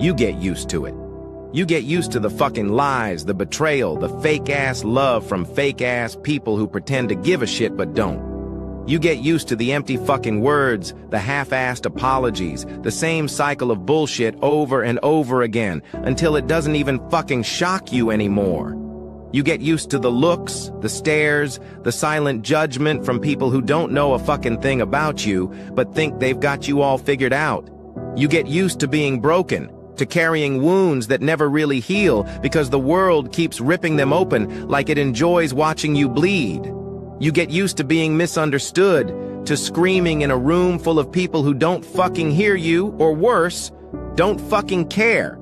You get used to it. You get used to the fucking lies, the betrayal, the fake-ass love from fake-ass people who pretend to give a shit but don't. You get used to the empty fucking words, the half-assed apologies, the same cycle of bullshit over and over again, until it doesn't even fucking shock you anymore. You get used to the looks, the stares, the silent judgment from people who don't know a fucking thing about you, but think they've got you all figured out. You get used to being broken, to carrying wounds that never really heal because the world keeps ripping them open like it enjoys watching you bleed. You get used to being misunderstood, to screaming in a room full of people who don't fucking hear you, or worse, don't fucking care.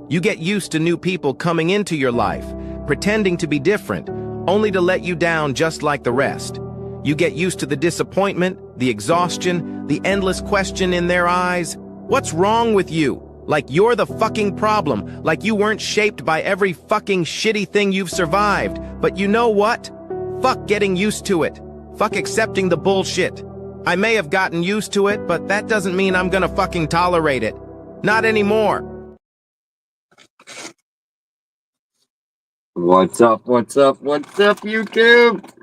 You get used to new people coming into your life, pretending to be different, only to let you down just like the rest. You get used to the disappointment, the exhaustion, the endless question in their eyes. What's wrong with you? Like you're the fucking problem, like you weren't shaped by every fucking shitty thing you've survived. But you know what? Fuck getting used to it. Fuck accepting the bullshit. I may have gotten used to it, but that doesn't mean I'm gonna fucking tolerate it. Not anymore. What's up, YouTube?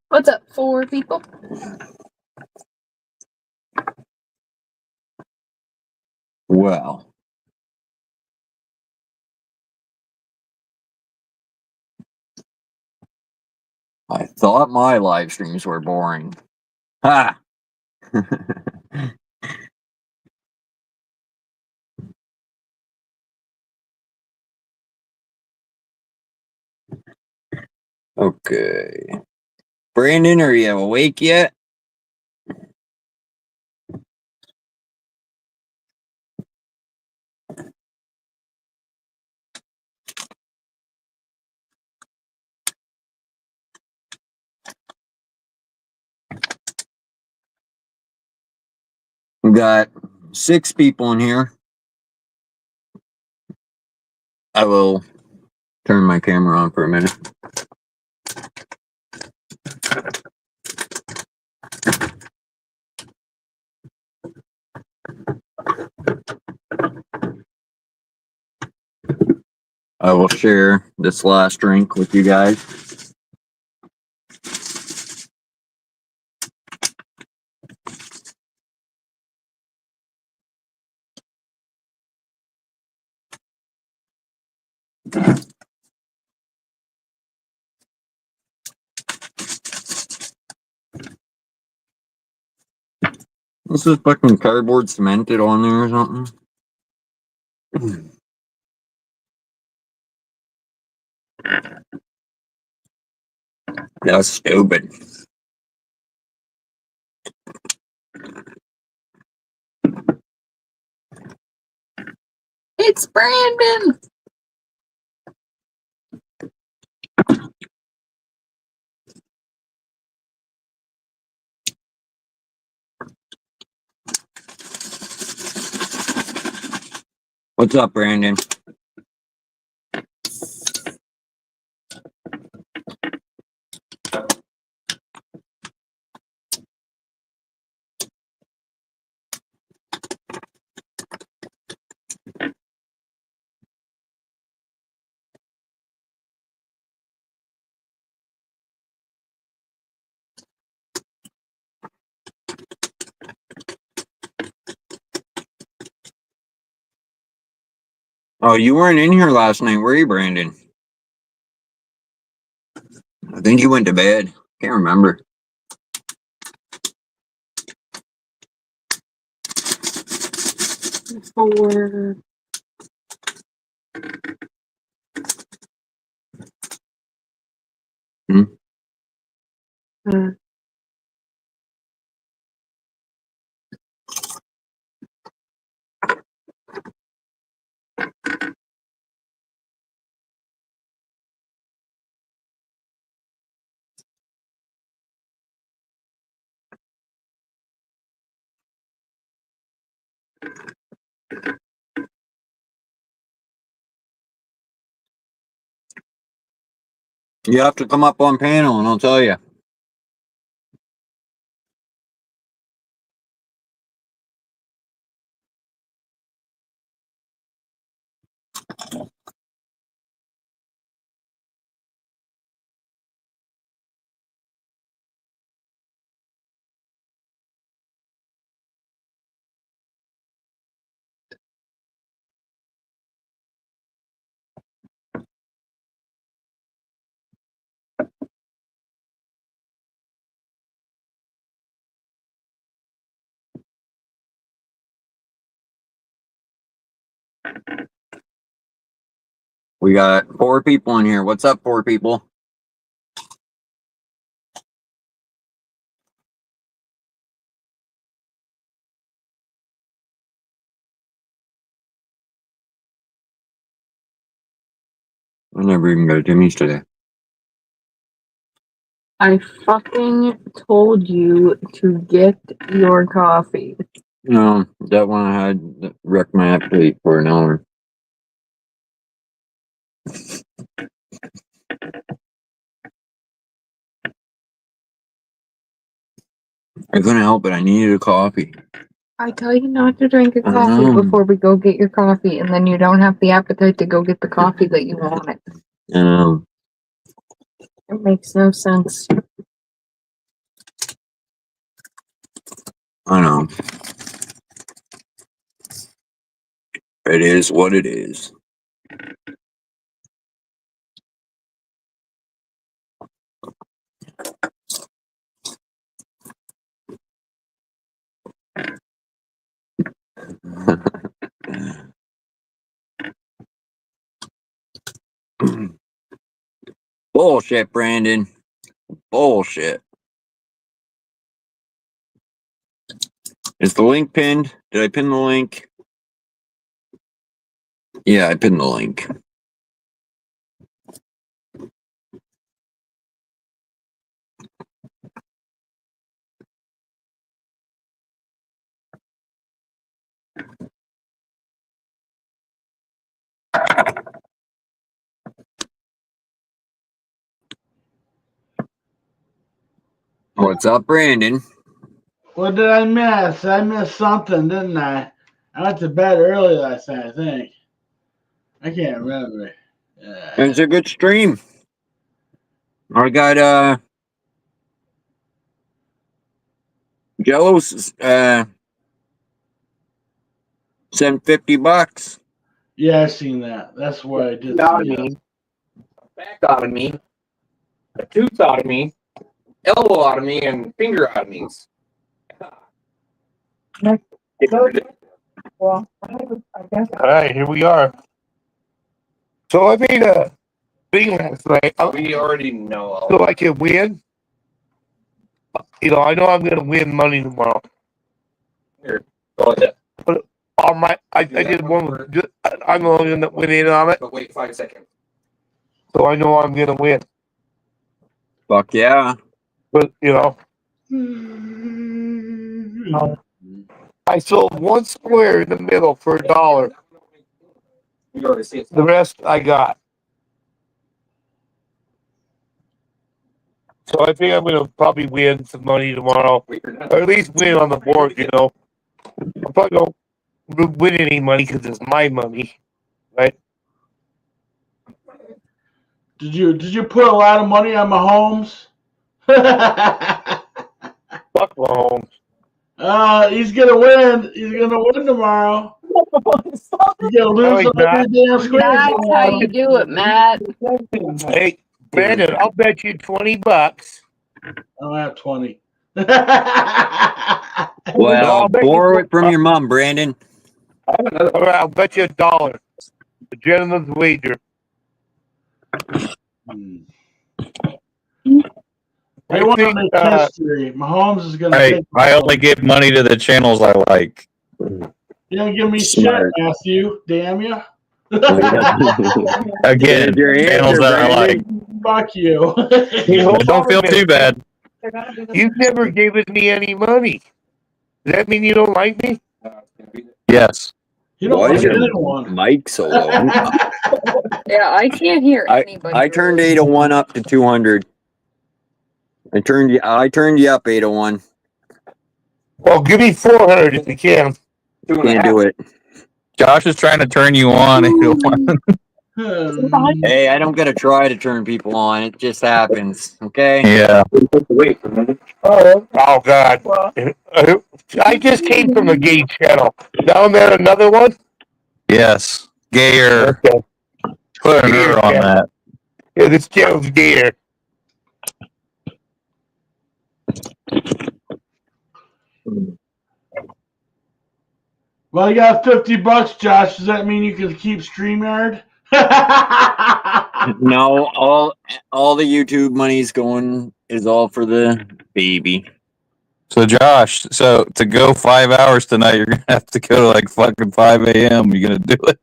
What's up, 4 people? Well, I thought my live streams were boring. Ha! Okay. Brandon, are you awake yet? We got 6 people in here. I will turn my camera on for a minute. I will share this last drink with you guys. This is fucking cardboard cemented on there or something. That's stupid. It's Brandon! What's up, Brandon? Oh, you weren't in here last night, were you, Brandon? I think you went to bed. Can't remember. For... Hmm? You have to come up on panel and I'll tell you. We got 4 people in here. What's up, 4 people? I never even got a Jimmy's today. I fucking told you to get your coffee. No, that one I had wrecked my appetite for an hour. I couldn't help it. I needed a coffee. I tell you not to drink your I coffee know. before we go get your coffee, and then you don't have the appetite to go get the coffee that you wanted. It makes no sense. I know. It is what it is. Bullshit, Brandon. Bullshit. Is the link pinned? Did I pin the link? Yeah, I pinned the link. What's up, Brandon? What did I miss? I missed something, didn't I? I went to bed early last night, I think. I can't remember. It's a good stream. I got Jello's sent $50. Yeah, I seen that. That's why I did Out of see me, back out of me, a tooth out of me, elbow out of me, and finger out of me. Well, I guess. All right, here we are. So I made a thing last night. We already know all So I can win. You know, I know I'm gonna win money tomorrow. Here, go ahead. On my, I did one. I'm only gonna win in on it, But wait 5 seconds. so I know I'm gonna win. Fuck yeah. But you know, it. I sold one square in the middle for $1. You already see it. The rest I got. So I think I'm gonna probably win some money tomorrow, Wait, you're not- or at least win on the board. You know, I probably don't win any money because it's my money, right? Did you put a lot of money on Mahomes? Fuck Mahomes. He's gonna win. He's gonna win tomorrow. He's gonna lose No, he's every not. damn square. That's how you do it, Matt. Hey, Brandon, I'll bet you $20. I'll have 20. Well, I'll bet borrow you- it from your mom, Brandon. All right, I'll bet you $1. A gentleman's wager. They I want to think, make history. Mahomes is gonna. Hey, take I only give money to the channels I like. You don't give me Smart. shit, Matthew. Damn you. Again, Your answer, channels that I like. Fuck you. Hey, hold on Don't a feel minute. too bad. You've never given me any money. Does that mean you don't like me? Yes. You don't Why like is your anyone. mic so low? Yeah, I can't hear anybody. I turned 801 up to 200. I turned you up 801. Well, give me 400 if you can. Two and a Can't half. do it. Josh is trying to turn you on. And you don't want- Hey, I don't gotta try to turn people on. It just happens. Okay. yeah. Wait a minute. Oh God! I just came from a gay channel. Down there, another one. Yes. Gayer. Okay. Put an her on that. Yeah, this channel's gayer. Well, you got $50, Josh. Does that mean you can keep StreamYard? No, all the YouTube money's going is all for the baby. So Josh, so to go 5 hours tonight, you're gonna have to go to like fucking 5 a.m. You gonna do it?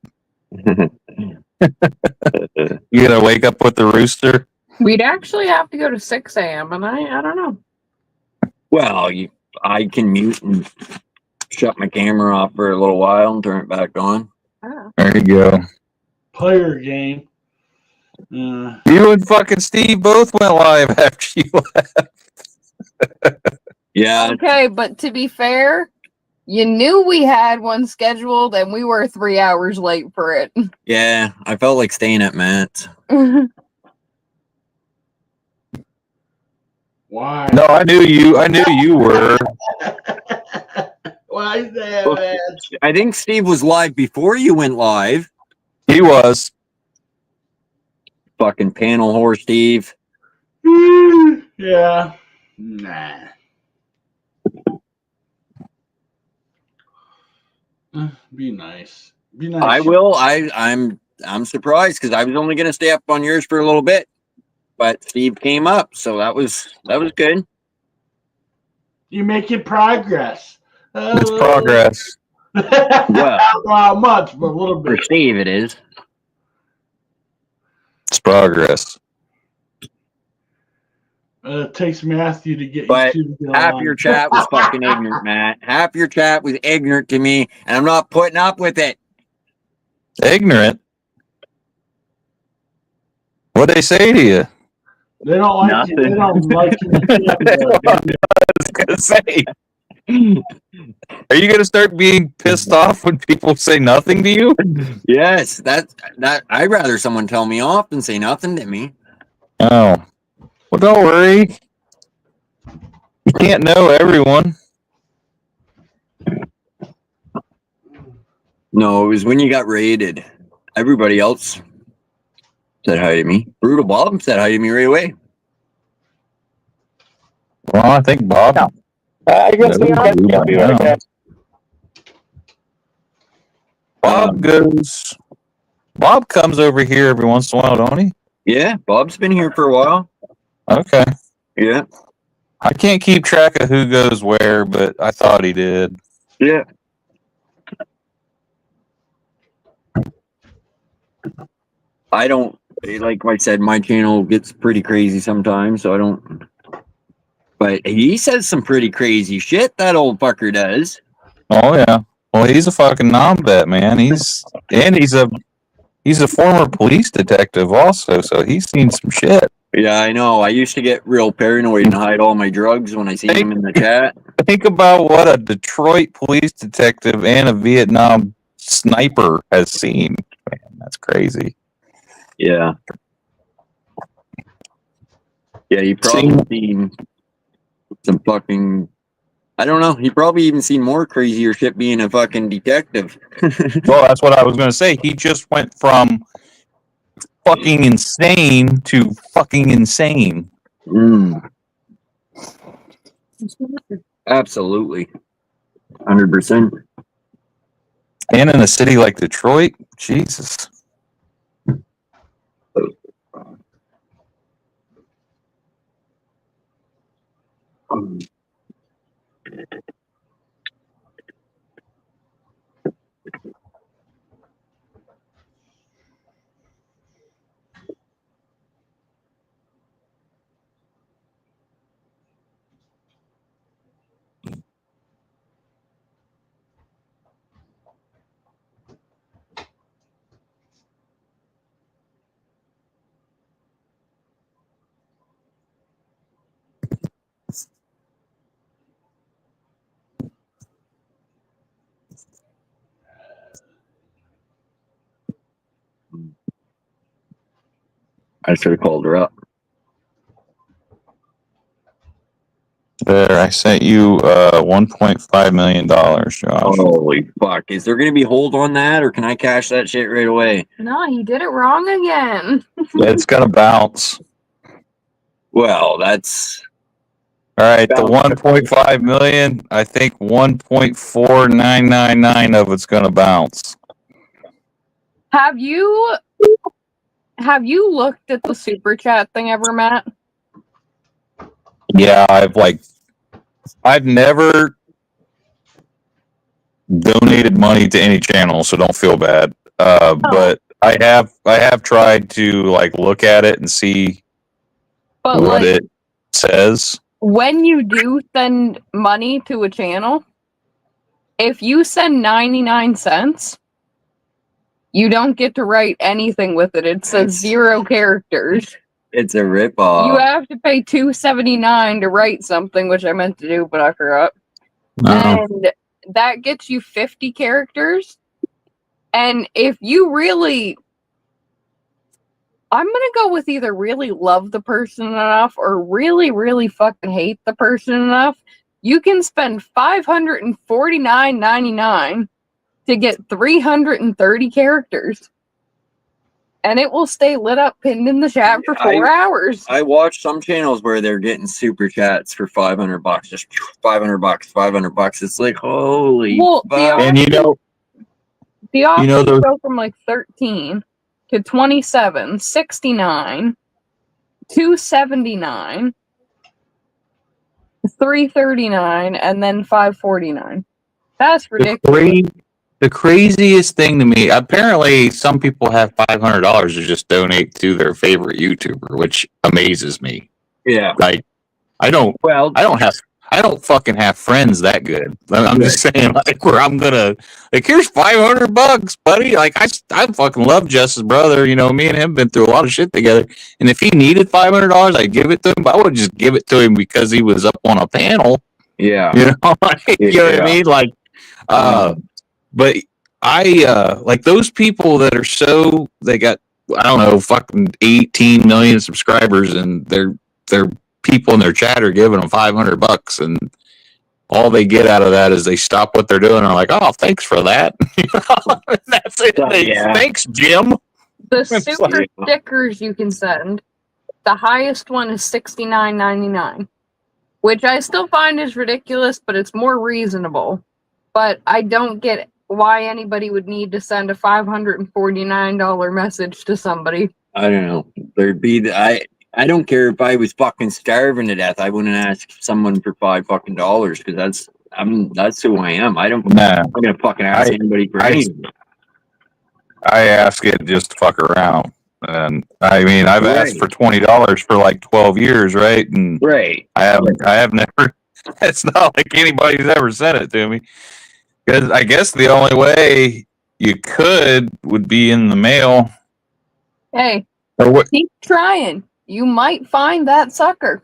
You gonna wake up with the rooster? We'd actually have to go to 6 a.m. and I don't know. Well, I can mute and shut my camera off for a little while and turn it back on. Oh. There you go. Player game. You and fucking Steve both went live after you left. Yeah, Okay, but to be fair, you knew we had one scheduled and we were 3 hours late for it. yeah. I felt like staying at Matt's. Why? No, I knew you. I knew you were. Why is that? I think Steve was live before you went live. He was. Fucking panel whore, Steve. Yeah. Nah. Be nice. Be nice. I will. I'm surprised because I was only gonna stay up on yours for a little bit, but Steve came up, so that was good. You're making progress. It's progress. Well, Not how much, but a little for bit. Steve, it is. It's progress. It takes Matthew to get But you to go half on. your chat was fucking ignorant, Matt. Half your chat was ignorant to me, and I'm not putting up with it. Ignorant. What'd they say to you? They don't like you. They don't like you. I was gonna say. Are you gonna start being pissed off when people say nothing to you? Yes, that I'd rather someone tell me off than say nothing to me. Oh. Well, don't worry. You can't know everyone. No, it was when you got raided. Everybody else said hi to me. Brutal Bob said hi to me right away. Well, I think Bob. I guess No, I'll be right back. Bob goes. Bob comes over here every once in a while, don't he? Yeah, Bob's been here for a while. Okay. Yeah, I can't keep track of who goes where, but I thought he did. yeah. I don't, like I said, my channel gets pretty crazy sometimes, so I don't. But he says some pretty crazy shit, that old fucker does. Oh yeah. Well, he's a fucking non-bet, man. He's a former police detective also, so he's seen some shit. Yeah, I know. I used to get real paranoid and hide all my drugs when I see him in the chat. Think about what a Detroit police detective and a Vietnam sniper has seen. Man, that's crazy. Yeah. Yeah, he probably seen some fucking, I don't know. He probably even seen more crazier shit being a fucking detective. Well, that's what I was going to say. He just went from fucking insane to fucking insane. Mm. Absolutely. 100%. And in a city like Detroit, Jesus. I should have called her up. There, I sent you $1.5 million, Josh. Holy fuck. Is there going to be hold on that, or can I cash that shit right away? No, he did it wrong again. It's gonna bounce. Well, that's... All right, the Bounce. 1.5 million. I think 1.4999 of it's gonna bounce. Have you looked at the super chat thing ever, Matt? Yeah, I've never donated money to any channel, so don't feel bad. But I have tried to like look at it and see But what like, it says. when you do send money to a channel, if you send 99 cents, you don't get to write anything with it. It says 0 characters. It's a ripoff. You have to pay $2.79 to write something, which I meant to do, but I forgot. And that gets you 50 characters. And if you really, I'm gonna go with either really love the person enough or really, really fucking hate the person enough, you can spend $549.99 to get 330 characters. And it will stay lit up, pinned in the chat for 4 hours. I watched some channels where they're getting super chats for $500, just $500. It's like, holy Well, fuck. And you know, the options those- go from like 13 to 27, 69, 279, 339, and then 549. That's ridiculous. The craziest thing to me, apparently some people have $500 to just donate to their favorite YouTuber, which amazes me. Yeah. Like, I don't fucking have friends that good. I'm just saying, like, where I'm gonna, like, here's $500, buddy. Like, I fucking love Jess's brother. You know, me and him been through a lot of shit together. And if he needed $500, I'd give it to him. But I would just give it to him because he was up on a panel. Yeah. You know, you know what I mean? Like, but I like those people that are they got, I don't know, fucking 18 million subscribers, and they're people in their chat are giving them $500, and all they get out of that is they stop what they're doing and are like, oh, thanks for that. That's it. Thanks, Jim. The super stickers you can send, the highest one is $69.99, which I still find is ridiculous, but it's more reasonable. But I don't get why anybody would need to send a $549 message to somebody. I don't know. I don't care if I was fucking starving to death. I wouldn't ask someone for $5 because that's who I am. I'm gonna fucking ask anybody for anything. I ask it just to fuck around. And I mean, I've asked for $20 for like 12 years, right? And I have never, it's not like anybody's ever sent it to me. Because I guess the only way you would be in the mail. Hey, or what? Keep trying. You might find that sucker.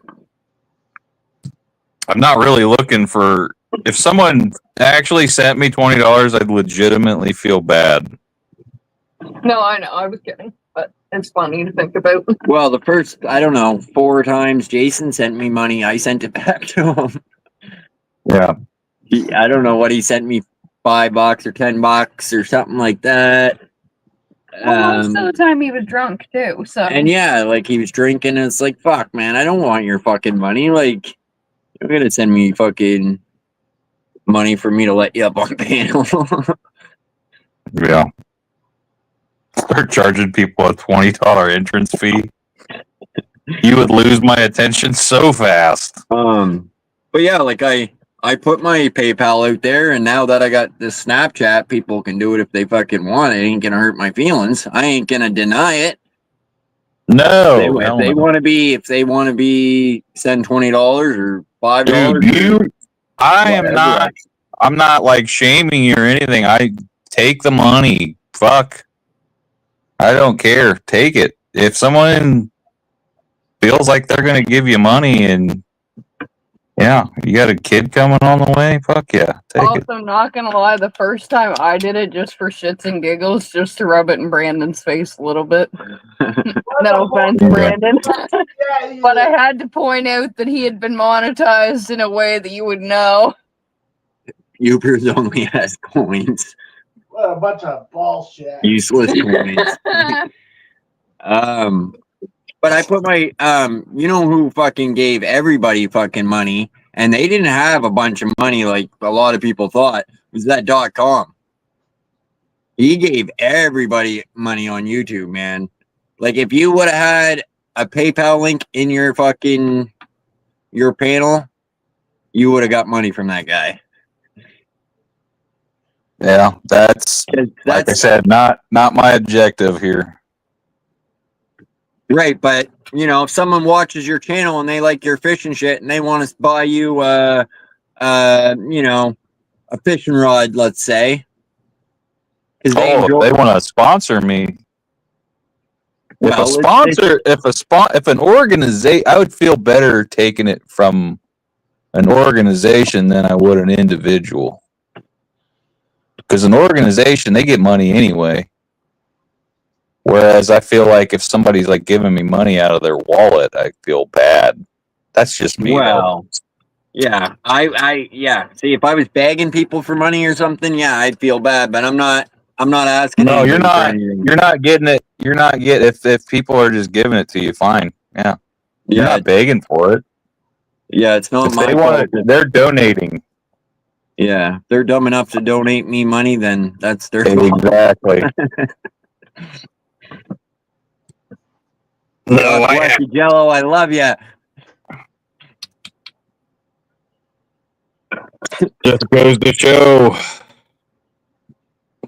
I'm not really looking for. If someone actually sent me $20, I'd legitimately feel bad. No, I know. I was kidding. But it's funny to think about. Well, the first, I don't know, 4 times Jason sent me money, I sent it back to him. Yeah. I don't know what he sent me, $5 or $10 or something like that. Well, most of the time he was drunk too. So. And yeah, like he was drinking, and it's like, fuck, man, I don't want your fucking money. Like, you're gonna send me fucking money for me to let you up on panel. Yeah. Start charging people a $20 entrance fee. You would lose my attention so fast. But yeah, like I put my PayPal out there, and now that I got this Snapchat, people can do it if they fucking want. It ain't gonna hurt my feelings. I ain't gonna deny it. No, if they want to be, send $20 or $5. Dude, I'm not like shaming you or anything. I take the money. Fuck. I don't care. Take it. If someone feels like they're gonna give you money and Yeah, you got a kid coming on the way? Fuck yeah, take it. Also, not gonna lie, the first time I did it just for shits and giggles, just to rub it in Brandon's face a little bit. No offense, Brandon. But I had to point out that he had been monetized in a way that you would know. Ubers only has coins. What a bunch of bullshit. Useless coins. But I put my you know who fucking gave everybody fucking money, and they didn't have a bunch of money like a lot of people thought, was that .com. He gave everybody money on YouTube, man. Like if you would have had a PayPal link in your panel, you would have got money from that guy. Yeah, that's like I said, not my objective here. Right, but you know, if someone watches your channel and they like your fishing shit and they want to buy you you know, a fishing rod, let's say. They want to sponsor me. If an organization, I would feel better taking it from an organization than I would an individual. Because an organization, they get money anyway. Whereas I feel like if somebody's like giving me money out of their wallet, I feel bad. That's just me. Well, yeah, yeah. See, if I was begging people for money or something, yeah, I'd feel bad. But I'm not asking. No, you're not. You're not getting it. You're not getting if people are just giving it to you, fine. Yeah, you're not begging for it. Yeah, it's not if my they want it, they're donating. Yeah, if they're dumb enough to donate me money, then that's their fault. Exactly. No, bless you, Jello. I love you. Just goes to show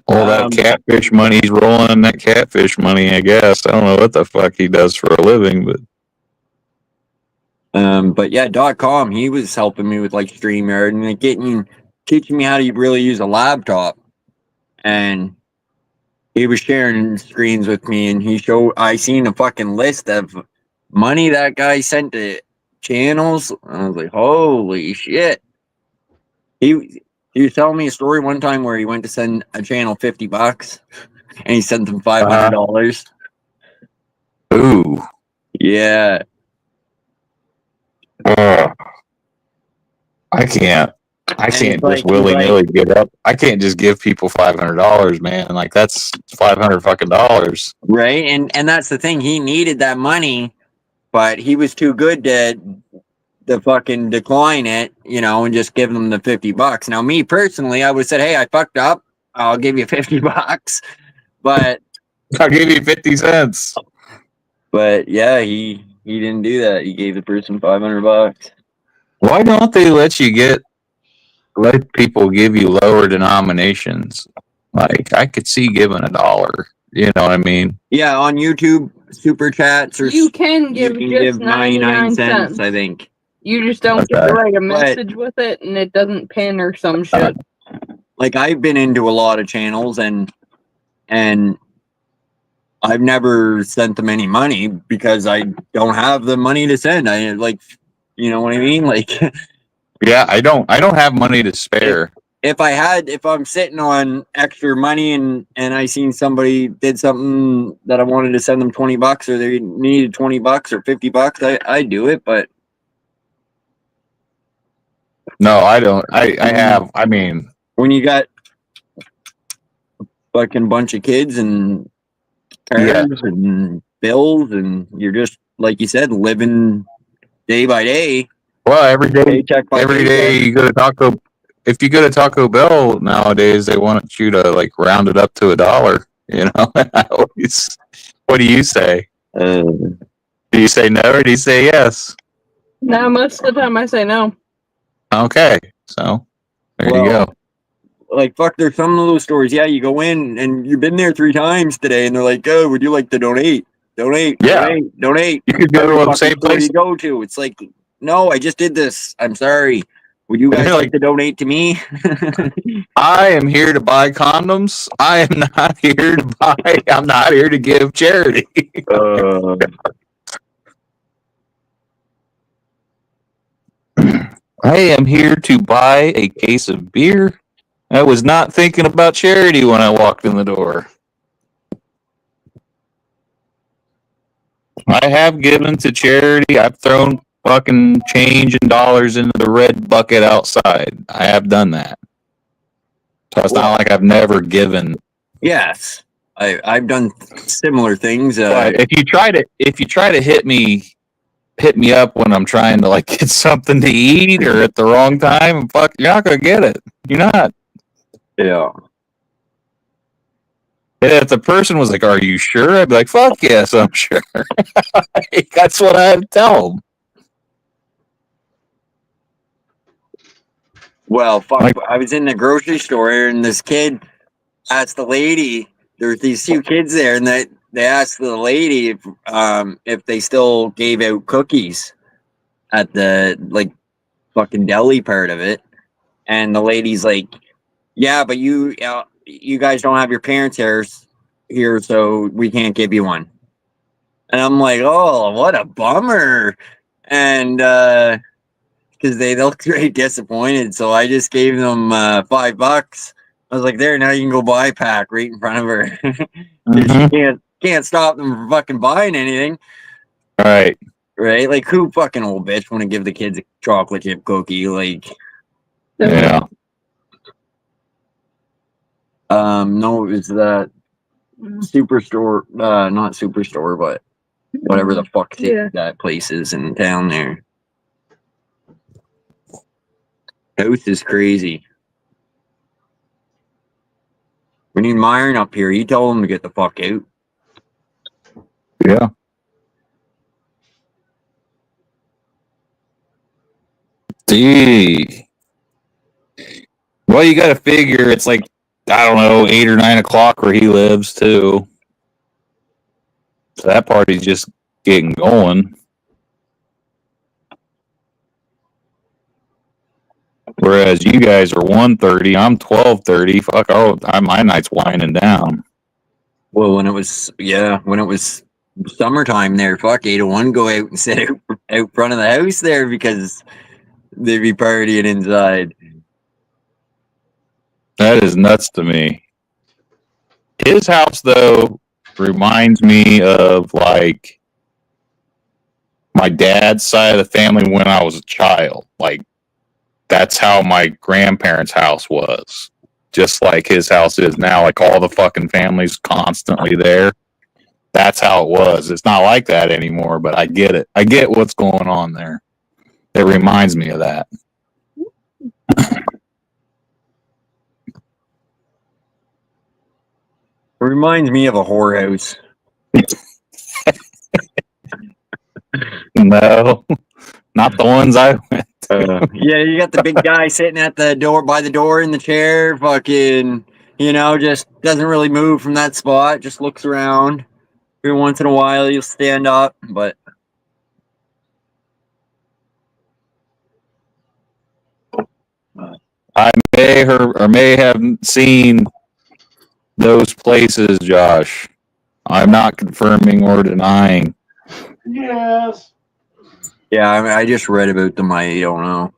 all that catfish money's rolling in that catfish money. I guess I don't know what the fuck he does for a living, but yeah, .com. He was helping me with like StreamYard and like teaching me how to really use a laptop, and he was sharing screens with me, and I seen a fucking list of money that guy sent to channels. I was like, holy shit. He was telling me a story one time where he went to send a channel $50 and he sent them $500. Ooh. Yeah. I can't just willy-nilly get up. I can't just give people $500, man. Like that's $500 fucking dollars. Right. And that's the thing. He needed that money, but he was too good to fucking decline it, you know, and just give them the $50. Now, me personally, I would have said, hey, I fucked up. I'll give you $50. But I'll give you 50 cents. But yeah, he didn't do that. He gave the person $500. Why don't they let people give you lower denominations? Like I could see giving $1. You know what I mean? Yeah, on YouTube, super chats or you can give 99 cents. I think. You just don't get to write a message with it, and it doesn't pin or some shit. Like I've been into a lot of channels, and I've never sent them any money because I don't have the money to send. I like, you know what I mean? Like, yeah, I don't have money to spare. If I'm sitting on extra money and I seen somebody did something that I wanted to send them $20 or they needed $20 or $50, I do it. But no, I don't. I mean, when you got a fucking bunch of kids and parents and bills, and you're just like you said, living day by day. Well, every day, every day you go to Taco. If you go to Taco Bell nowadays, they want you to like round it up to $1. You know, what do you say? Do you say no or do you say yes? No, most of the time I say no. Okay, so there you go. Like, fuck, there's some of those stores. Yeah, you go in and you've been there 3 times today, and they're like, "Oh, would you like to donate? Donate? Yeah, donate." You could go to the same place you go to. It's like, no, I just did this. I'm sorry. Would you guys like to donate to me? I am here to buy condoms. I am not here to buy. I'm not here to give charity. I am here to buy a case of beer. I was not thinking about charity when I walked in the door. I have given to charity. I've thrown fucking change and dollars into the red bucket outside. I have done that. So it's not like I've never given. Yes, I've done similar things. But if you try to hit me up when I'm trying to like get something to eat or at the wrong time, fuck, you're not gonna get it. You're not. Yeah. If the person was like, "Are you sure?" I'd be like, "Fuck yes, I'm sure." That's what I'd tell them. Well, fuck, I was in the grocery store and this kid asked the lady. There's these two kids there, and they asked the lady if they still gave out cookies at the like fucking deli part of it, and the lady's like, "Yeah, but you guys don't have your parents here, so we can't give you one." And I'm like, "Oh, what a bummer!" And because they looked very disappointed, so I just gave them $5. I was like, "There, now you can go buy a pack right in front of her." Mm-hmm. Can't stop them from fucking buying anything, Right? Like, who fucking old bitch want to give the kids a chocolate chip cookie? Like, Yeah. no, it was the Superstore, not Superstore, but whatever the fuck that place is in town there. House is crazy. We need Myron up here. You tell him to get the fuck out. Yeah. See. Well, you got to figure it's like, I don't know, 8 or 9 o'clock where he lives too. So that party's just getting going. Whereas you guys are 1:30, I'm 12:30. Fuck, my night's winding down. Well, when it was summertime there, fuck, 801 go out and sit out front of the house there because they'd be partying inside. That is nuts to me. His house, though, reminds me of like my dad's side of the family when I was a child. Like, that's how my grandparents' house was. Just like his house is now. Like, all the fucking family's constantly there. That's how it was. It's not like that anymore, but I get it. I get what's going on there. It reminds me of that. It reminds me of a whorehouse. No, not the ones I went to. Yeah, you got the big guy sitting at the door, by the door in the chair, fucking, just doesn't really move from that spot, just looks around. Every once in a while, you'll stand up, but I may have seen those places, Josh. I'm not confirming or denying. Yes. yeah, I just read about them. I don't know.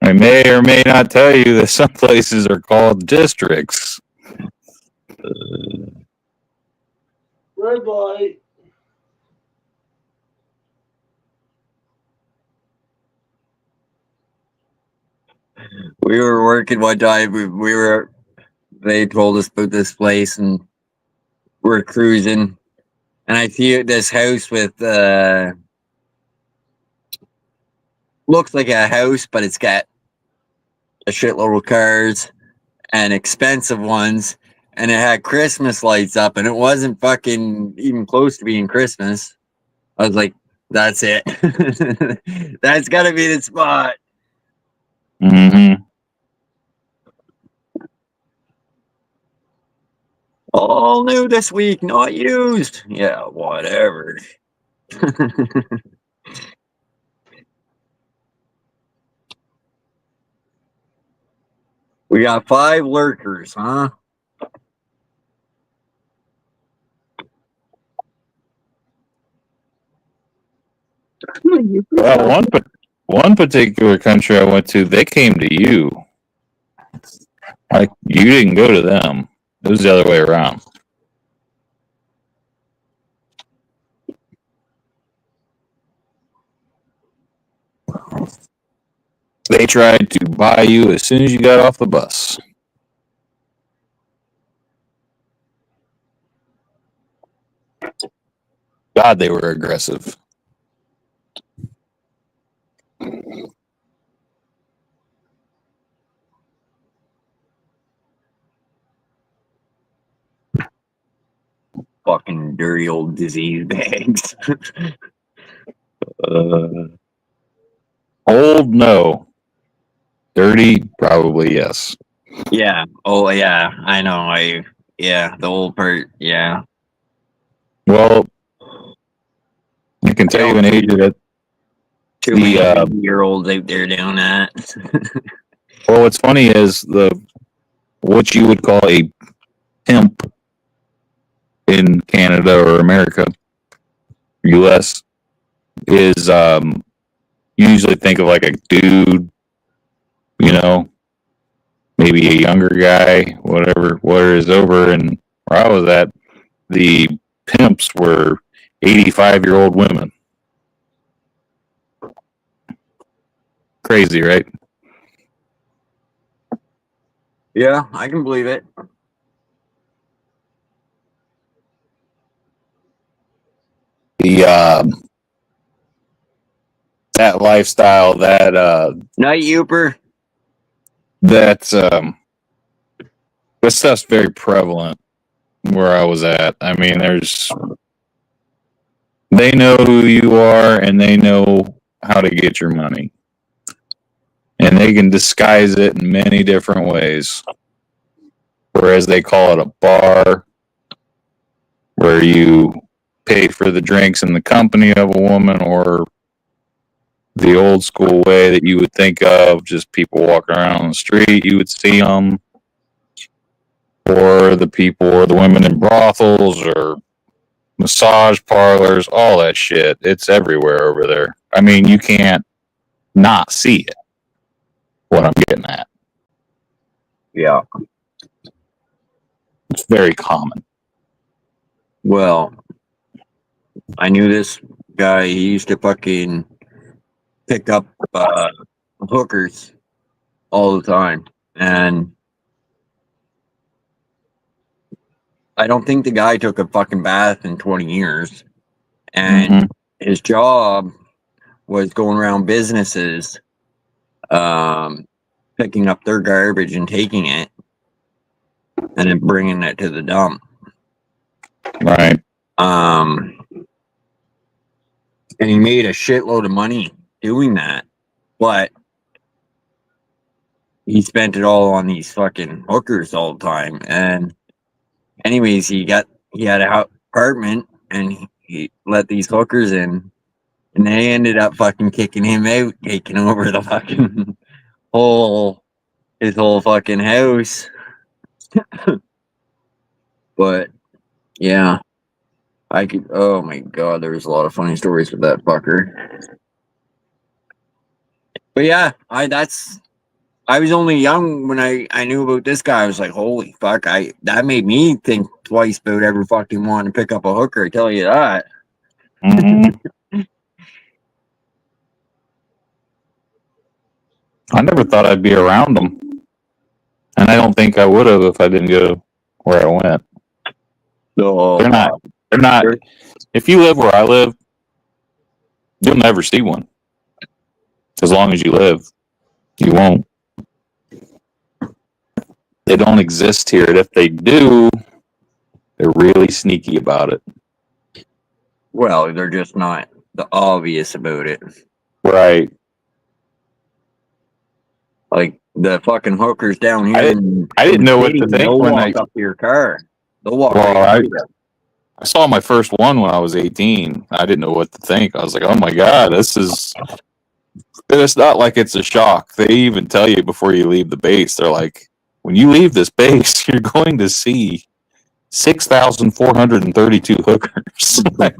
I may or may not tell you that some places are called districts. Red light. We were working one time. They told us about this place, and we're cruising, and I see this house with looks like a house, but it's got a shitload of cars and expensive ones, and it had Christmas lights up, and it wasn't fucking even close to being Christmas. I was like, that's it. That's gotta be the spot. Mm-hmm. All new this week, not used. Yeah, whatever. We got 5 lurkers, huh? Well, one particular country I went to, they came to you. Like, you didn't go to them. It was the other way around. They tried to buy you as soon as you got off the bus. God, they were aggressive. Fucking dirty old disease bags. Old, no. Dirty, probably yes. Yeah. Oh, yeah. I know. Yeah, the old part. Yeah. Well, I can tell you an age of it. Too many 80-year-olds out there doing that. Well, what's funny is what you would call a pimp in Canada or America, US, is you usually think of like a dude, you know, maybe a younger guy, whatever is over. And where I was at, the pimps were 85-year-old women. Crazy, right? Yeah, I can believe it. The that lifestyle, that Night Youper. that stuff's very prevalent where I was at. I mean, they know who you are and they know how to get your money. And they can disguise it in many different ways. Whereas they call it a bar, where you pay for the drinks in the company of a woman, or the old school way that you would think of, just people walking around on the street, you would see them. Or the people, or the women in brothels, or massage parlors, all that shit. It's everywhere over there. I mean, you can't not see it. What I'm getting at. Yeah. It's very common. Well, I knew this guy. He used to fucking pick up hookers all the time. And I don't think the guy took a fucking bath in 20 years. And his job was going around businesses, picking up their garbage and taking it and then bringing it to the dump. Right. And he made a shitload of money doing that, but he spent it all on these fucking hookers all the time. And anyways, he had an apartment and he let these hookers in, and they ended up fucking kicking him out, taking over the fucking his whole fucking house. But yeah, oh my god, there was a lot of funny stories with that fucker. But yeah, I was only young when I knew about this guy. I was like, holy fuck, that made me think twice about ever fucking wanting to pick up a hooker, I tell you that. I never thought I'd be around them. And I don't think I would have if I didn't go where I went. No, they're not. If you live where I live, you'll never see one. As long as you live, you won't. They don't exist here. And if they do, they're really sneaky about it. Well, they're just not the obvious about it. Right. Like the fucking hookers down here. I didn't know what to think they'll when walk up to your car. They'll walk. Well, I saw my first one when I was 18. I didn't know what to think. I was like, oh my God, it's not like it's a shock. They even tell you before you leave the base. They're like, when you leave this base, you're going to see 6,432 hookers. Like,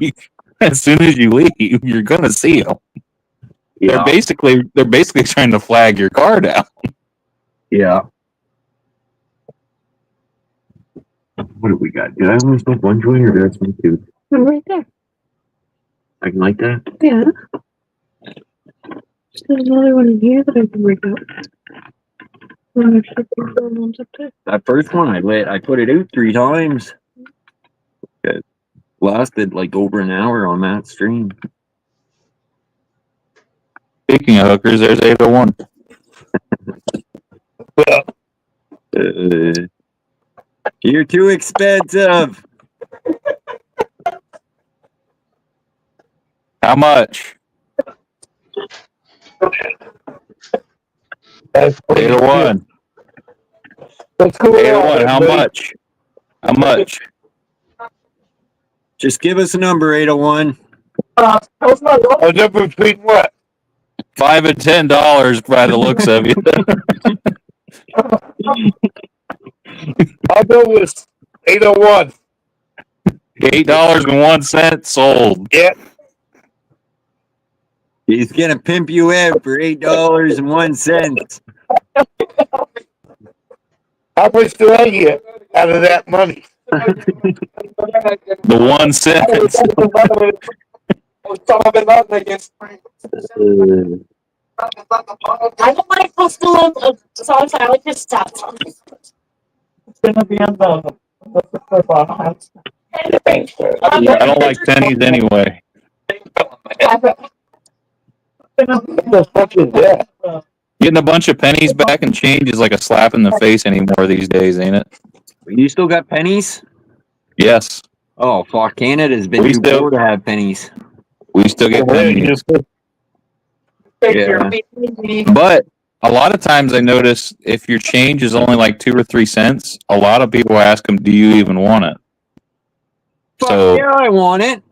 as soon as you leave, you're going to see them. They're basically trying to flag your car down. Yeah. What do we got? Did I only smoke one joint or did I smoke two? Right there. I can light that? Yeah. There's another one in here that I can break out. That first one I lit, I put it out 3 times. It lasted like over an hour on that stream. Speaking of hookers, there's 801. You're too expensive. How much? 801. Let's go. 801. How much? How much? Just give us a number, 801. A number between what? $5 and $10 by the looks of you. I'll go with 801. $8.01 sold. Yeah. He's gonna pimp you out for $8.01. How much do I get out of that money? The 1 cent. I don't like posting songs. I like just stop songs. It's gonna be on the I don't like pennies anyway. The fuck is that? Getting a bunch of pennies back and change is like a slap in the face anymore these days, ain't it? You still got pennies? Yes. Oh, fuck. Canada's been We too still- poor to have pennies. We still get pennies. Yeah. But a lot of times I notice if your change is only like 2 or 3 cents, a lot of people ask them, do you even want it? Fuck So, yeah, I want it.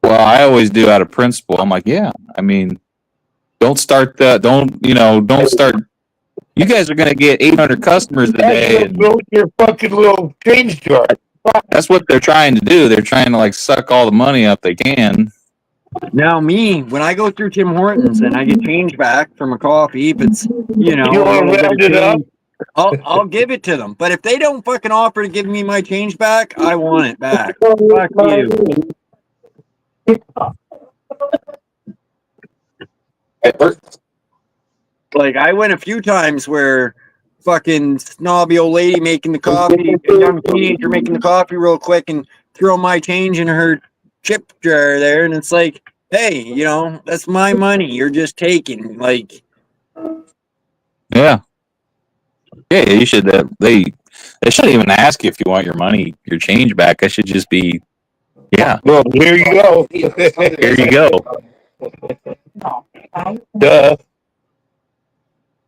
well, I always do out of principle. I'm like, yeah, I mean, don't start. You guys are going to get 800 customers today. And Build your fucking little change jar. that's what they're trying to do. They're trying to like suck all the money up they can. Now me, when I go through Tim Hortons and I get change back from a coffee, if it's, you know, You a wanna little bit of round it up? change, I'll give it to them. But if they don't fucking offer to give me my change back, I want it back. Fuck you. Like, I went a few times where fucking snobby old lady making the coffee, a young teenager making the coffee real quick and throw my change in her chip jar there, and it's like, hey, you know, that's my money. You're just taking. Like, Yeah. Yeah, you should. They shouldn't even ask you if you want your money, your change back. That should just be, yeah. Well, here you go. Here you go. Duh.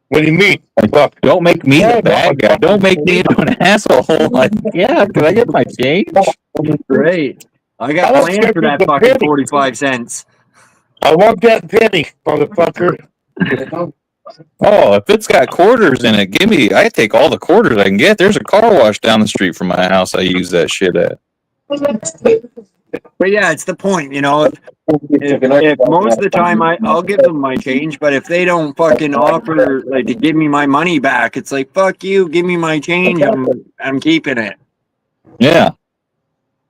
What do you mean? Fuck. Don't make me the bad guy. Don't make me into an asshole. Like, yeah, can I get my change? great. I got I don't planned for care that if fucking it's a penny. 45 cents. I want that penny, motherfucker. Oh, if it's got quarters in it, give me. I take all the quarters I can get. There's a car wash down the street from my house. I use that shit at. But yeah, it's the point, you know. If most of the time I'll give them my change, but if they don't fucking offer like to give me my money back, it's like, fuck you, give me my change. I'm keeping it. Yeah.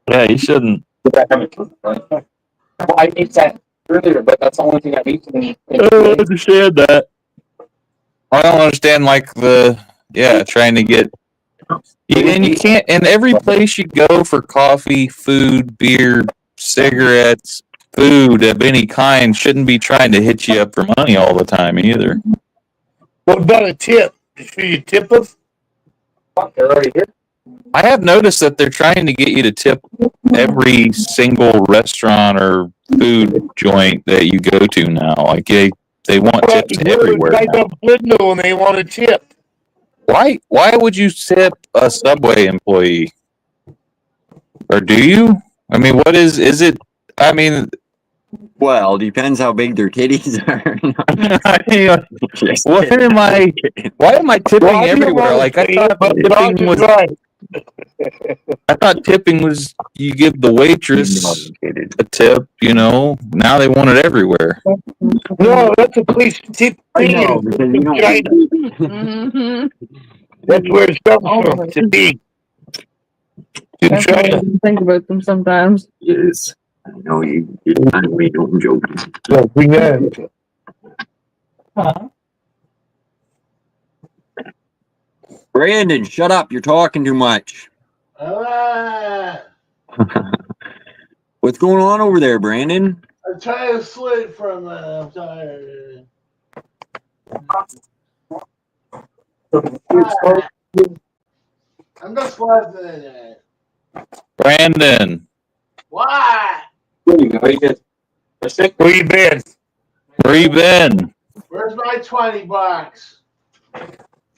Yeah, you shouldn't. I ate that earlier, but that's the only thing I've eaten. I don't understand that. I don't understand trying to get. And you can't. And every place you go for coffee, food, beer, cigarettes, food of any kind shouldn't be trying to hit you up for money all the time either. What about a tip? Should you tip them? Fuck, they're already here. I have noticed that they're trying to get you to tip every single restaurant or food joint that you go to now. Like they want tips everywhere Like now. a window and they want a tip. Why would you tip a Subway employee? Or do you? I mean, what is it? I mean, Well, depends how big their titties are. what am I? Why am I tipping everywhere? Like I thought tipping was. I thought tipping was you give the waitress a tip, you know. Now they want it everywhere. No, that's a place to tip I know, in because you know, China. Mhm. That's where it comes from. To be in That's what I China. think about them sometimes. yes. I know you're trying to make I'm joking. So bring that. Brandon, shut up. You're talking too much. Alright. What's going on over there, Brandon? I'm trying to sleep for a minute. I'm tired. I'm just listening in it. Brandon, Why? There you go. You get a stick. Where you been? where you been? Where's my $20?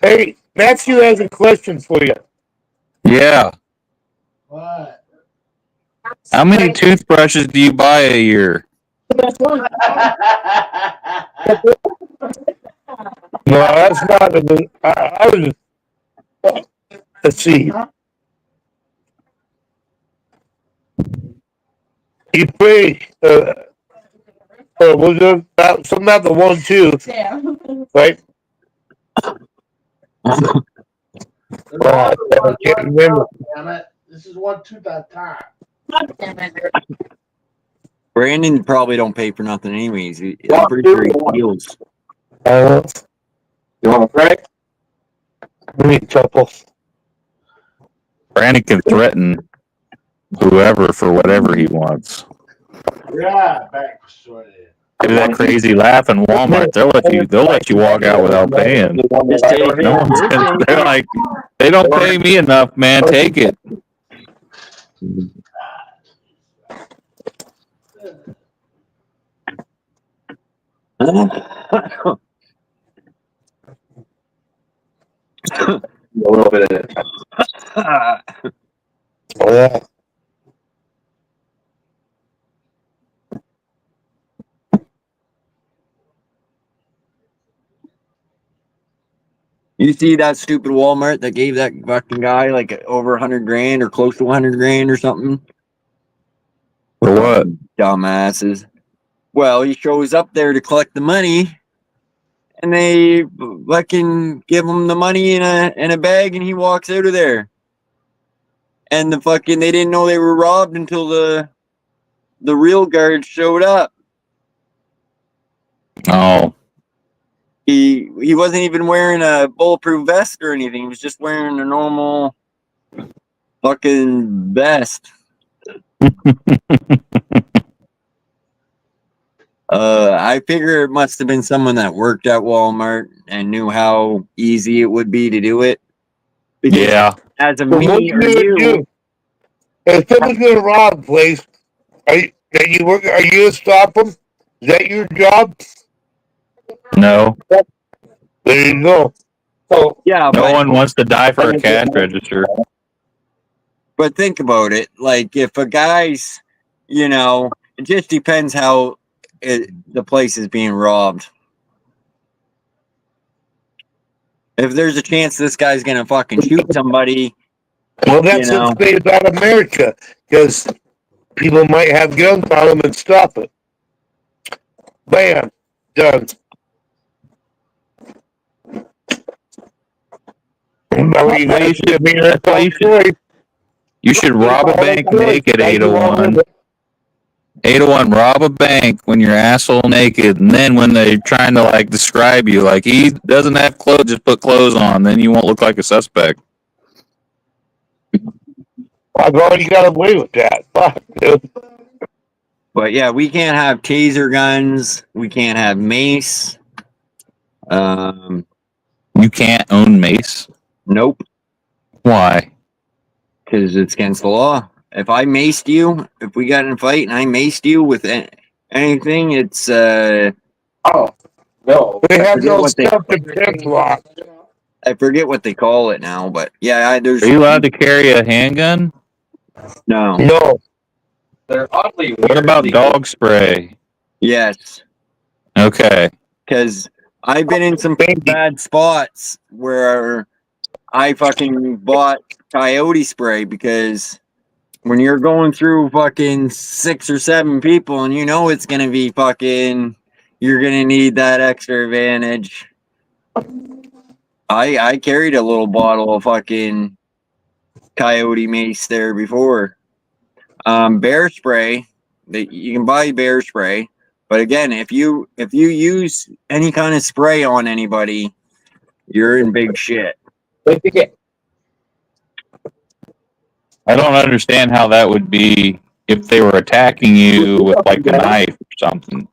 Hey, Matthew has a question for you. Yeah. What? How many toothbrushes do you buy a year? No, that's not a good. I was. Let's see. He prayed. Was it something about the 1-2? Yeah. Right? I can't remember. Damn it. This is 1-2 that time. Brandon probably don't pay for nothing anyways. I'm pretty sure he steals. You want a crack? Give me a couple. Brandon can threaten whoever for whatever he wants. Yeah, back sorted. Do that crazy laugh in Walmart. They'll let you walk out without paying. Just take it. No one's gonna, they're like, they don't pay me enough, man. Take it. A little bit of it. Oh, yeah. You see that stupid Walmart that gave that fucking guy like over 100 grand or close to 100 grand or something? For what? Dumbasses. Well, he shows up there to collect the money, and they fucking give him the money in a bag, and he walks out of there. And the fucking they didn't know they were robbed until the real guards showed up. Oh, He wasn't even wearing a bulletproof vest or anything. He was just wearing a normal fucking vest. I figure it must have been someone that worked at Walmart and knew how easy it would be to do it. Because yeah. as of So what me you or gonna you, do? If someone's gonna rob a place, are you gonna stop them? Is that your job? No. There you go. So yeah, No one wants to die for a cash register. but think about it. Like if a guy's, it just depends how the place is being robbed. If there's a chance this guy's gonna fucking shoot somebody, well, that's what's great about America, because people might have guns on them and stop it. Bam, done. You should rob a bank naked, 801. 801, rob a bank when you're asshole naked, and then when they're trying to like describe you, like he doesn't have clothes, just put clothes on, then you won't look like a suspect. I've already got away with that. Fuck, dude. but yeah, we can't have taser guns. We can't have mace. You can't own mace. Nope, Why? because it's against the law. If I maced you, if we got in a fight and I maced you with anything, it's Oh, no. They have no what they- self-defense law. I forget what they call it now, but yeah, there's Are you allowed to carry a handgun? no. No. They're oddly weird. What about dog spray? Yes, Okay. because I've been in some bad spots where I fucking bought coyote spray, because when you're going through fucking 6 or 7 people and you know it's gonna be fucking, you're gonna need that extra advantage. I carried a little bottle of fucking coyote mace there before. Bear spray, that you can buy bear spray, but again, if you use any kind of spray on anybody, you're in big shit. I don't understand how that would be if they were attacking you with like a knife or something.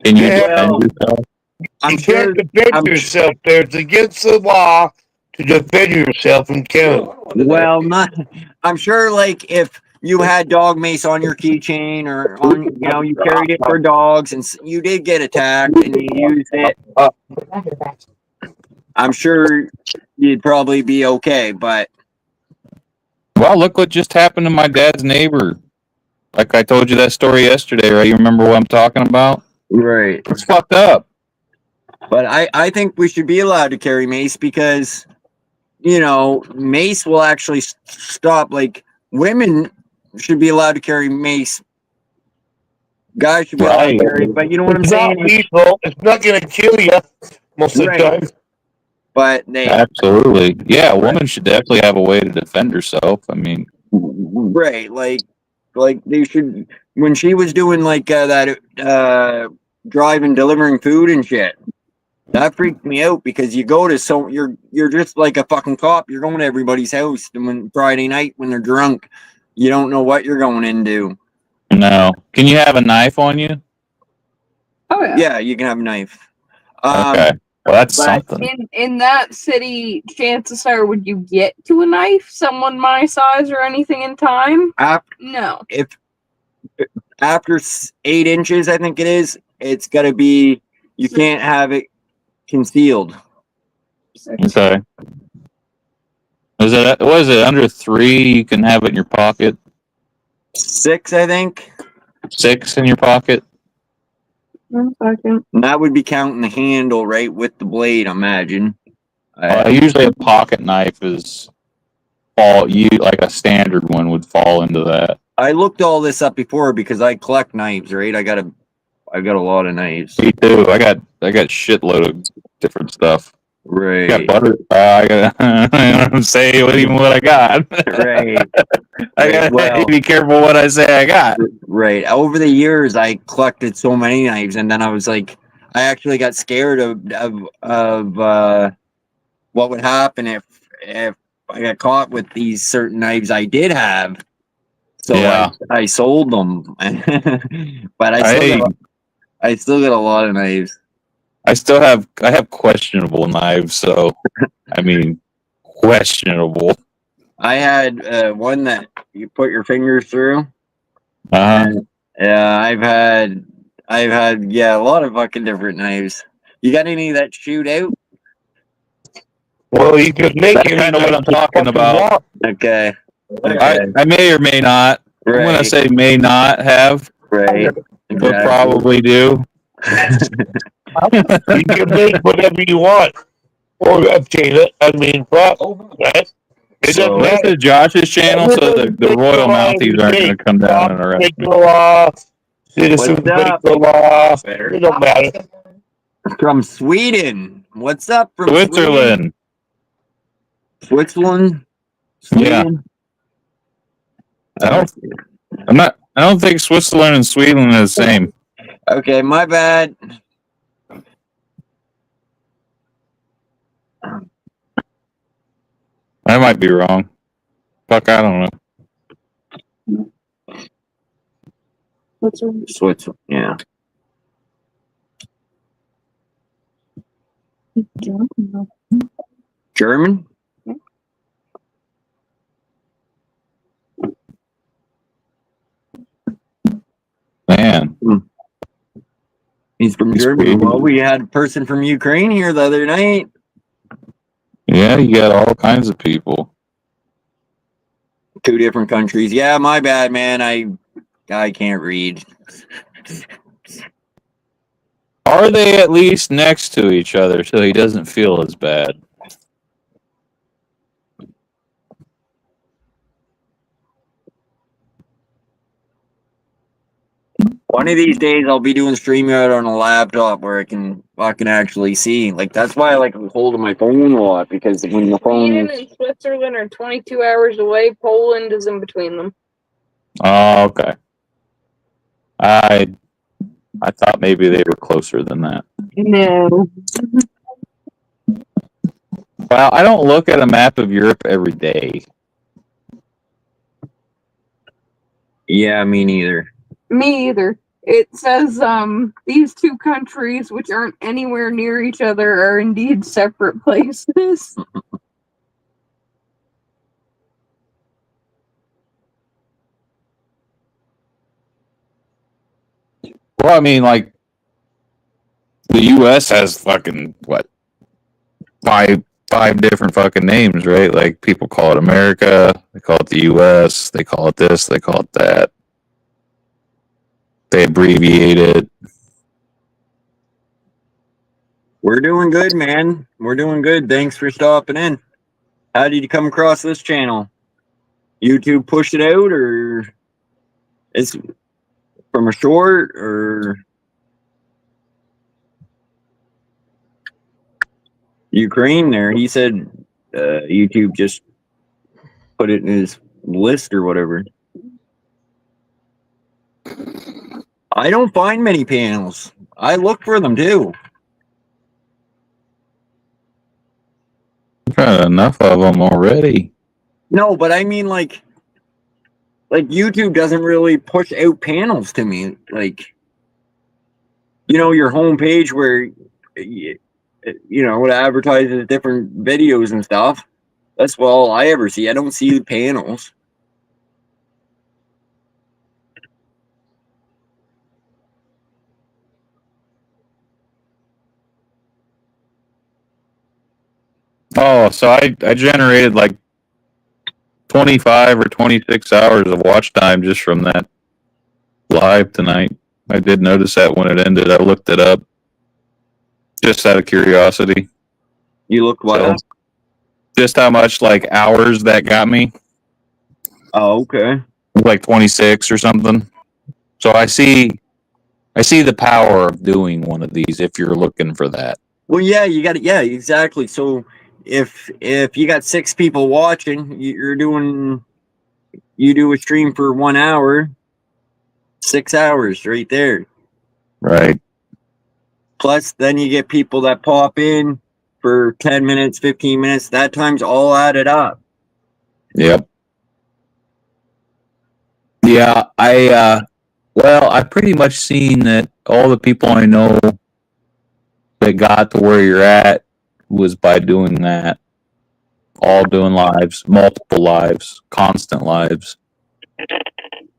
Can you defend yourself? I'm You sure. can't defend yourself there. It's against the law to defend yourself in Canada. Well, not. I'm sure, like if you had dog mace on your keychain or on, you carried it for dogs, and you did get attacked and you used it, I'm sure you'd probably be okay. But Well, look what just happened to my dad's neighbor. Like I told you that story yesterday, right? You remember what I'm talking about? right. It's fucked up. But I think we should be allowed to carry mace because, mace will actually stop. Like women should be allowed to carry mace. Guys should be allowed to carry, but you know what I'm It's saying? not lethal. It's not going to kill you most of the Right. time. But they Absolutely. Yeah, a woman should definitely have a way to defend herself. I mean, right, like they should, when she was doing like that driving, delivering food and shit. That freaked me out because you go to you're just like a fucking cop. You're going to everybody's house, and when Friday night when they're drunk, you don't know what you're going into. no. Can you have a knife on you? Oh yeah. Yeah, you can have a knife. Okay. Well, that's but something. In that city, chances are, would you get to a knife, someone my size or anything in time? No. If after 8 inches, I think it is, it's got to be, you can't have it concealed. Okay. Was it under 3? You can have it in your pocket. 6, I think. 6 in your pocket. 1 second. And that would be counting the handle, right, with the blade, I imagine. Usually a pocket knife is like a standard one would fall into that. I looked all this up before because I collect knives, right? I've got a lot of knives. Me too. I got shitload of different stuff. Right. I got butter. I don't say what I got. Right. I gotta Well, be careful what I say I got. right. Over the years, I collected so many knives, and then I was like, I actually got scared of what would happen if I got caught with these certain knives I did have. So Yeah. I sold them, but I still got a lot of knives. I have questionable knives, so I mean questionable. I had one that you put your fingers through. Uh-huh. Yeah, I've had a lot of fucking different knives. You got any that shoot out? Well, you could make That's it kind of what I'm talking about. Okay. I may or may not. Right. I'm gonna say may not have, Right. but probably do. You can make whatever you want or obtain it. I mean, right? It So, doesn't This matter. is Josh's channel, so the Royal Mounties aren't gonna come down and arrest Break me. the law. Citizens What's break up? the law. It don't matter. From Sweden. What's up from Switzerland. Switzerland? Yeah. Sweden? I don't think Switzerland and Sweden are the same. Okay, my bad. I might be wrong. Fuck, I don't know. Switzerland, yeah. German? Man. He's from Germany. Well, we had a person from Ukraine here the other night. Yeah, you got all kinds of people. 2 different countries. Yeah, my bad, man. I can't read. Are they at least next to each other so he doesn't feel as bad? One of these days, I'll be doing StreamYard on a laptop where I can fucking actually see. Like, that's why I like holding my phone a lot, because when the phone. Sweden and Switzerland are 22 hours away. Poland is in between them. Oh, okay. I thought maybe they were closer than that. No. Well, I don't look at a map of Europe every day. Yeah, me neither. Me either. It says these two countries, which aren't anywhere near each other, are indeed separate places. Well, I mean, like, the U.S. has fucking, what, five different fucking names, right? Like, people call it America, they call it the U.S., they call it this, they call it that. They abbreviate it. We're doing good, man. We're doing good. Thanks for stopping in. How did you come across this channel? YouTube pushed it out, or it's from a short, or Ukraine there? He said YouTube just put it in his list or whatever. I don't find many panels. I look for them too. Got enough of them already. No, but I mean, like YouTube doesn't really push out panels to me. Like, you know, your homepage where you know, it advertises different videos and stuff. That's all I ever see. I don't see the panels. Oh, so I generated like 25 or 26 hours of watch time just from that live tonight. I did notice that when it ended. I looked it up just out of curiosity. You look what up? Just how much like hours that got me. Oh, okay. Like 26 or something. So I see the power of doing one of these if you're looking for that. Well, yeah, you got it. Yeah, exactly. So if you got 6 people watching, you do a stream for 1 hour, 6 hours right there. Right. Plus, then you get people that pop in for 10 minutes, 15 minutes. That time's all added up. Yep. Yeah, I pretty much seen that all the people I know that got to where you're at was by doing that. All doing lives, multiple lives, constant lives.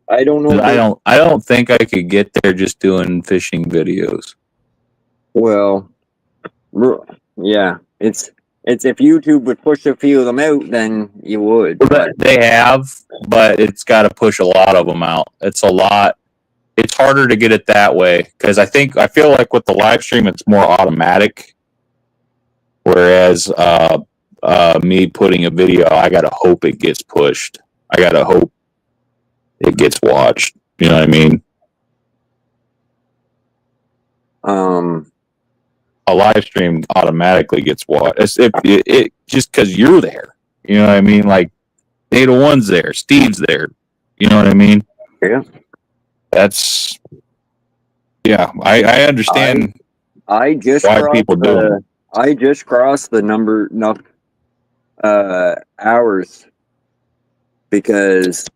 I don't know. I don't think I could get there just doing fishing videos. Well, yeah, it's if YouTube would push a few of them out, then you would. But they have, but it's got to push a lot of them out. It's a lot. It's harder to get it that way because I feel like with the live stream it's more automatic, whereas me putting a video, I gotta hope it gets pushed. I gotta hope it gets watched. You know what I mean? A live stream automatically gets watched. It just because you're there. You know what I mean? Like Data One's there, Steve's there. You know what I mean? Yeah. That's I understand. I just why people do it. I just crossed the number enough hours because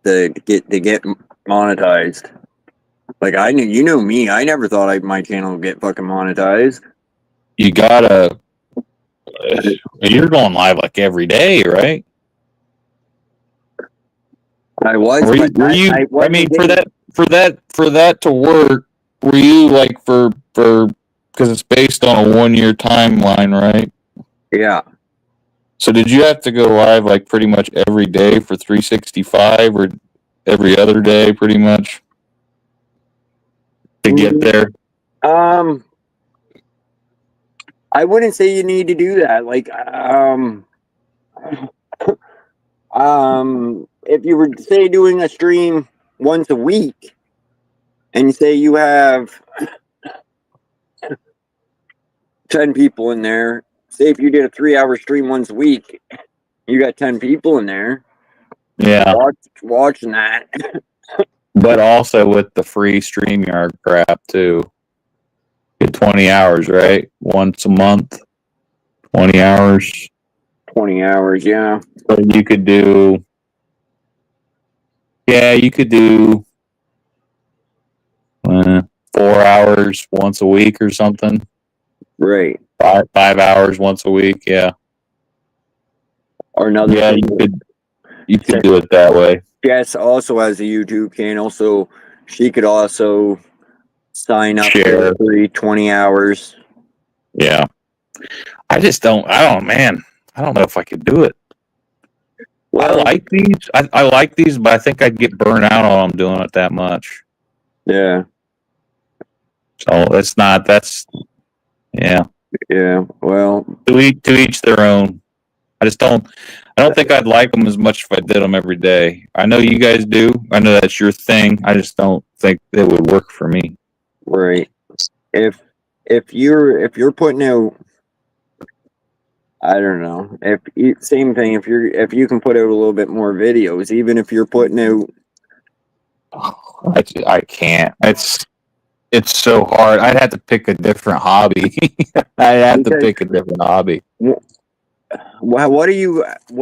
to get monetized. Like you know me, I never thought my channel would get fucking monetized. You gotta. You're going live like every day, right? I was. Were you? I mean, for that to work, were you like for because it's based on a 1-year timeline, right? Yeah. So did you have to go live like pretty much every day for 365 or every other day, pretty much, to get there? I wouldn't say you need to do that. Like, if you were say doing a stream once a week, and say you have 10 people in there. Say if you did a 3-hour stream once a week, you got 10 people in there. Yeah. Watching that. But also with the free StreamYard crap too. Get 20 hours, right? Once a month. 20 hours. 20 hours, yeah. So you could do. Yeah, you could do 4 hours once a week or something. Right. 5 hours once a week, yeah. Or another Yeah, thing, you could do it that way. Jess also has a YouTube channel, so she could also sign up Share. for 20 hours. Yeah. I don't know if I could do it. Well, I like these. I like these, but I think I'd get burned out on them doing it that much. Yeah. So yeah. Yeah. Well, To each their own. I don't think I'd like them as much if I did them every day. I know you guys do. I know that's your thing. I just don't think it would work for me. right. If you're putting out, I don't know. Same thing. If you can put out a little bit more videos, even if you're putting out. I can't. It's so hard. I'd have to pick a different hobby. I'd have to pick a different hobby. What are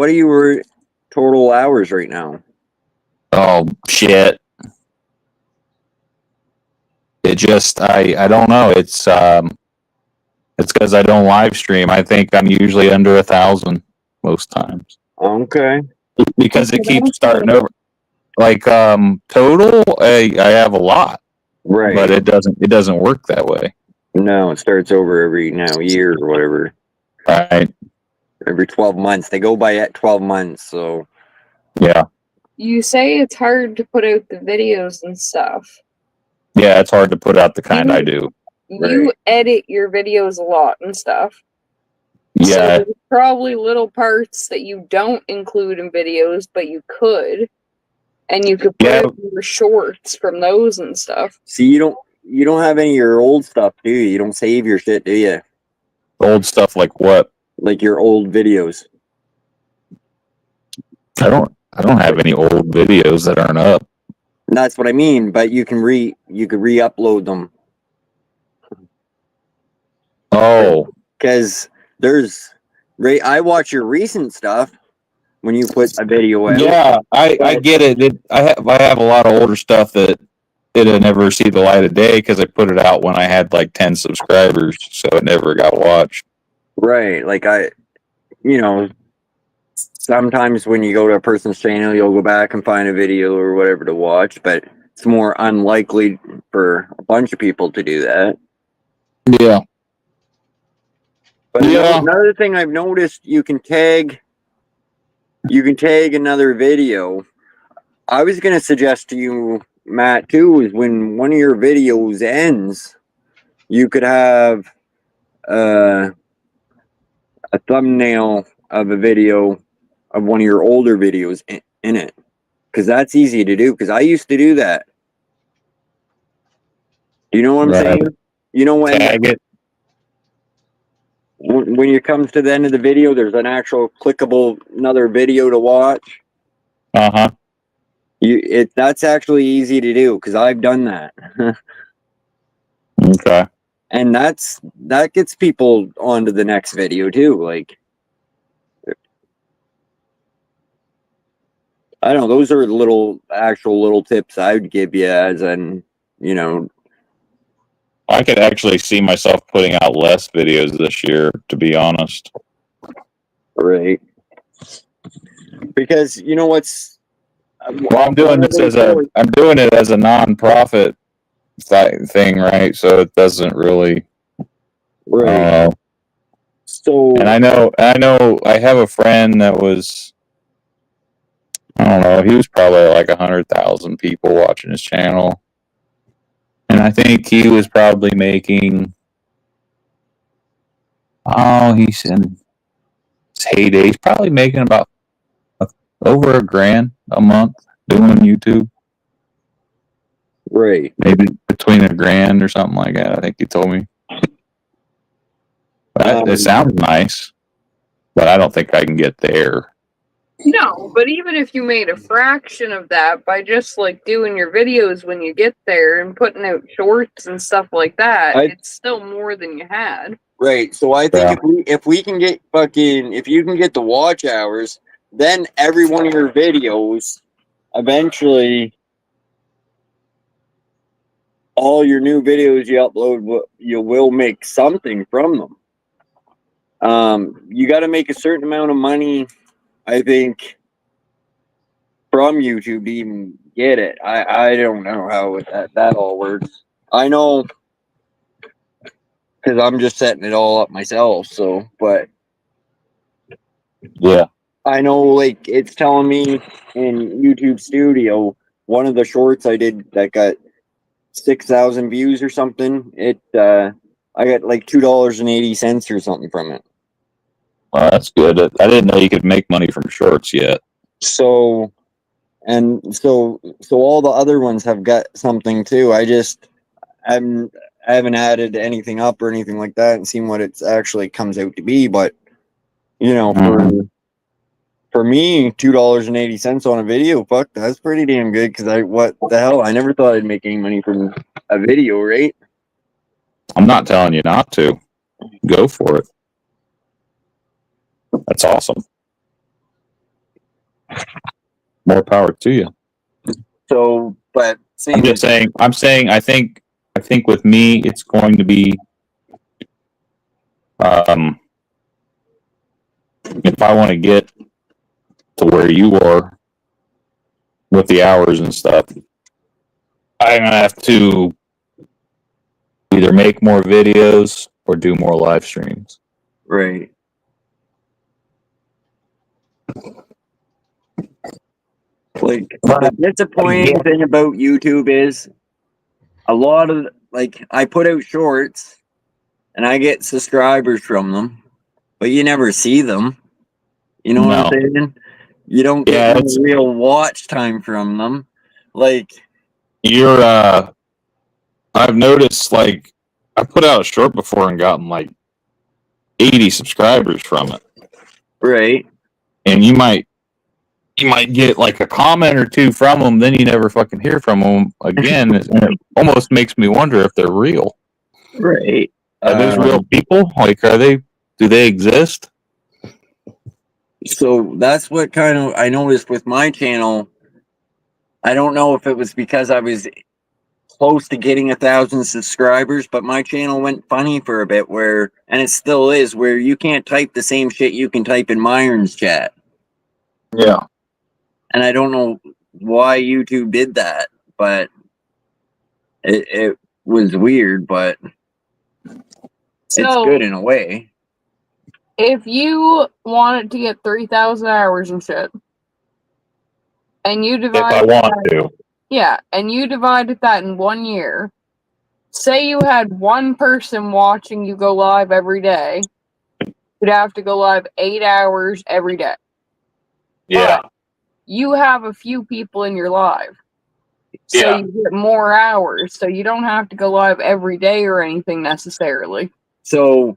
your total hours right now? Oh shit! It just I don't know. It's because I don't live stream. I think I'm usually under 1,000 most times. Okay. Because it keeps starting over. Like total, I have a lot. Right. But it doesn't work that way. No, it starts over every year or whatever. Right. Every 12 months. They go by at 12 months, so yeah. You say it's hard to put out the videos and stuff. Yeah, it's hard to put out the kind I do. You edit your videos a lot and stuff. Yeah. So there's probably little parts that you don't include in videos, but you could. And you could put out your shorts from those and stuff. See, you don't have any of your old stuff, do you? You don't save your shit, do you? Old stuff like what? Like your old videos. I don't have any old videos that aren't up. That's what I mean, but you could re-upload them. Oh. Because I watch your recent stuff when you put a video out. Yeah, I get it. I have a lot of older stuff that it'll never see the light of day because I put it out when I had like 10 subscribers, so it never got watched. Right. Like sometimes when you go to a person's channel, you'll go back and find a video or whatever to watch, but it's more unlikely for a bunch of people to do that. Yeah. But another thing I've noticed, you can tag another video. I was going to suggest to you, Matt, too, is when one of your videos ends, you could have a thumbnail of a video of one of your older videos in it. Because that's easy to do, because I used to do that. You know what I'm saying? You know when... Tag it. When it comes to the end of the video, there's an actual clickable another video to watch. Uh-huh. That's actually easy to do because I've done that. Okay. And that gets people onto the next video too. Like, I don't know, those are actual little tips I would give you as I could actually see myself putting out less videos this year, to be honest. Right. Because you know what's... Well, I'm doing it as a non-profit thing, right? So it doesn't really... Right. And I know I have a friend that was... I don't know, he was probably like 100,000 people watching his channel. And I think he was probably making, he's in his heyday. He's probably making about over $1,000 a month doing YouTube. Right. Maybe between $1,000 or something like that. I think he told me. It sounds nice, but I don't think I can get there. No, but even if you made a fraction of that by just like doing your videos when you get there and putting out shorts and stuff like that, it's still more than you had. Right. So I think if we can get if you can get the watch hours, then every one of your videos, eventually, all your new videos you upload, you will make something from them. You got to make a certain amount of money, I think, from YouTube to even get it. I don't know how that all works. I know because I'm just setting it all up myself. So, but yeah, I know like it's telling me in YouTube Studio, one of the shorts I did that got 6,000 views or something. I got like $2.80 or something from it. Well, that's good. I didn't know you could make money from shorts yet. So all the other ones have got something too. I haven't added anything up or anything like that and seen what it actually comes out to be. But you know, for me, $2.80 on a video, fuck, that's pretty damn good. Because what the hell? I never thought I'd make any money from a video, right? I'm not telling you not to. Go for it. That's awesome. More power to you. So, but I'm just saying. I'm saying. I think with me, it's going to be. If I want to get to where you are with the hours and stuff, I'm gonna have to either make more videos or do more live streams. Right. Like the disappointing thing about YouTube is a lot of like I put out shorts and I get subscribers from them, but you never see them. You know what I'm saying? You don't get any real watch time from them. Like I've noticed like I put out a short before and gotten like 80 subscribers from it. Right. And you might get like a comment or two from them, then you never fucking hear from them again. It almost makes me wonder if they're real. Right. Are those real people? Like, do they exist? So that's what kind of I noticed with my channel. I don't know if it was because I was close to getting 1,000 subscribers, but my channel went funny for a bit and it still is, where you can't type the same shit you can type in Myron's chat. Yeah. And I don't know why YouTube did that, but it was weird, but it's good in a way. If you wanted to get 3,000 hours and shit, and you divide if I want to. Yeah, and you divided that in 1 year. Say you had one person watching you go live every day. You'd have to go live 8 hours every day. Yeah. But you have a few people in your live. So you get more hours. So you don't have to go live every day or anything necessarily. So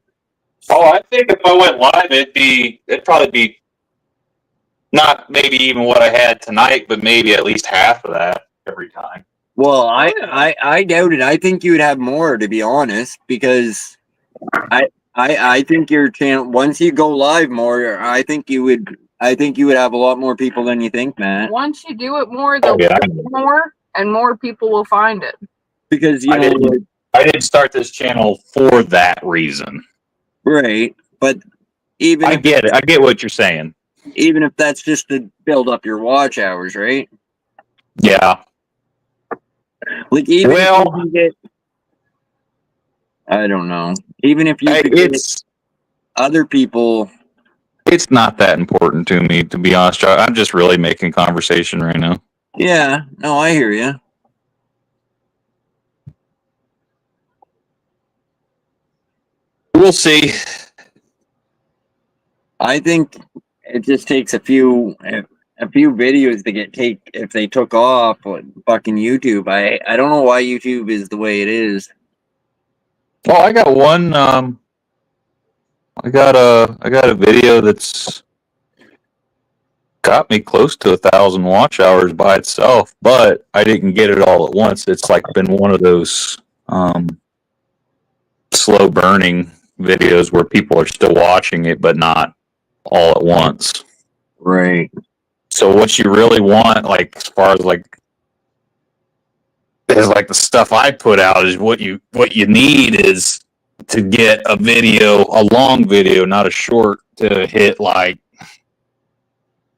I think if I went live it'd probably be not maybe even what I had tonight, but maybe at least half of that every time. Well, I doubt it. I think you would have more, to be honest, because I think your channel, once you go live more, I think you would have a lot more people than you think, Matt. Once you do it more, there'll be more, and more people will find it. Because I didn't start this channel for that reason. Right, but I get it. I get what you're saying. Even if that's just to build up your watch hours, right? Yeah. Like even if you get, I don't know. Even if you could get other people, it's not that important to me, to be honest. I'm just really making conversation right now. Yeah, no, I hear you. We'll see. I think it just takes a few a few videos to if they took off on fucking YouTube. I don't know why YouTube is the way it is. Oh, I got one. I got a video that's got me close to 1,000 watch hours by itself, but I didn't get it all at once. It's like been one of those slow burning videos where people are still watching it, but not all at once. Right. So what you really want, like as far as like the stuff I put out, is what you need is to get a long video, not a short, to hit like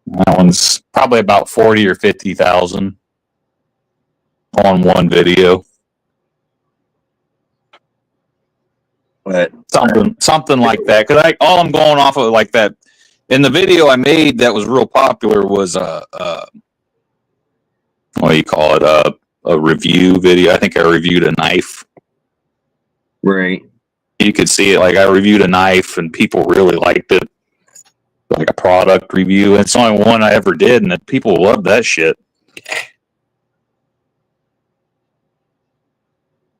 that one's probably about 40 or 50,000 on one video. But something like that. Because all I'm going off of like that in the video I made that was real popular was what do you call it? A review video. I think I reviewed a knife. Right. You could see it. Like I reviewed a knife, and people really liked it. Like a product review. And it's the only one I ever did, and people loved that shit.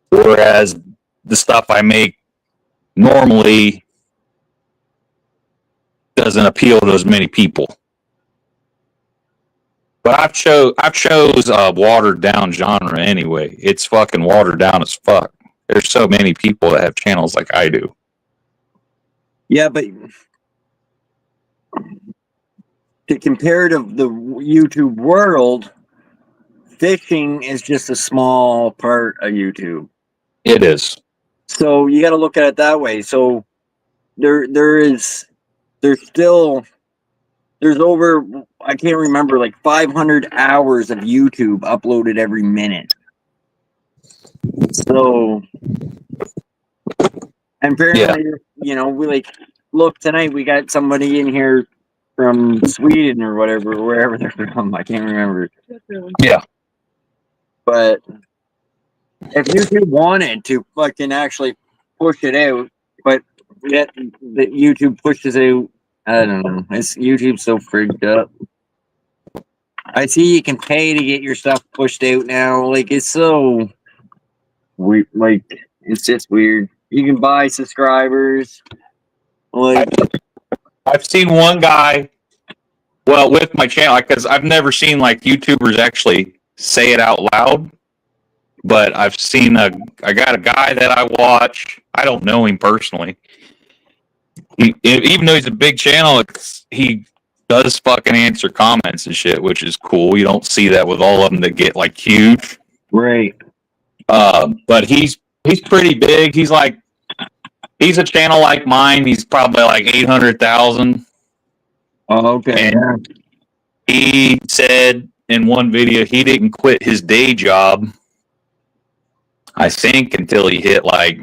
Whereas the stuff I make normally doesn't appeal to as many people. But I've chose a watered down genre anyway. It's fucking watered down as fuck. There's so many people that have channels like I do. Yeah, but to compare to the YouTube world, fishing is just a small part of YouTube. It is. So you got to look at it that way. So there's over, I can't remember, like 500 hours of YouTube uploaded every minute. So, and apparently, you know, we like, look, tonight we got somebody in here from Sweden or whatever, wherever they're from. I can't remember. Yeah. But if YouTube wanted to fucking actually push it out, but yet the YouTube pushes out, I don't know. YouTube's so freaked up. I see you can pay to get your stuff pushed out now. Like, it's so weird. Like, it's just weird. You can buy subscribers. Like, I've seen one guy, well, with my channel, because I've never seen like YouTubers actually say it out loud. But I've seen I got a guy that I watch. I don't know him personally. Even though he's a big channel, he does fucking answer comments and shit, which is cool. You don't see that with all of them that get like huge. right. But he's pretty big. He's a channel like mine. He's probably like 800,000. Oh, okay. And he said in one video he didn't quit his day job, I think, until he hit like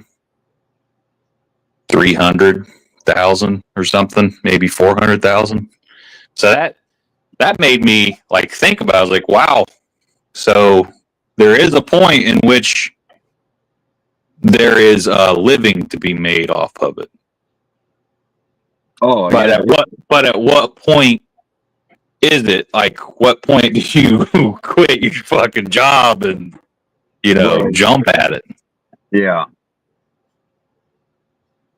300,000 or something, maybe 400,000. So that made me like think about it. I was like, wow. So there is a point in which there is a living to be made off of it. Oh, But yeah. at what point is it? Like, what point do you quit your fucking job and, you know, Right. jump at it? Yeah.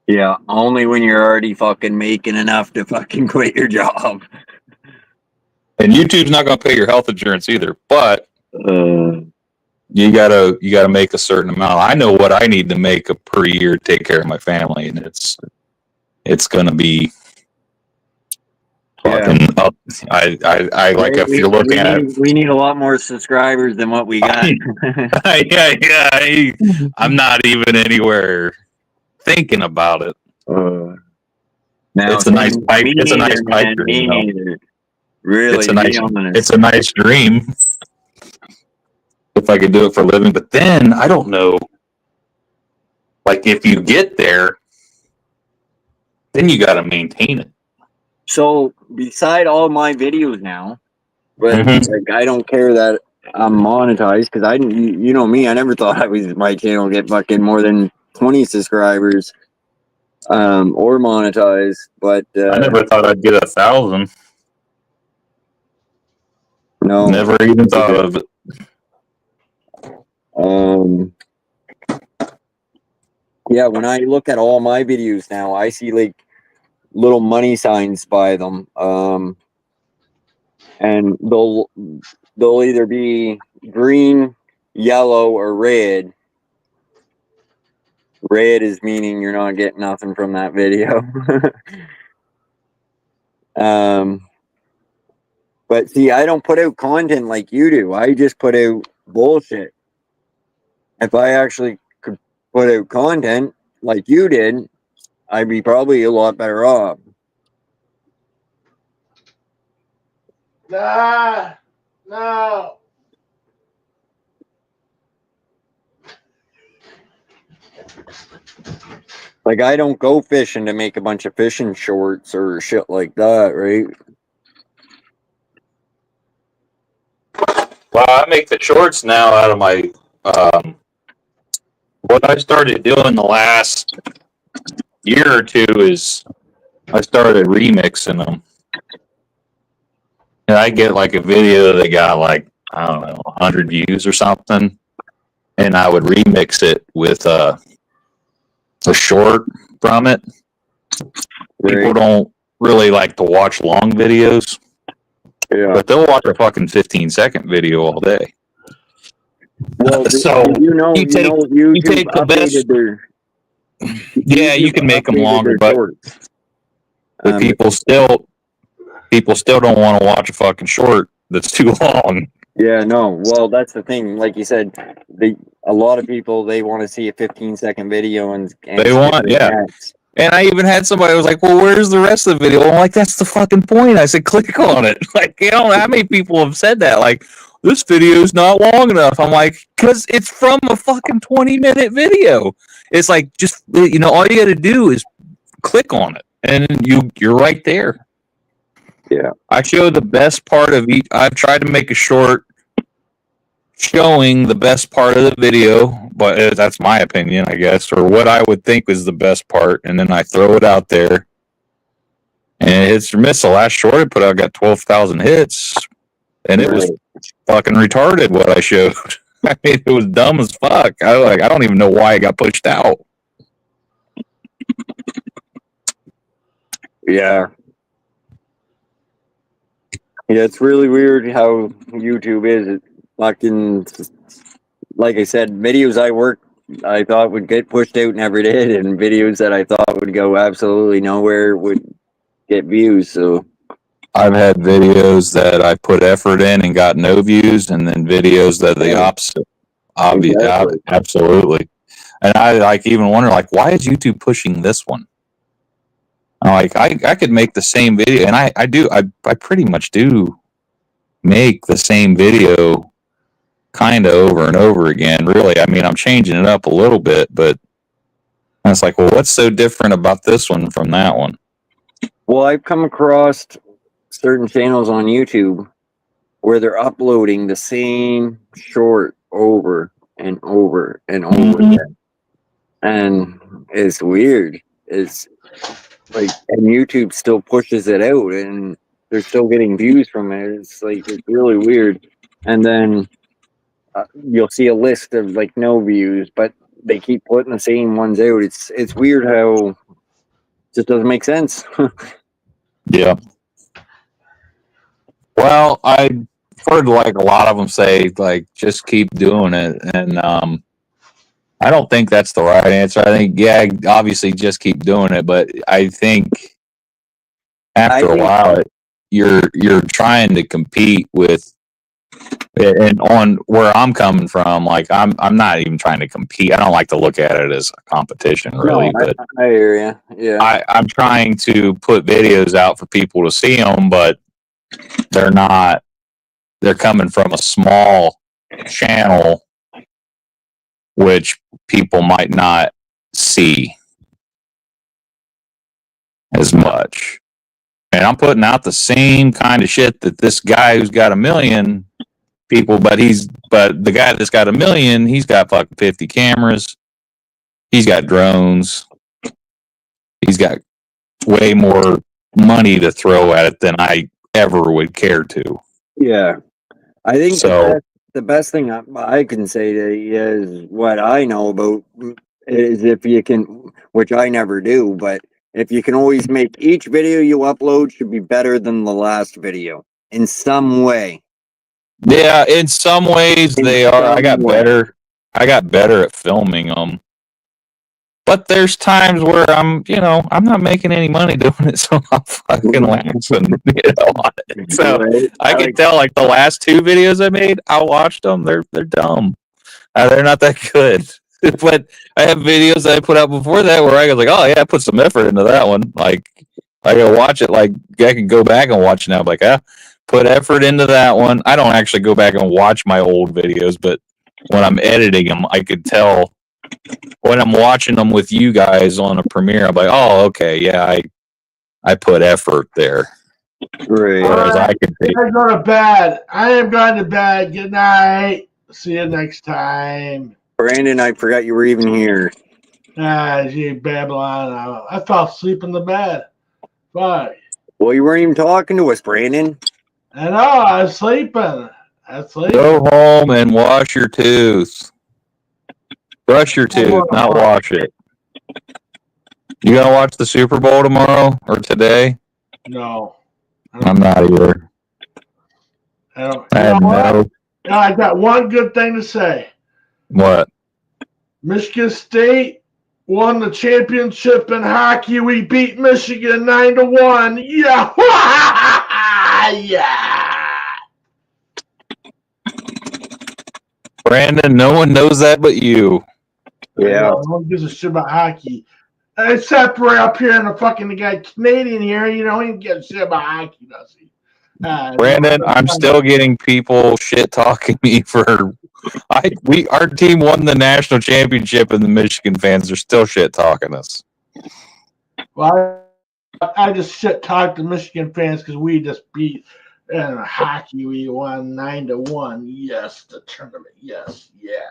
Yeah, only when you're already fucking making enough to fucking quit your job. And YouTube's not going to pay your health insurance either, but Uh, you gotta make a certain amount. I know what I need to make per year to take care of my family, and it's gonna be fucking up. I like if you're looking at it. we need a lot more subscribers than what we got. I'm not even anywhere thinking about it. Now, It's a nice pipe. me It's a nice neither, pipe man, dream, me though. neither. Really, It's a nice. be honest. It's a nice dream. If I could do it for a living, but then I don't know. Like if you get there, then you got to maintain it. So, beside all my videos now, but Mhm. like I don't care that I'm monetized because you know me, I never thought my channel would get fucking more than 20 subscribers, or monetized. But I never thought I'd get 1,000. No, Never even thought of it. Yeah, when I look at all my videos now, I see like little money signs by them. And they'll either be green, yellow, or red. Red is meaning you're not getting nothing from that video. But see, I don't put out content like you do. I just put out bullshit. If I actually could put out content like you did, I'd be probably a lot better off. Nah, no. Like, I don't go fishing to make a bunch of fishing shorts or shit like that, right? Well, I make the shorts now out of my. What I started doing the last year or two is I started remixing them. And I get like a video that got like, I don't know, 100 views or something. And I would remix it with a short from it. People don't really like to watch long videos. Yeah. But they'll watch a fucking 15-second video all day. Well, so you take the best. Yeah, you can make them longer, but people still don't want to watch a fucking short that's too long. Yeah, no. Well, that's the thing. Like you said, a lot of people, they want to see a 15-second video and they want, yeah. Ads. And I even had somebody who was like, well, where's the rest of the video? I'm like, that's the fucking point. I said, click on it. Like, you know, how many people have said that? Like, this video is not long enough. I'm like, because it's from a fucking 20-minute video. It's like, just, you know, all you got to do is click on it, and you're right there. Yeah. I show the best part of each. I've tried to make a short showing the best part of the video, but that's my opinion, I guess, or what I would think was the best part, and then I throw it out there, and it hits or miss. The last short I put out got 12,000 hits, and it was fucking retarded what I showed. I mean, it was dumb as fuck. I don't even know why it got pushed out. Yeah. Yeah, it's really weird how YouTube is. It fucking, like I said, videos I thought would get pushed out never did, and videos that I thought would go absolutely nowhere would get views. So I've had videos that I put effort in and got no views, and then videos that the opposite. Exactly. Absolutely. And I like even wonder, like, why is YouTube pushing this one? Like, I could make the same video, and I pretty much do make the same video kind of over and over again, really. I mean, I'm changing it up a little bit, but it's like, well, what's so different about this one from that one? Well, I've come across certain channels on YouTube where they're uploading the same short over and over and over again. And it's weird. It's like, and YouTube still pushes it out, and they're still getting views from it. It's like, it's really weird. And then you'll see a list of like no views, but they keep putting the same ones out. It's weird how it just doesn't make sense. Yeah. Well, I've heard like a lot of them say like just keep doing it, and I don't think that's the right answer. I think, yeah, obviously just keep doing it, but I think after a while you're trying to compete with, and on where I'm coming from, like I'm not even trying to compete. I don't like to look at it as a competition, really. No, but I hear you. Yeah, I'm trying to put videos out for people to see them, but they're not. They're coming from a small channel, which people might not see as much. And I'm putting out the same kind of shit that this guy who's got 1 million people, but the guy that's got 1 million, he's got fucking 50 cameras. He's got drones. He's got way more money to throw at it than I ever would care to. Yeah. I think So the best thing I can say to you is what I know about is if you can, which I never do, but if you can always make each video you upload should be better than the last video in some way. yeah, in some ways In they are. some way. I got better at filming them. But there's times where I'm not making any money doing it, so I'm fucking laughing, on it. So Right? I can tell, like the last 2 videos I made, I watched them. They're dumb. They're not that good. But I have videos that I put out before that where I was like, oh yeah, I put some effort into that one. Like I can watch it. Like I can go back and watch it now. Like put effort into that one. I don't actually go back and watch my old videos, but when I'm editing them, I could tell. When I'm watching them with you guys on a premiere, I'm like, oh, okay, yeah, I put effort there. Right. Whereas I could take, I go to bed. I am going to bed. Good night. See you next time. Brandon, I forgot you were even here. Gee, Babylon. I fell asleep in the bed. Fuck. Well, you weren't even talking to us, Brandon. I know. I was sleeping. Go home and wash your tooth. Brush your tooth, not wash it. You gonna watch the Super Bowl tomorrow or today? No. I'm not either. I got one good thing to say. What? Michigan State won the championship in hockey. We beat Michigan 9-1. Yeah. Yeah. Brandon, no one knows that but you. Yeah. No one gives a shit about hockey. Except we're up here in the fucking guy Canadian here, he doesn't give a shit about hockey, does he? Brandon, I'm still getting people shit talking me for our team won the national championship and the Michigan fans are still shit talking us. Well, I just shit talk to Michigan fans because we just beat in hockey. We won 9-1. Yes, the tournament. Yes, yeah.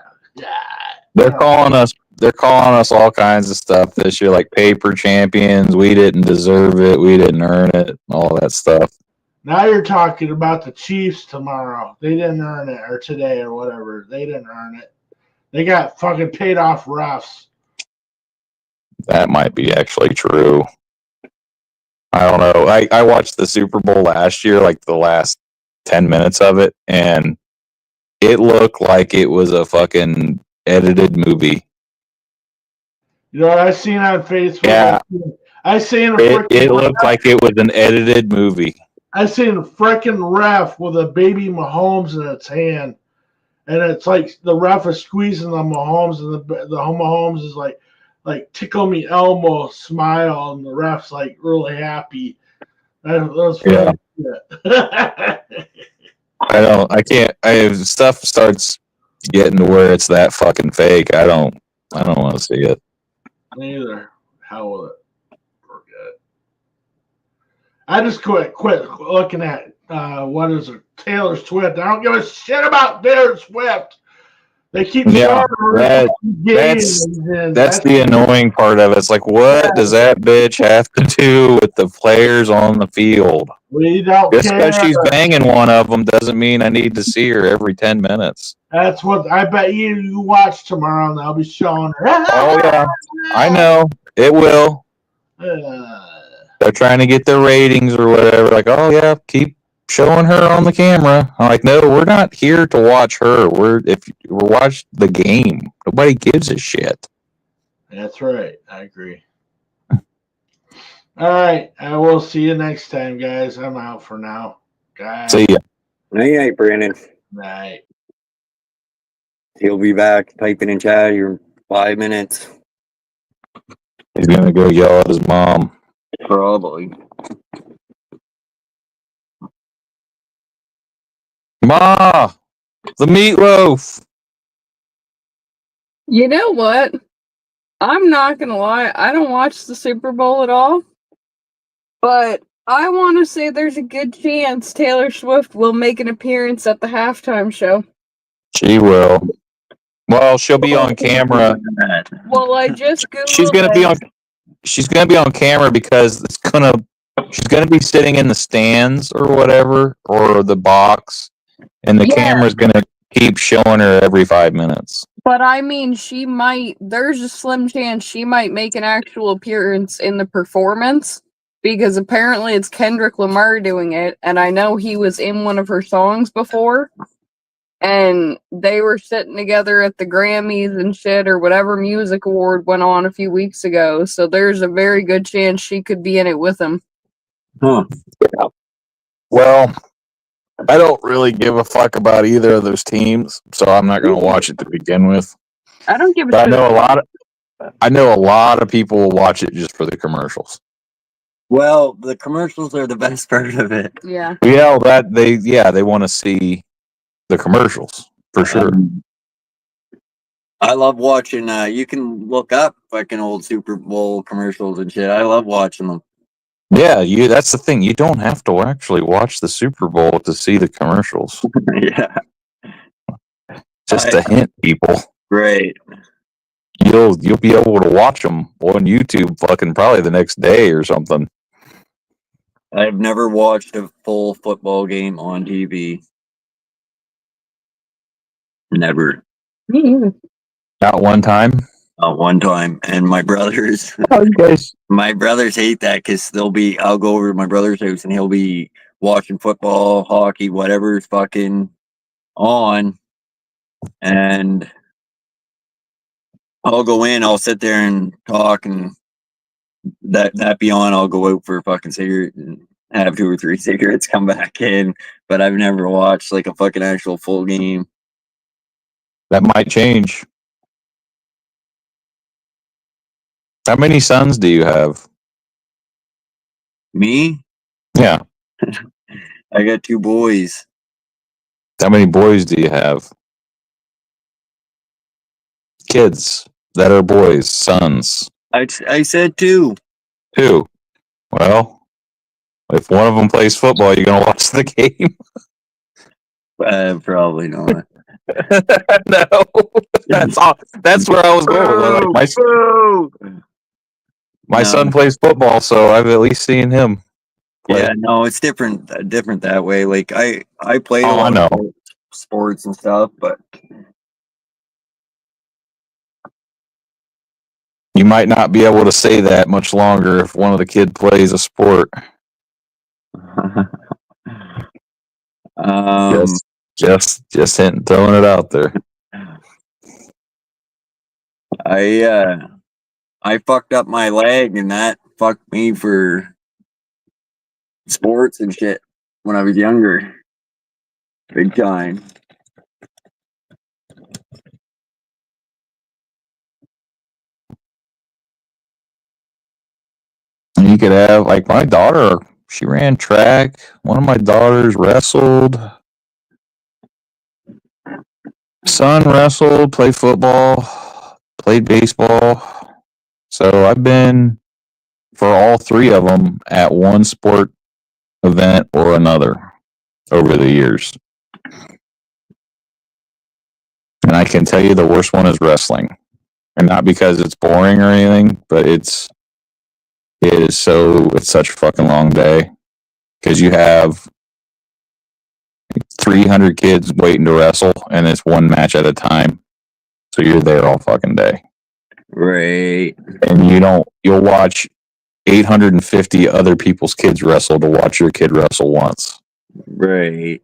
They're calling us all kinds of stuff this year, like paper champions. We didn't deserve it. We didn't earn it. All that stuff. Now you're talking about the Chiefs tomorrow. They didn't earn it, or today, or whatever. They didn't earn it. They got fucking paid off refs. That might be actually true. I don't know. I watched the Super Bowl last year, like the last 10 minutes of it, and it looked like it was a fucking edited movie. You know what I seen on Facebook? Yeah. I seen it looked like it was an edited movie. I seen a freaking ref with a baby Mahomes in its hand, and it's like the ref is squeezing the Mahomes, and the Mahomes is like tickle me Elmo smile, and the ref's like really happy. That was Yeah. Good. I can't. If stuff starts getting to where it's that fucking fake, I don't want to see it. Me either. Hell with it. Forget. I just quit looking at what is it, Taylor Swift. I don't give a shit about Taylor Swift. They keep Yeah, that's that's the annoying part of it. It's like, what does that bitch have to do with the players on the field? We don't Just care. because she's banging one of them doesn't mean I need to see her every 10 minutes. That's what I bet you watch tomorrow, and they'll be showing her. Oh yeah, I know it will. They're trying to get their ratings or whatever. Like, oh yeah, keep showing her on the camera. I'm like, no, we're not here to watch her. We're watch the game. Nobody gives a shit. That's right. I agree. All right. I will see you next time, guys. I'm out for now. Guys. See ya. Night, Brandon. Night. He'll be back typing in chat here in 5 minutes. He's gonna go yell at his mom. Probably. Ma, the meatloaf. You know what? I'm not gonna lie, I don't watch the Super Bowl at all. But I want to say there's a good chance Taylor Swift will make an appearance at the halftime show. She will. Well, she'll be on camera. Well, I just Googled She's gonna be on camera because she's gonna be sitting in the stands or whatever, or the box, and the Yeah. camera's gonna keep showing her every 5 minutes. But I mean, there's a slim chance she might make an actual appearance in the performance because apparently it's Kendrick Lamar doing it, and I know he was in one of her songs before, and they were sitting together at the Grammys and shit, or whatever music award went on a few weeks ago, so there's a very good chance she could be in it with him. Huh. Well, I don't really give a fuck about either of those teams, so I'm not going to watch it to begin with. I don't give a But shit. I know a lot of people will watch it just for the commercials. Well, the commercials are the best part of it. Yeah. Yeah, they want to see the commercials for sure. I love watching. You can look up fucking old Super Bowl commercials and shit. I love watching them. Yeah, that's the thing. You don't have to actually watch the Super Bowl to see the commercials. Yeah. Just a hint, people. Right. You'll be able to watch them on YouTube fucking probably the next day or something. I've never watched a full football game on TV. Never. Me either. Not one time. One time, and my brothers. Oh, you guys. My brothers hate that because I'll go over to my brother's house and he'll be watching football, hockey, whatever's fucking on, and I'll go in, I'll sit there and talk, and that be on, I'll go out for a fucking cigarette and have 2 or 3 cigarettes, come back in, but I've never watched like a fucking actual full game. That might change. How many sons do you have? Me? Yeah. I got 2 boys. How many boys do you have? Kids that are boys, sons. I said 2. 2. Well, if one of them plays football, you gonna watch the game? Probably not. No, that's all. That's where I was going. Like my son plays football, so I've at least seen him play. Yeah, no, it's different that way. Like I play a I lot know. of sports and stuff, but You might not be able to say that much longer if one of the kid plays a sport. Just throwing it out there. I fucked up my leg, and that fucked me for sports and shit when I was younger. Big time. You could have, like, my daughter, she ran track. One of my daughters wrestled. Son wrestled, played football, played baseball. So I've been for all 3 of them at one sport event or another over the years. And I can tell you the worst one is wrestling. And not because it's boring or anything, but it's such a fucking long day. Because you have 300 kids waiting to wrestle, and it's one match at a time. So you're there all fucking day. Right. And you'll watch 850 other people's kids wrestle to watch your kid wrestle once. Right.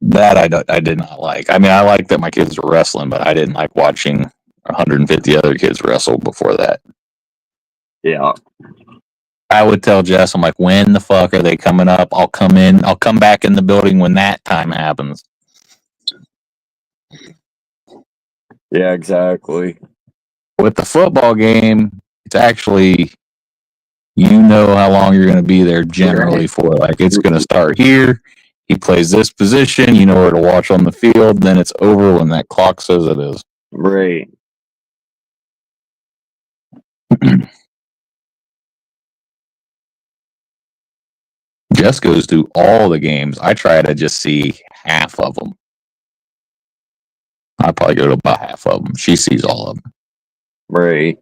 That I did not like. I mean, I like that my kids were wrestling, but I didn't like watching 150 other kids wrestle before that. Yeah. I would tell Jess, I'm like, when the fuck are they coming up? I'll come back in the building when that time happens. Yeah, exactly. With the football game, it's actually, how long you're going to be there generally for. Like, it's going to start here. He plays this position. You know where to watch on the field. Then it's over when that clock says it is. Right. Jess goes through all the games. I try to just see half of them. I probably go to about half of them. She sees all of them. Right.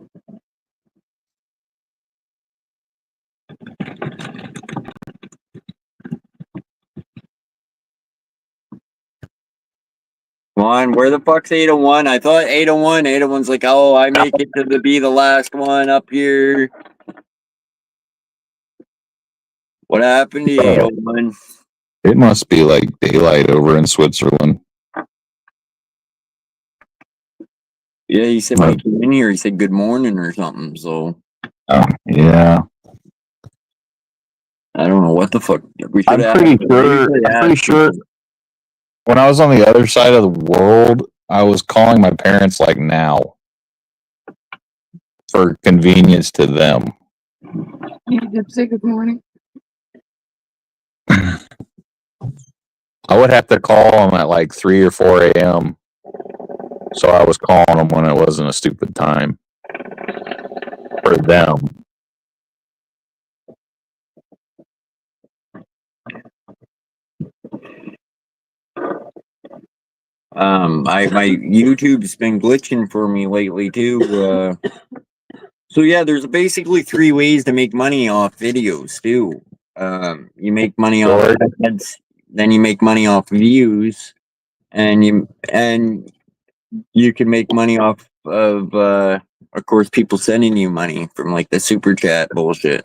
Come on, where the fuck's 801? I thought 801. 801's like, oh, I make it to be the last one up here. What happened to 801? It must be like daylight over in Switzerland. Yeah, he said when he came in here, he said good morning or something. So, oh, yeah. I don't know what the fuck. I'm pretty sure when I was on the other side of the world, I was calling my parents like now for convenience to them. You did say good morning. I would have to call them at like 3 or 4 a.m. So I was calling them when it wasn't a stupid time for them. My YouTube's been glitching for me lately too. So yeah, there's basically 3 ways to make money off videos too. You make money off ads, then you make money off views, and you can make money off of course, people sending you money from like the super chat bullshit.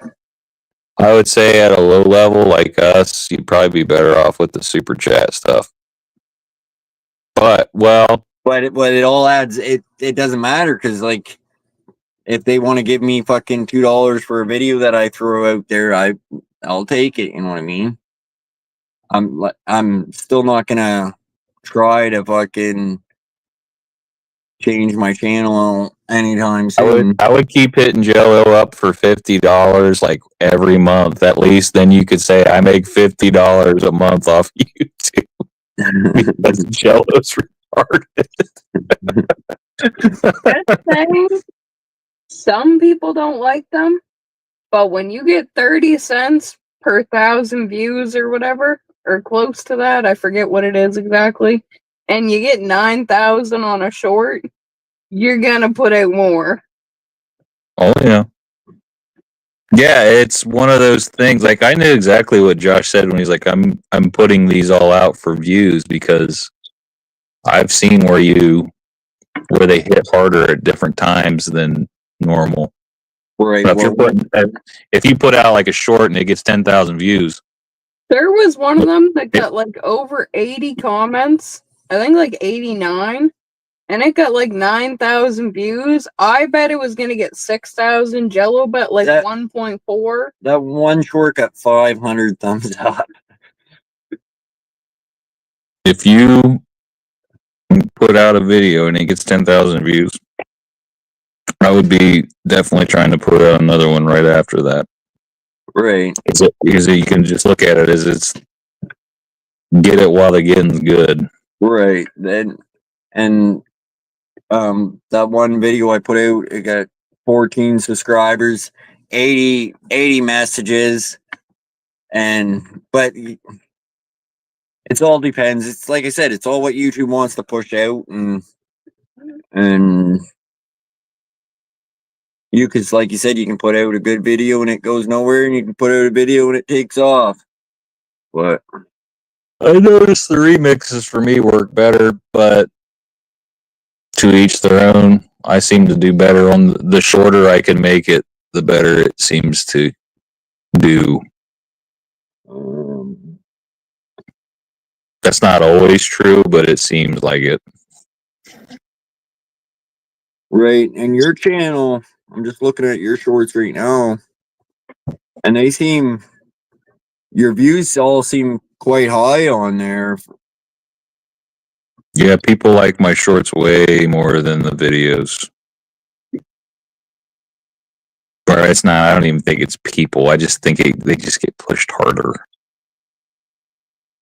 I would say at a low level like us, you'd probably be better off with the super chat stuff. But it all adds. It doesn't matter because like if they want to give me fucking $2 for a video that I throw out there, I'll take it. You know what I mean? I'm still not gonna try to fucking change my channel anytime soon. I would keep hitting Jello up for $50 like every month at least. Then you could say I make $50 a month off YouTube. Because Jello's retarded. Some people don't like them, but when you get 30 cents per 1,000 views or whatever, or close to that, I forget what it is exactly, and you get 9,000 on a short, you're gonna put out more. Oh yeah. Yeah, it's one of those things. Like I knew exactly what Josh said when he's like, I'm putting these all out for views because I've seen where they hit harder at different times than normal. Right. If you put out like a short and it gets 10,000 views. There was one of them that got like over 80 comments. I think like 89. And it got like 9,000 views. I bet it was going to get 6,000. Jello bet like 1.4. That one short got 500 thumbs up. If you put out a video and it gets 10,000 views, I would be definitely trying to put out another one right after that. Right. Because you can just look at it as it's get it while the getting's good. Right. And that one video I put out, it got 14 subscribers, 80 messages, but it's all depends. It's like I said, it's all what YouTube wants to push out, and you could, like you said, you can put out a good video and it goes nowhere, and you can put out a video and it takes off. But I noticed the remixes for me work better, but to each their own. I seem to do better on the shorter I can make it, the better it seems to do. That's not always true, but it seems like it. Right, and your channel, I'm just looking at your shorts right now, and your views all seem quite high on there. Yeah, people like my shorts way more than the videos. Or it's not, I don't even think it's people. I just think they just get pushed harder.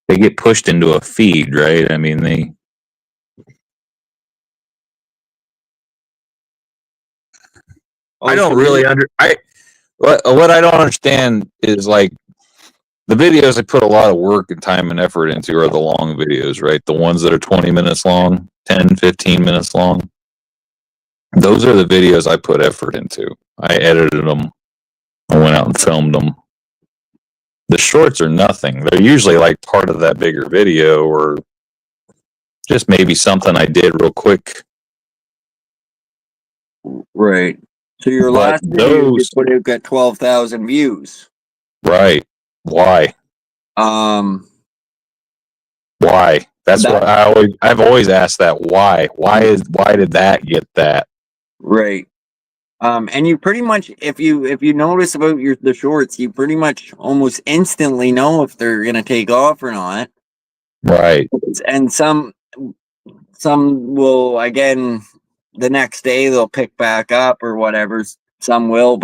They get pushed into a feed, right? I mean, I don't really what I don't understand is like the videos I put a lot of work and time and effort into are the long videos, right? The ones that are 20 minutes long, 10, 15 minutes long. Those are the videos I put effort into. I edited them. I went out and filmed them. The shorts are nothing. They're usually like part of that bigger video or Just maybe something I did real quick. Right. So your But last video you those, put out got 12,000 views. right? Why? Why? That's That- what I've always asked that. Why? Why did that get that? Right. And you pretty much, if you notice about the shorts, you pretty much almost instantly know if they're gonna take off or not. Right. And some will, again, the next day they'll pick back up or whatever. Some will,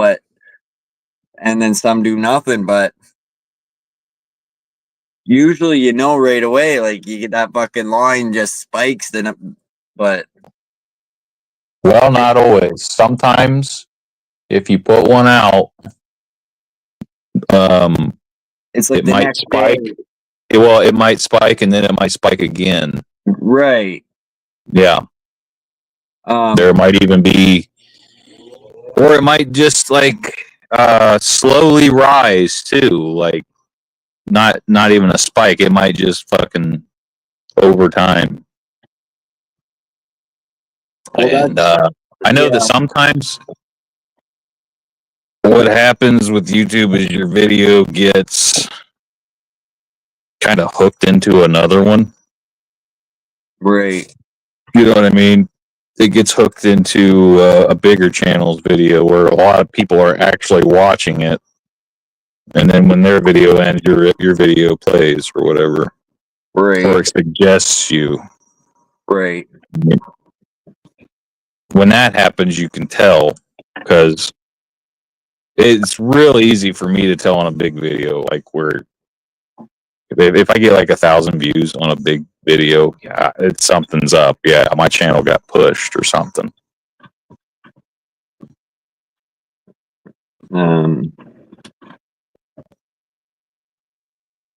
and then some do nothing. But usually, you know right away, like you get that fucking line just spikes. But Well, not always. Sometimes, if you put one out, it's like it the might next spike. day. It might spike, and then it might spike again. Right. Yeah. There might even be, or it might just like slowly rise too. Like not even a spike. It might just fucking over time. Well, And I know that sometimes what happens with YouTube is your video gets kind of hooked into another one. Right. You know what I mean? It gets hooked into a bigger channel's video where a lot of people are actually watching it. And then when their video ends, your video plays or whatever. Right. Or it suggests you. Right. When that happens, you can tell because it's real easy for me to tell on a big video, like where if I get like 1,000 views on a big video, yeah, something's up. Yeah, my channel got pushed or something.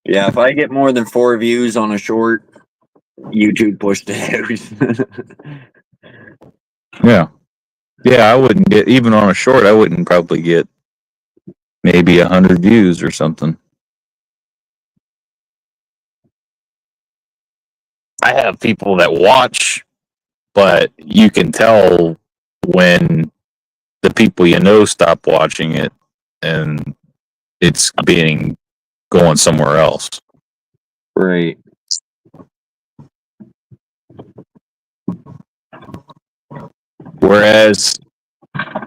Yeah, if I get more than 4 views on a short, YouTube pushed it out. Yeah. Yeah, I wouldn't get, even on a short, I wouldn't probably get maybe 100 views or something. I have people that watch, but you can tell when the people you know stop watching it and it's going somewhere else. Right. Whereas,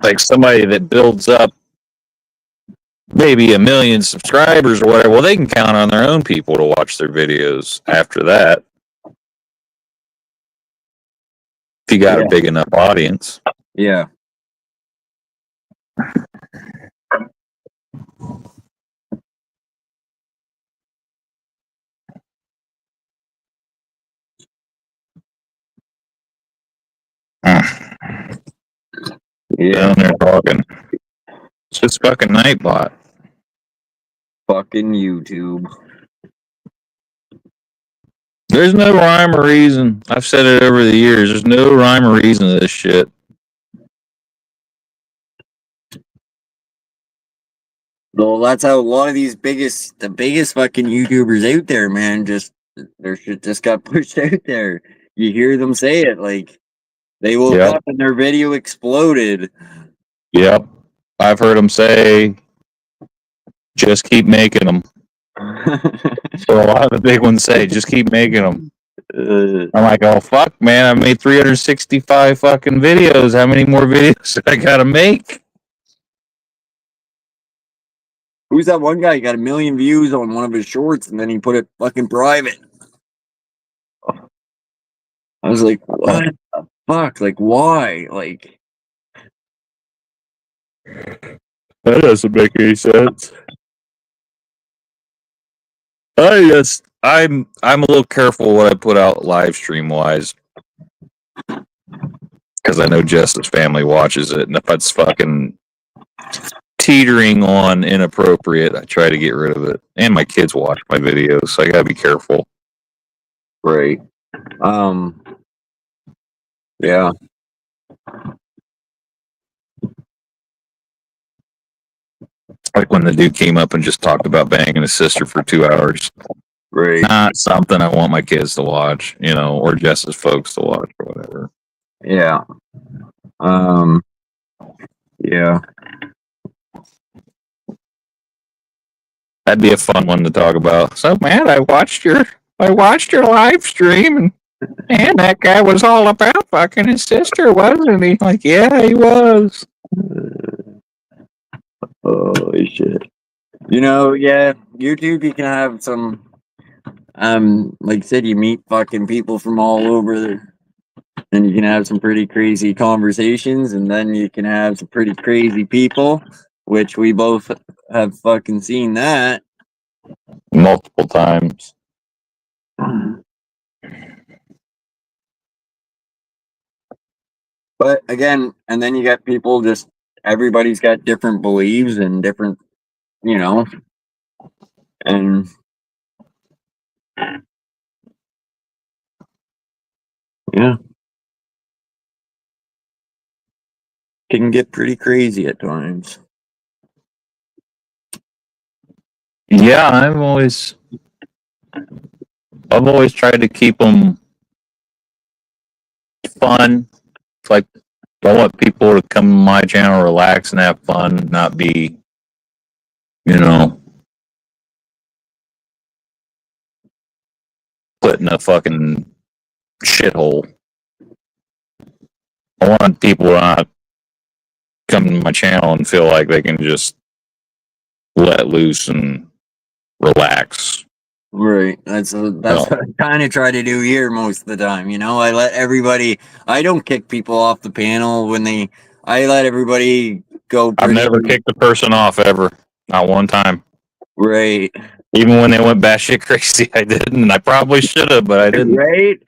like somebody that builds up maybe 1 million subscribers or whatever, well, they can count on their own people to watch their videos after that. If you got a big enough audience. Yeah. Down there talking. It's just fucking Nightbot. Fucking YouTube. There's no rhyme or reason. I've said it over the years. There's no rhyme or reason to this shit. Well, that's how a lot of the biggest fucking YouTubers out there, man, their shit just got pushed out there. You hear them say it, like they woke up and their video exploded. Yep. I've heard them say, just keep making them. So a lot of the big ones say, just keep making them. I'm like, oh, fuck, man. I made 365 fucking videos. How many more videos do I gotta make? Who's that one guy? He got 1 million views on one of his shorts and then he put it fucking private. I was like, what the fuck? Like, why? Like, that doesn't make any sense. I'm a little careful what I put out live stream wise. Because I know Jess's family watches it, and if it's fucking teetering on inappropriate, I try to get rid of it. And my kids watch my videos, so I gotta be careful. right. Yeah. Like when the dude came up and just talked about banging his sister for 2 hours. Right. Not something I want my kids to watch, you know, or Jess's folks to watch or whatever. Yeah. Yeah. That'd be a fun one to talk about. So, man, I watched your live stream, and that guy was all about fucking his sister, wasn't he? Like, yeah, he was. Holy shit. You know, yeah, YouTube, you can have some, like I said, you meet fucking people from all over there, and you can have some pretty crazy conversations, and then you can have some pretty crazy people, which we both have fucking seen that. Multiple times. But again, and then you got people just, everybody's got different beliefs and different, you know, and yeah, can get pretty crazy at times. Yeah, I've always tried to keep them fun. It's like, I want people to come to my channel, relax and have fun, not be, you know, put in a fucking shithole. I want people to not come to my channel and feel like they can just let loose and relax. Right. That's what I kind of try to do here most of the time. You know, I let everybody. I don't kick people off the panel when they. I let everybody go. I've never kicked a person off ever, not one time. Right. Even when they went batshit crazy, I didn't. And I probably should have, but I didn't. Right.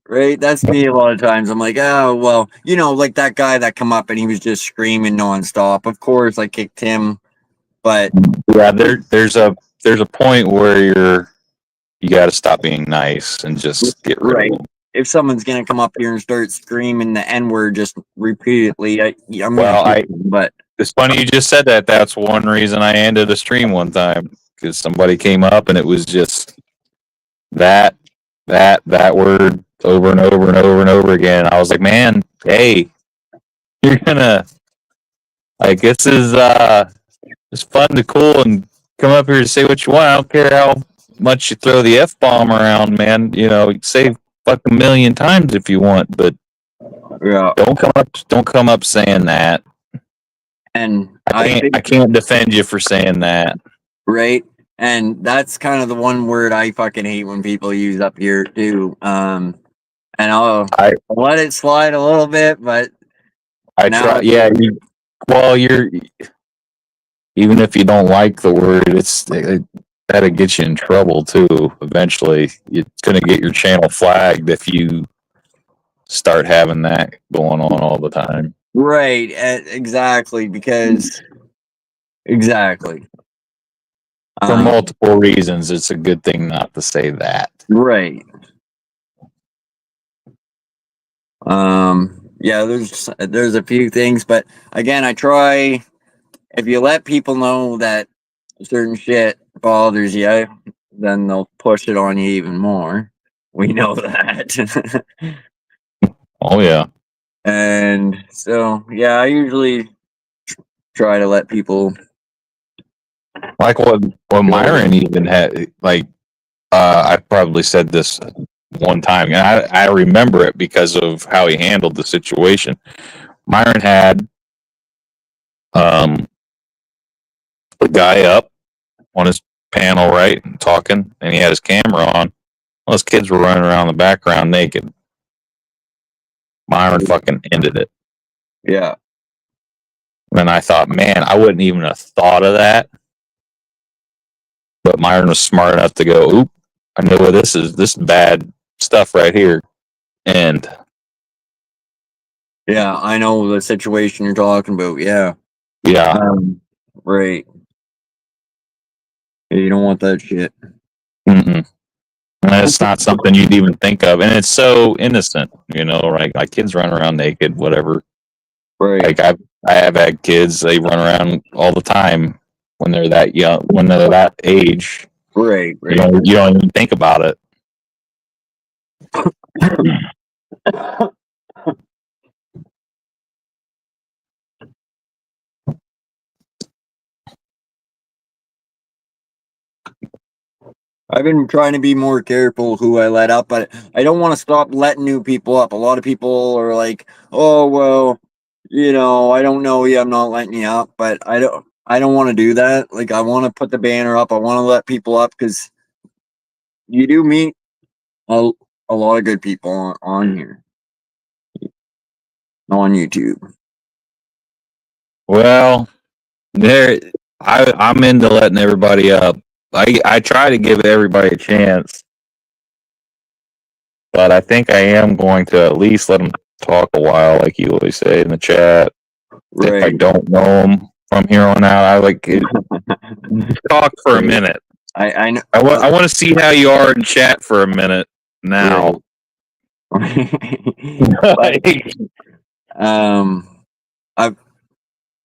Right. That's me a lot of times. I'm like, oh well, you know, like that guy that come up and he was just screaming nonstop. Of course, I kicked him, but yeah, there's a point where you got to stop being nice and just get rid of them. If someone's gonna come up here and start screaming the N-word just repeatedly, but it's funny you just said that. That's one reason I ended a stream one time, because somebody came up and it was just that word over and over and over and over again. I was like, man, hey, you're gonna, like, this is it's fun to cool and come up here to say what you want. I don't care how much you throw the F-bomb around, man. You know, say fuck a million times if you want, but yeah, don't come up saying that. And I can't defend you for saying that. Right. And that's kind of the one word I fucking hate when people use up here too. And I'll let it slide a little bit, but I try. Yeah. You're even if you don't like the word, that'll get you in trouble too. Eventually, it's gonna get your channel flagged if you start having that going on all the time. Right. Exactly. Because exactly. For multiple reasons, it's a good thing not to say that. Right. Yeah, there's a few things, but again, I try, if you let people know that certain shit bothers you, then they'll push it on you even more. We know that. Oh yeah. And so, yeah, I usually try to let people, like what Myron even had, like, I probably said this one time, and I remember it because of how he handled the situation. Myron had the guy up on his panel, right, and talking, and he had his camera on. Well, his kids were running around the background naked. Myron fucking ended it. Yeah. And I thought, man, I wouldn't even have thought of that. But Myron was smart enough to go, oop, I know what this is. This is bad stuff right here. And yeah, I know the situation you're talking about. Yeah. Yeah. Right. You don't want that shit. Mm-mm. And it's not something you'd even think of. And it's so innocent, you know, right? Like kids run around naked, whatever. Right. Like I have had kids, they run around all the time when they're that young, when they're that age. Right. You don't even think about it. I've been trying to be more careful who I let up, but I don't want to stop letting new people up. A lot of people are like, "Oh well, I don't know you. I'm not letting you up." But I don't want to do that. Like, I want to put the banner up. I want to let people up because you do meet a, a lot of good people on here, on YouTube. Well, I'm into letting everybody up. I try to give everybody a chance, but I think I am going to at least let them talk a while, like you always say in the chat. If I Right. don't know them from here on out, I like it. Talk for a minute. I know. I want to see how you are in chat for a minute now. I've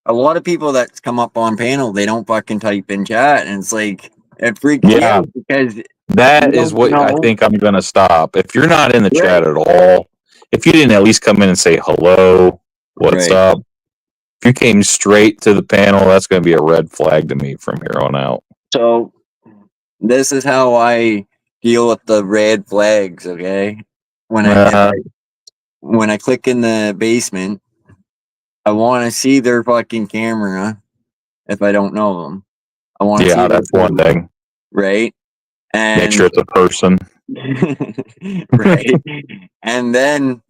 a lot of people that's come up on panel, they don't fucking type in chat, and it's like it freaks me out because that is what I think I'm gonna stop. If you're not in the chat at all, if you didn't at least come in and say hello, what's up? If you came straight to the panel, that's gonna be a red flag to me from here on out. So this is how I deal with the red flags, okay? When I click in the basement, I want to see their fucking camera if I don't know them. I want to see that's one thing. Right? And make sure it's a person. Right. and then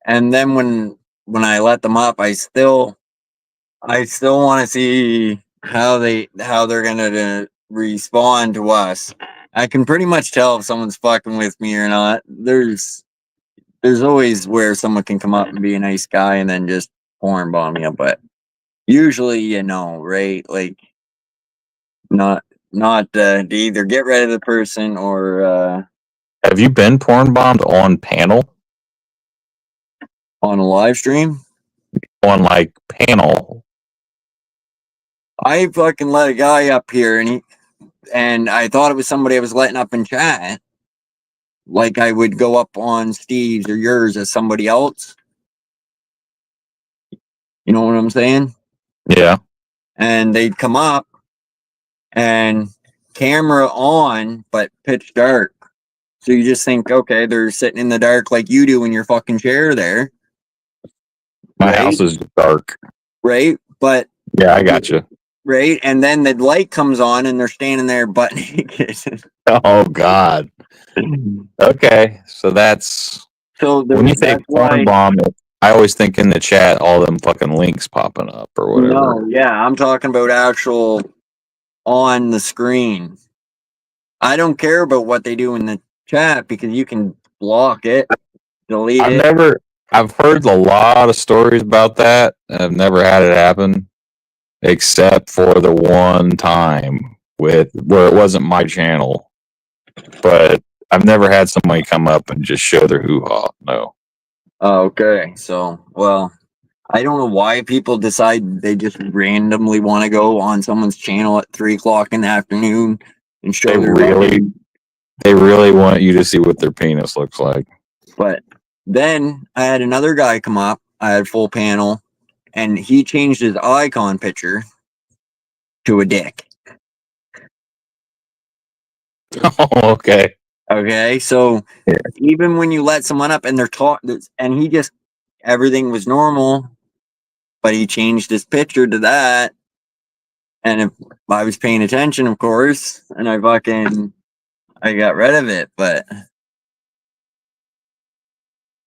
when I let them up, I still want to see how they're gonna respond to us. I can pretty much tell if someone's fucking with me or not. There's always where someone can come up and be a nice guy and then just porn bomb you, but usually right? Like not to either get rid of the person or have you been porn bombed on panel? On a live stream? On like panel. I fucking let a guy up here and I thought it was somebody I was letting up in chat. Like I would go up on Steve's or yours as somebody else. You know what I'm saying? Yeah. And they'd come up and camera on, but pitch dark. So you just think, okay, they're sitting in the dark like you do in your fucking chair there. My house is dark. Right? But yeah, I got you. Right? And then the light comes on and they're standing there butt naked. Oh God. Okay, so that's when you think porn bomb. I always think in the chat all them fucking links popping up or whatever. No, yeah, I'm talking about actual on the screen. I don't care about what they do in the chat because you can block it, delete it. I've heard a lot of stories about that. I've never had it happen, except for the one time where it wasn't my channel. But I've never had somebody come up and just show their hoo-ha. No. Okay, so I don't know why people decide they just randomly want to go on someone's channel at 3:00 in the afternoon and show they really want you to see what their penis looks like. But then I had another guy come up. I had full panel, and he changed his icon picture to a dick. Oh, okay. Okay, so even when you let someone up and they're talking, and he just everything was normal, but he changed his picture to that. And if I was paying attention, of course, and I got rid of it. But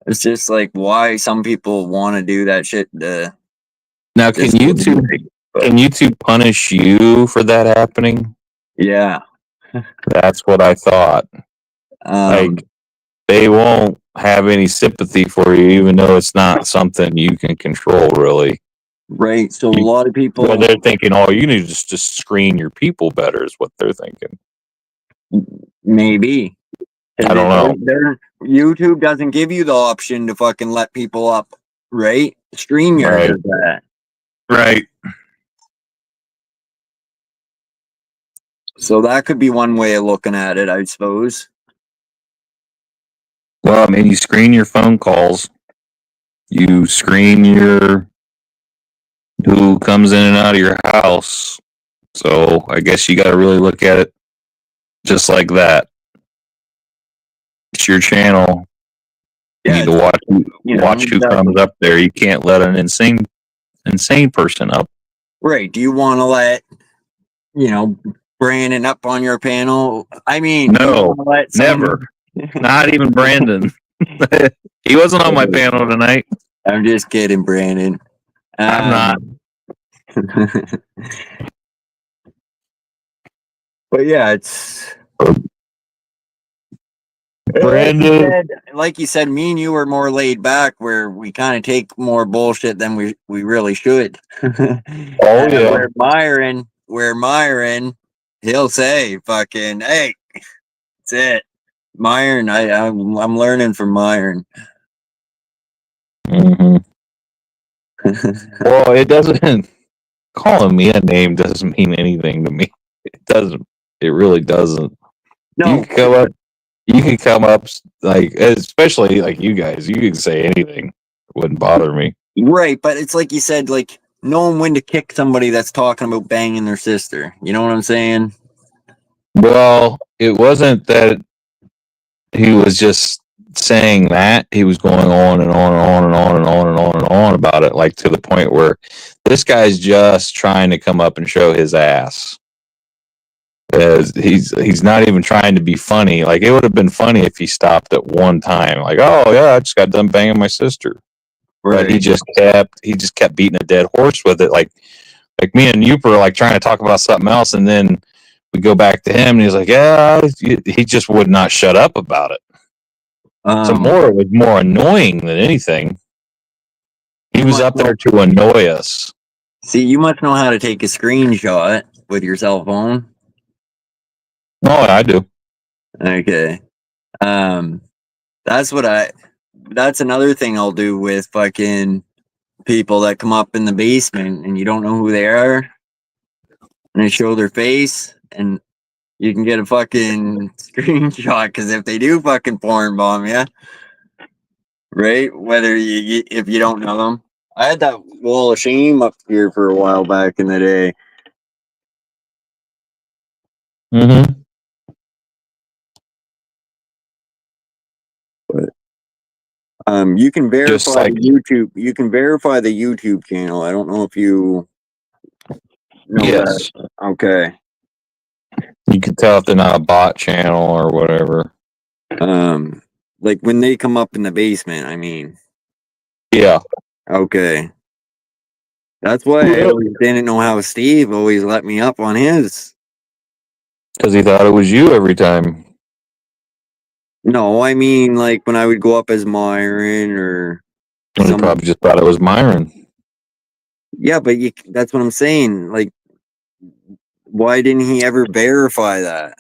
it's just like why some people want to do that shit. Now, can YouTube punish you for that happening? Yeah, that's what I thought. Like they won't have any sympathy for you, even though it's not something you can control, really. Right. So a lot of people, they're thinking, "Oh, you need to just screen your people better," is what they're thinking. Maybe. I don't know. YouTube doesn't give you the option to fucking let people up, right? StreamYard does that. Right. So that could be one way of looking at it, I suppose. Well, I mean, you screen your phone calls. You screen your who comes in and out of your house. So I guess you got to really look at it just like that. It's your channel. You need to watch who comes up there. You can't let an insane person up. Right. Do you want to let, Brandon up on your panel? I mean, no, never. Not even Brandon. He wasn't on my panel tonight. I'm just kidding, Brandon. I'm not. But yeah, it's Brandon. Like you said, me and you are more laid back, where we kind of take more bullshit than we really should. Oh yeah. Where Myron, he'll say, "Fucking hey, that's it." Myron, I'm learning from Myron. Mm-hmm. Well, it doesn't. Calling me a name doesn't mean anything to me. It doesn't. It really doesn't. No. You can come up like, especially like you guys. You can say anything. It wouldn't bother me. Right, but it's like you said, like knowing when to kick somebody that's talking about banging their sister. You know what I'm saying? Well, it wasn't that he was just saying that. He was going on and on and on and on and on and on and on about it, like to the point where this guy's just trying to come up and show his ass. He's not even trying to be funny. Like, it would have been funny if he stopped at one time, like, "Oh yeah, I just got done banging my sister." Right. But he just kept beating a dead horse with it. Like me and Youper are like trying to talk about something else, and then we go back to him, and he's like, "Yeah," he just would not shut up about it. So it was more annoying than anything. He was up there to annoy us. See, you must know how to take a screenshot with your cell phone. Oh, I do. Okay. That's another thing I'll do with fucking people that come up in the basement and you don't know who they are. And they show their face and you can get a fucking screenshot, because if they do fucking porn bomb you, right? If you don't know them. I had that wall of shame up here for a while back in the day. Mm-hmm. But you can verify the YouTube. You can verify the YouTube channel. I don't know if you know yes. that. Okay. You can tell if they're not a bot channel or whatever. Like when they come up in the basement, I mean. Yeah. Okay. That's why I always didn't know how Steve always let me up on his. Because he thought it was you every time. No, I mean like when I would go up as Myron or. He probably just thought it was Myron. Yeah, but that's what I'm saying. Like, why didn't he ever verify that?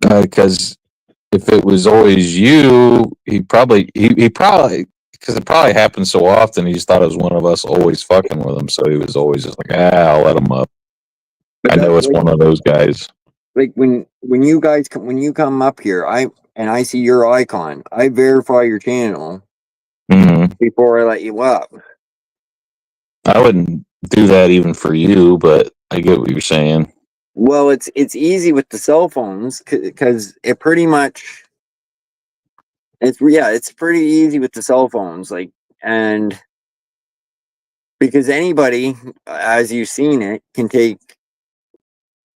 Because if it was always you, he probably because it probably happens so often, he just thought it was one of us always fucking with him. So he was always just like, I'll let him up. But I know it's one of those guys. Like when you come up here, I see your icon, I verify your channel before I let you up. I wouldn't do that even for you, but I get what you're saying. Well, it's easy with the cell phones because it pretty much it's pretty easy with the cell phones, like, and because anybody, as you've seen it, can take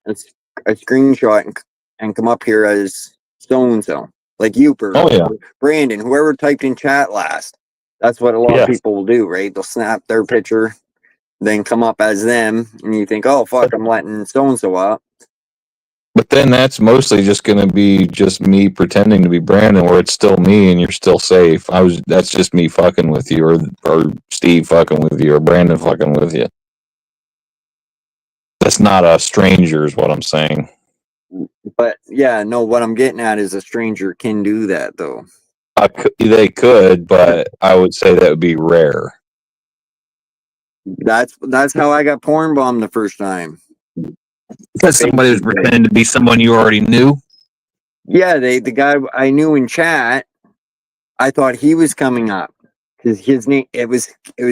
a screenshot and come up here as so and so, like Youper, Brandon, whoever typed in chat last. That's what a lot of people will do, right? They'll snap their picture, then come up as them, and you think, "Oh fuck, I'm letting so and so up." But then that's mostly just going to be just me pretending to be Brandon, where it's still me and you're still safe. That's just me fucking with you, or Steve fucking with you, or Brandon fucking with you. That's not a stranger, is what I'm saying. But yeah, no, what I'm getting at is a stranger can do that, though. They could, but I would say that would be rare. That's how I got porn bombed the first time. Because somebody was pretending to be someone you already knew. Yeah, the guy I knew in chat, I thought he was coming up because his name it was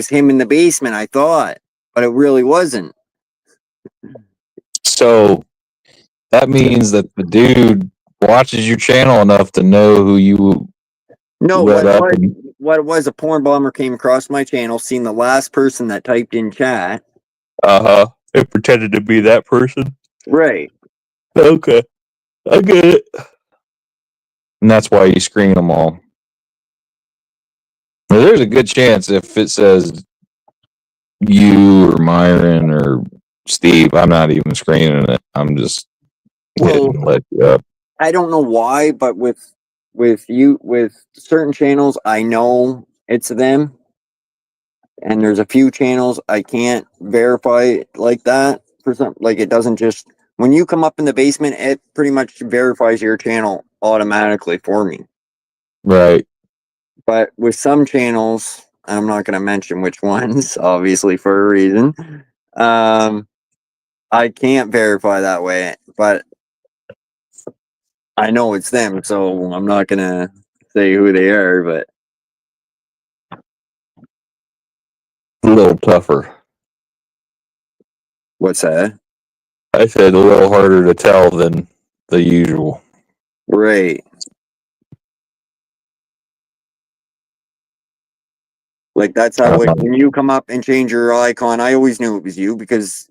him in the basement. I thought, but it really wasn't. So that means that the dude watches your channel enough to know who you. No, What what it was, a porn bomber came across my channel, seen the last person that typed in chat. It pretended to be that person. Right. Okay, I get it. And that's why you screen them all. Now, there's a good chance if it says you or Myron or Steve, I'm not even screening it. I'm just hitting let you up. I don't know why, but with certain channels, I know it's them, and there's a few channels I can't verify it like that for some. Like it doesn't just when you come up in the basement, it pretty much verifies your channel automatically for me. Right. But with some channels, I'm not going to mention which ones, obviously for a reason. I can't verify that way, but I know it's them, so I'm not going to say who they are, but A little tougher. What's that? I said a little harder to tell than the usual. Right. Like that's how when you come up and change your icon, I always knew it was you because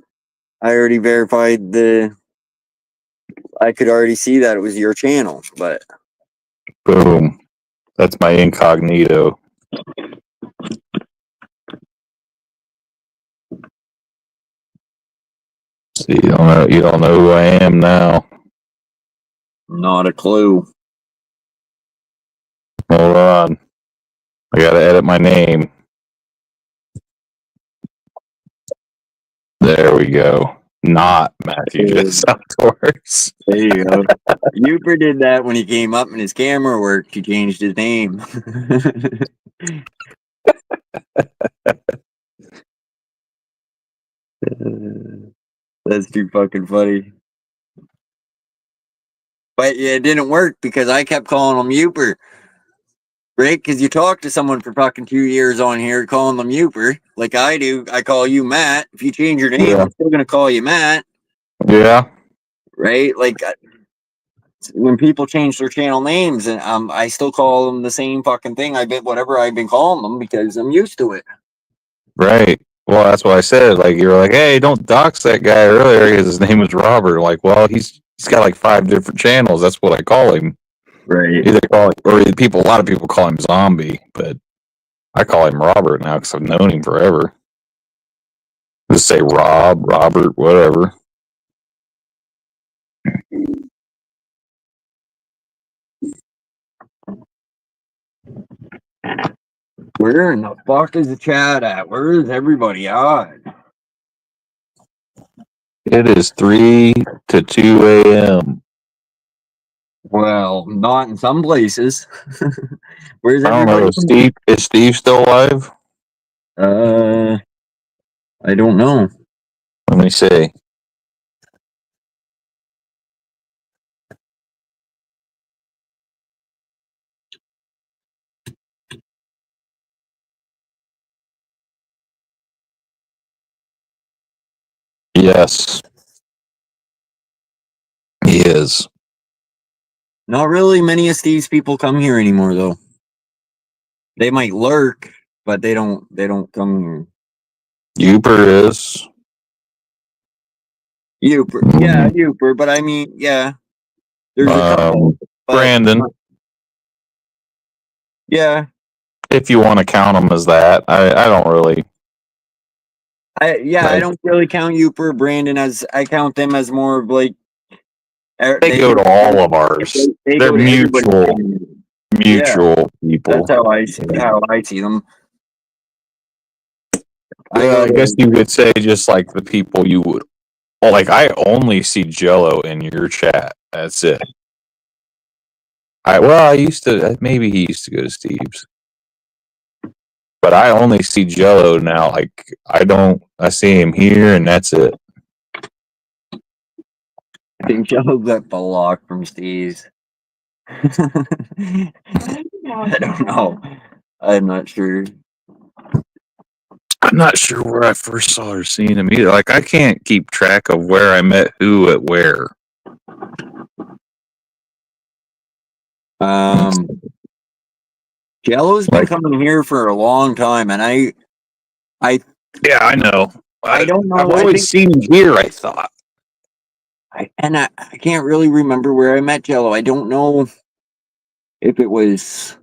I already verified I could already see that it was your channel, but boom. That's my incognito. So you don't know who I am now. Not a clue. Hold on. I gotta edit my name. There we go. Not Matthew just outdoors. There you go. Uper did that when he came up and his camera worked. He changed his name. That's too fucking funny. But yeah, it didn't work because I kept calling him Uper. Right? Because you talk to someone for fucking 2 years on here calling them Uper, like I do. I call you Matt. If you change your name, I'm still going to call you Matt. Yeah. Right? Like when people change their channel names, and I still call them the same fucking thing. Whatever I've been calling them because I'm used to it. Right. Well, that's what I said. Like you were like, "Hey, don't dox that guy earlier because his name was Robert." Like, well, he's got like 5 different channels. That's what I call him. Right. Either call it, or a lot of people call him Zombie, but I call him Robert now because I've known him forever. Just say Rob, Robert, whatever. Where in the fuck is the chat at? Where is everybody at? It is 3 to 2 a.m. Well, not in some places. Where's I don't everybody? know. Is Steve still alive? I don't know. Let me see. Yes. He is. Not really many of Steve's people come here anymore though. They might lurk, but they don't come here. Uper is. Uper. Yeah, Uper, but I mean, yeah. There's a couple. Brandon. Yeah. If you want to count them as that. I don't really. I don't really count Uper, Brandon as I count them as more of like they go to all of ours. They're mutual people. That's how I see them. I guess you could say just like the people you would. Well, like I only see Jello in your chat. That's it. I used to. Maybe he used to go to Steve's, but I only see Jello now. Like I see him here, and that's it. think Jello got blocked from Steve's. I don't know. I'm not sure. I'm not sure where I first saw her seeing him either. Like I can't keep track of where I met who at where. Jello's been coming here for a long time, and I yeah, I know. I don't know. I've always seen him here, I thought. I can't really remember where I met Jello. I don't know if it was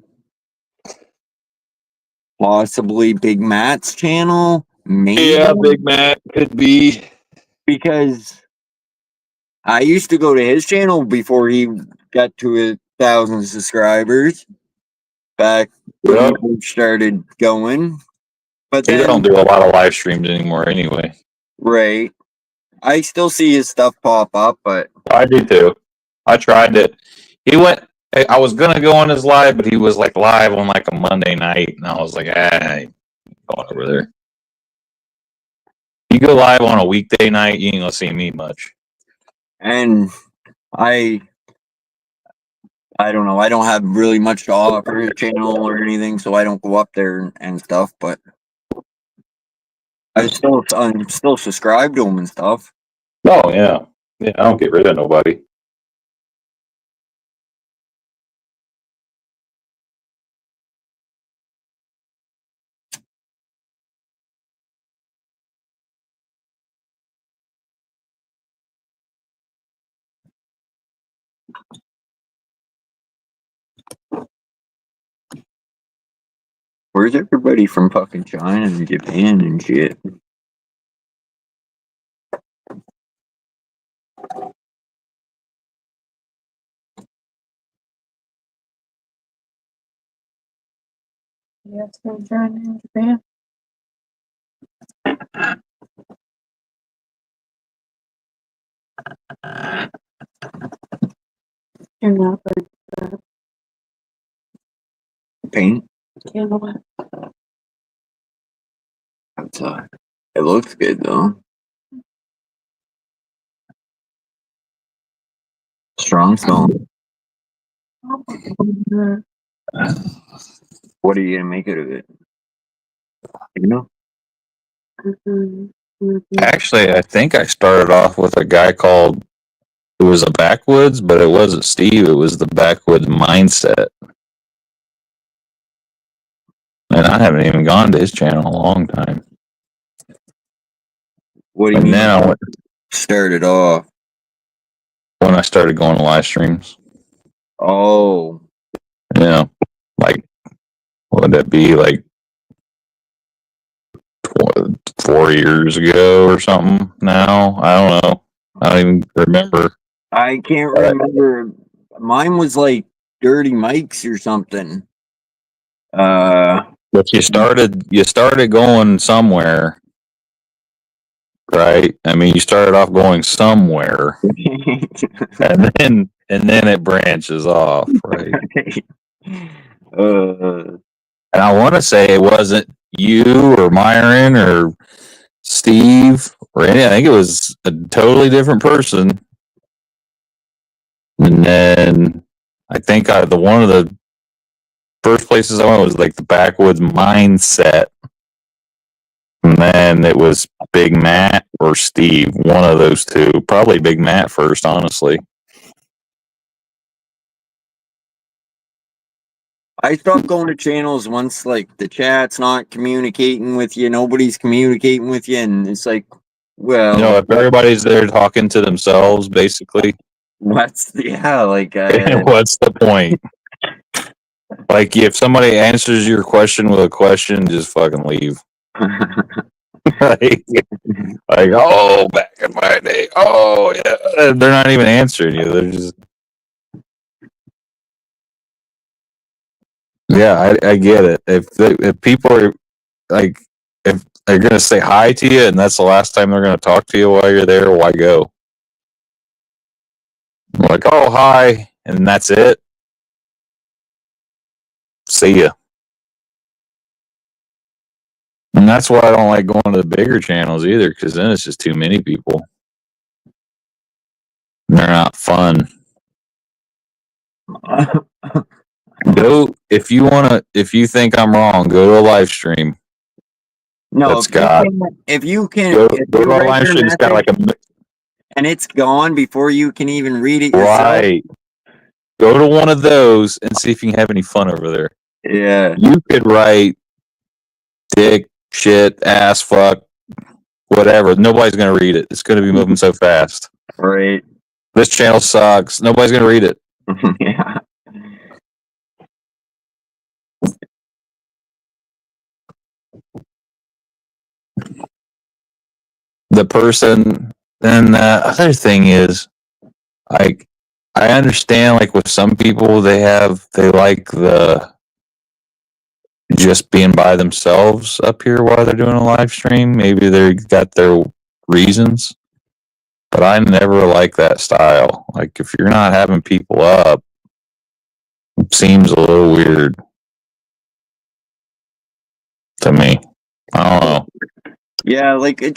possibly Big Matt's channel. Maybe. Yeah, Big Matt could be. Because I used to go to his channel before he got to 1,000 subscribers. Back when he started going. But They then, don't do a lot of live streams anymore anyway. right. I still see his stuff pop up, but I do too. I tried it. He went. I was gonna go on his live, but he was like live on like a Monday night, and I was like, I ain't going over there. You go live on a weekday night, you ain't gonna see me much. and I don't know. I don't have really much to offer his channel or anything, so I don't go up there and stuff. But I'm still subscribed to him and stuff. Oh yeah, yeah. I don't get rid of nobody. Where's everybody from fucking China and Japan and shit? Yes, I'm trying in Japan. You're not like that. Paint? You know what? Outside. It looks good though. Strong stone. What are you gonna make out of it? You know? Actually, I think I started off with a guy called. It was a Backwoods, but it wasn't Steve. It was the Backwoods Mindset. And I haven't even gone to his channel in a long time. What do you And mean? then I went Started off. when I started going to live streams. Oh. Yeah, like what would that be? Like 4 years ago or something. Now I don't know. I don't even remember. I can't remember. Mine was like Dirty Mike's or something. But you started going somewhere, right? I mean, you started off going somewhere, and then it branches off, right? And I want to say it wasn't you or Myron or Steve or any. I think it was a totally different person. And then I think the one of the first places I went was like the Backwoods Mindset. And then it was Big Matt or Steve, one of those two. Probably Big Matt first, honestly. I stopped going to channels once like the chat's not communicating with you, nobody's communicating with you, and it's like, well, You know, if everybody's there talking to themselves, basically, what's what's the point? Like, if somebody answers your question with a question, just fucking leave. like, oh, back in my day. Oh, yeah. They're not even answering you. They're just. Yeah, I get it. If people are like, if they're gonna say hi to you and that's the last time they're gonna talk to you while you're there, why go? Like, oh, hi, and that's it. See ya. And that's why I don't like going to the bigger channels either, because then it's just too many people. They're not fun. Go if you think I'm wrong, go to a live stream. No, That's got if you can, go if to you a write live your stream. It's got like message and it's gone before you can even read it yourself. right. Go to one of those and see if you can have any fun over there. Yeah. You could write dick, shit, ass, fuck, whatever. Nobody's gonna read it. It's gonna be moving so fast. Right. This channel sucks. Nobody's gonna read it. Yeah. The person, and the other thing is, like, I understand, like, with some people, they like the just being by themselves up here while they're doing a live stream. Maybe they got their reasons, but I never like that style. Like, if you're not having people up, it seems a little weird to me. I don't know. Yeah, like it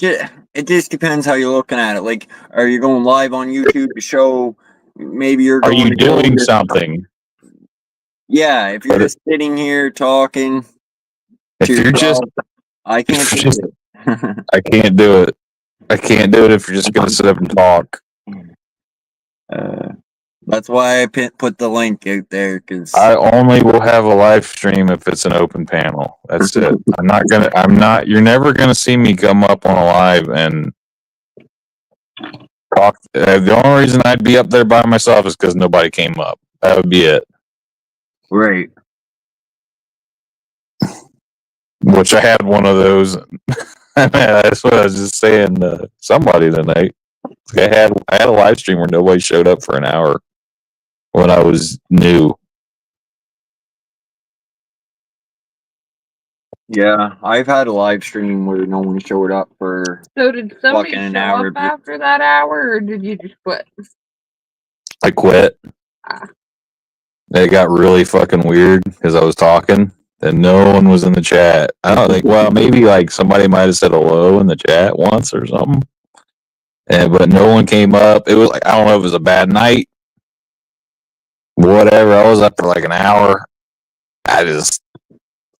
just depends how you're looking at it. Like, are you going live on YouTube to show? Maybe you're. Are you doing something? Yeah, if you're just sitting here talking. If you're just, I can't do it. I can't do it. I can't do it if you're just gonna sit up and talk. That's why I put the link out there, because I only will have a live stream if it's an open panel. That's it. You're never gonna see me come up on a live and talk. The only reason I'd be up there by myself is because nobody came up. That would be it. Right. Which I had one of those. That's what I was just saying to somebody tonight. I had a live stream where nobody showed up for an hour when I was new. Yeah, I've had a live stream where no one showed up for. So did somebody fucking an show hour. up after that hour, or did you just quit? I quit. It got really fucking weird because I was talking and no one was in the chat. I don't think. Well, maybe like somebody might have said hello in the chat once or something. But no one came up. It was like, I don't know if it was a bad night. Whatever. I was up for like an hour. I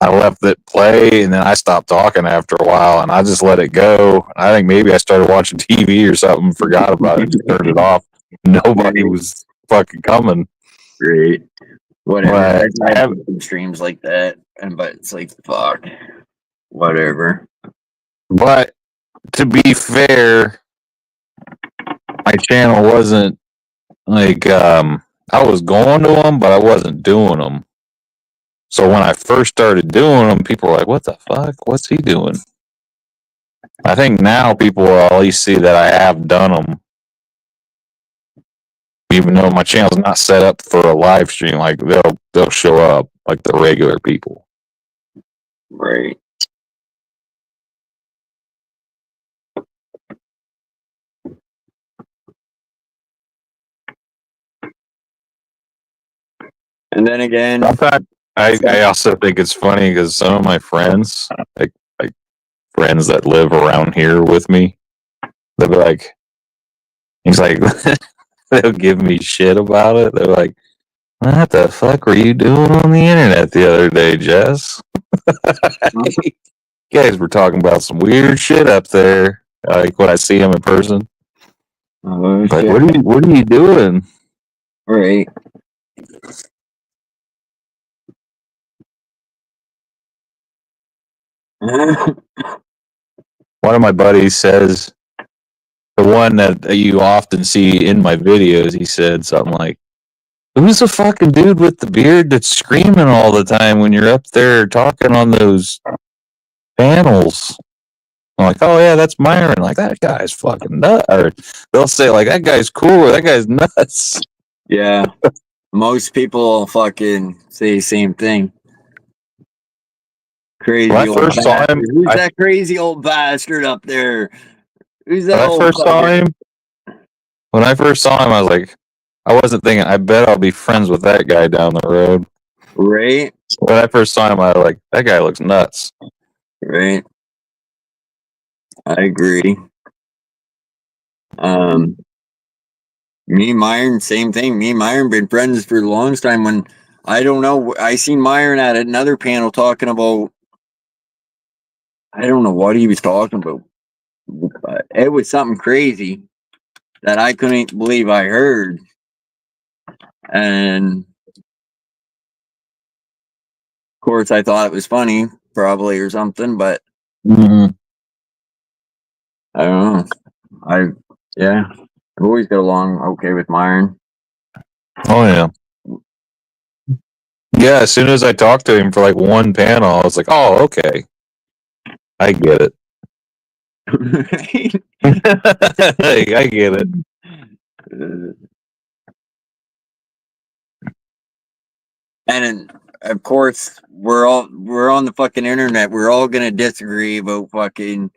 left it play and then I stopped talking after a while and I just let it go. I think maybe I started watching TV or something, forgot about it, just turned it off. Nobody was fucking coming. Great. Whatever. Right. I have some streams like that, but it's like, fuck. Whatever. But to be fair, my channel wasn't like I was going to them, but I wasn't doing them. So when I first started doing them, people were like, "What the fuck? What's he doing?" I think now people will at least see that I have done them, even though my channel's not set up for a live stream. Like they'll show up like the regular people. Right. And then again, I also think it's funny because some of my friends, like friends that live around here with me, they'll be like, he's like, they'll give me shit about it. They're like, "What the fuck were you doing on the internet the other day, Jess?" You guys were talking about some weird shit up there. Like when I see him in person, like, what are you doing? Right. One of my buddies says, the one that you often see in my videos, he said something like, "Who's the fucking dude with the beard that's screaming all the time when you're up there talking on those panels?" I'm like, "Oh yeah, that's Myron." Like, that guy's fucking nuts. Or they'll say like, "That guy's cool," or "That guy's nuts." Yeah. Most people fucking say the same thing. Crazy When I old first saw bastard. him, Who's that crazy old bastard up there? Who's that when I old first saw fucker? him, I was like, I wasn't thinking, I bet I'll be friends with that guy down the road. Right. When I first saw him, I was like, that guy looks nuts. Right. I agree. Me and Myron, same thing. Me and Myron been friends for the longest time. When I don't know, I seen Myron at another panel talking about. I don't know what he was talking about. But it was something crazy that I couldn't believe I heard, and of course I thought it was funny, probably or something. But Mm-hmm. I don't know. I've always got along okay with Myron. Oh yeah. Yeah, as soon as I talked to him for like one panel, I was like, "Oh, okay, I get it. I get it." And of course, we're on the fucking internet. We're all gonna disagree about fucking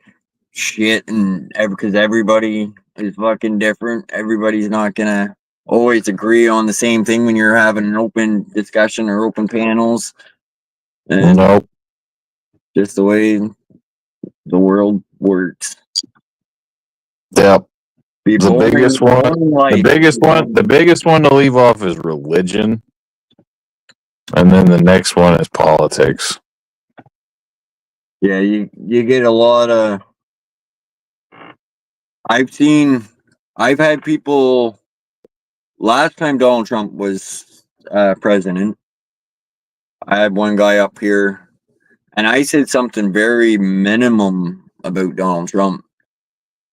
shit, and because everybody is fucking different. Everybody's not gonna always agree on the same thing when you're having an open discussion or open panels. And Nope. just the way the world works. Yep. Be The boring, biggest one. boring life. The biggest one to leave off is religion, and then the next one is politics. Yeah, you get a lot of. I've had people. Last time Donald Trump was president, I had one guy up here, and I said something very minimum about Donald Trump.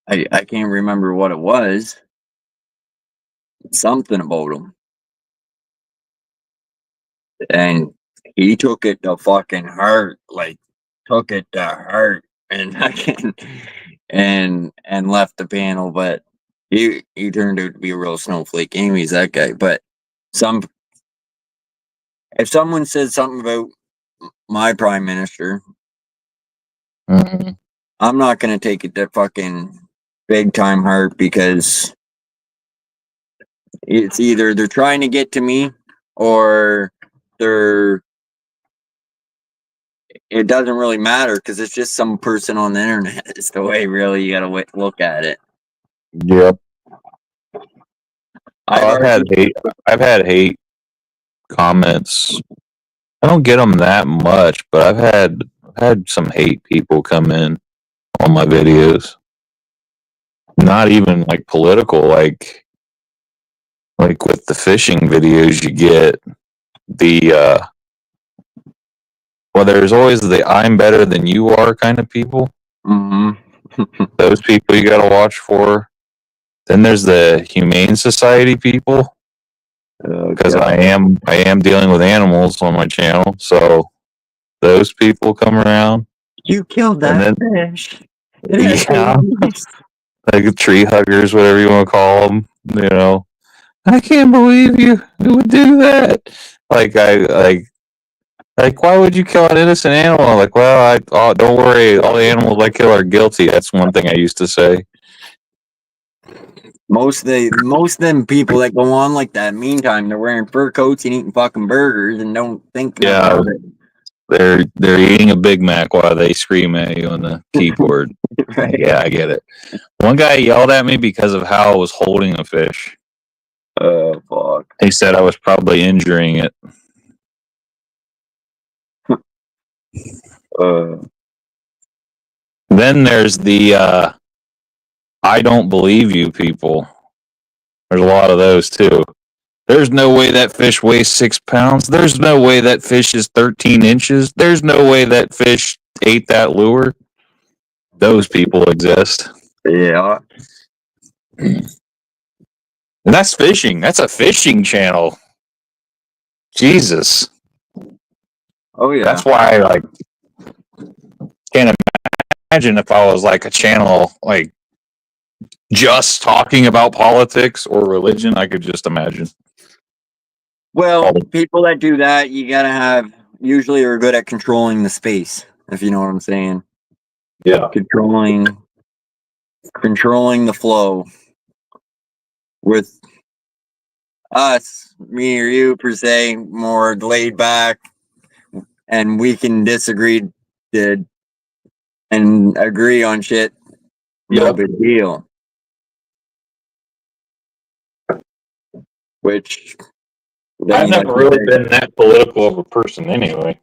I can't remember what it was. Something about him, and he took it to fucking heart, like took it to heart, and fucking and left the panel. But he turned out to be a real snowflake. Anyways, that guy. But if someone says something about my prime minister, Mm-hmm. I'm not gonna take it to fucking big time heart, because it's either they're trying to get to me or they're. It doesn't really matter, because it's just some person on the internet. It's the way really you gotta look at it. Yep. I've had hate comments. I don't get them that much, but I've had some hate people come in on my videos. Not even like political, like with the fishing videos, you get the well, there's always the "I'm better than you are" kind of people. Mm-hmm. Those people you got to watch for. Then there's the Humane Society people, because I am dealing with animals on my channel, so those people come around. You killed that fish. Yeah, like tree huggers, whatever you want to call them. You know, I can't believe you would do that. Like, why would you kill an innocent animal? Like, well, don't worry, all the animals I kill are guilty. That's one thing I used to say. Most of them people that go on like that, meantime, they're wearing fur coats and eating fucking burgers and don't think Yeah, about it. they're eating a Big Mac while they scream at you on the keyboard. Right. Yeah, I get it. One guy yelled at me because of how I was holding a fish. Oh, fuck. He said I was probably injuring it. Then there's the I don't believe you people. There's a lot of those too. There's no way that fish weighs 6 pounds. There's no way that fish is 13 inches. There's no way that fish ate that lure. Those people exist. Yeah. And that's fishing. That's a fishing channel. Jesus. Oh yeah. That's why I can't imagine if I was like a channel like just talking about politics or religion. I could just imagine. Well, people that do that, you gotta have usually are good at controlling the space, if you know what I'm saying. Yeah. Controlling the flow. With us, me or you per se, more laid back, and we can disagree and agree on shit. No big deal. Which I've never really been that political of a person anyway.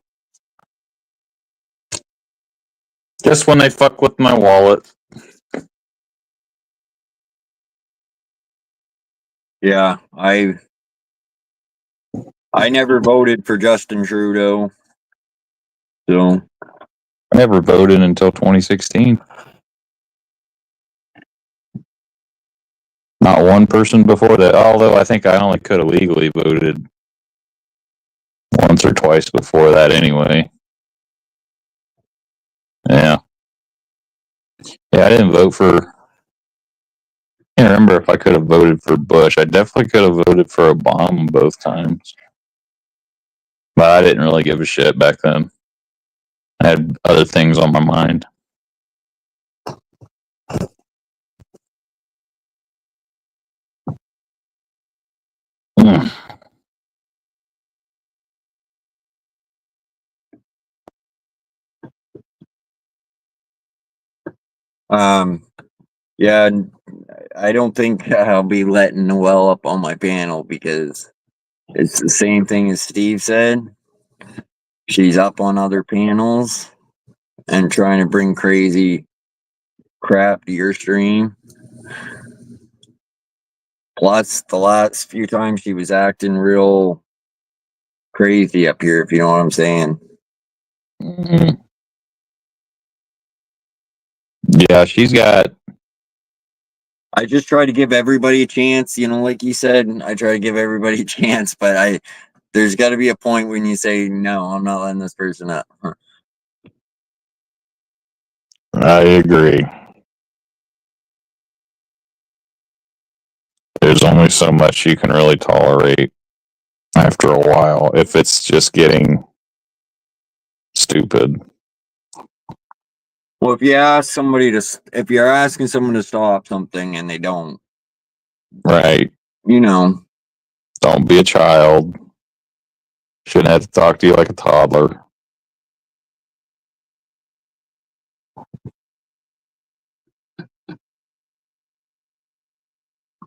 Just when they fuck with my wallet. Yeah, I never voted for Justin Trudeau. So I never voted until 2016. Not one person before that, although I think I only could have legally voted once or twice before that anyway. Yeah. Yeah, I didn't vote for... I can't remember if I could have voted for Bush. I definitely could have voted for Obama both times. But I didn't really give a shit back then. I had other things on my mind. Yeah, I don't think I'll be letting Noelle up on my panel because it's the same thing as Steve said. She's up on other panels and trying to bring crazy crap to your stream. Plus, the last few times she was acting real crazy up here, if you know what I'm saying. Yeah, she's got... I just try to give everybody a chance, you know, like you said, I try to give everybody a chance, but there's got to be a point when you say, no, I'm not letting this person up. I agree. There's only so much you can really tolerate after a while if it's just getting stupid. Well, if you're asking someone to stop something and they don't, Right. you know, Don't be a child. Shouldn't have to talk to you like a toddler.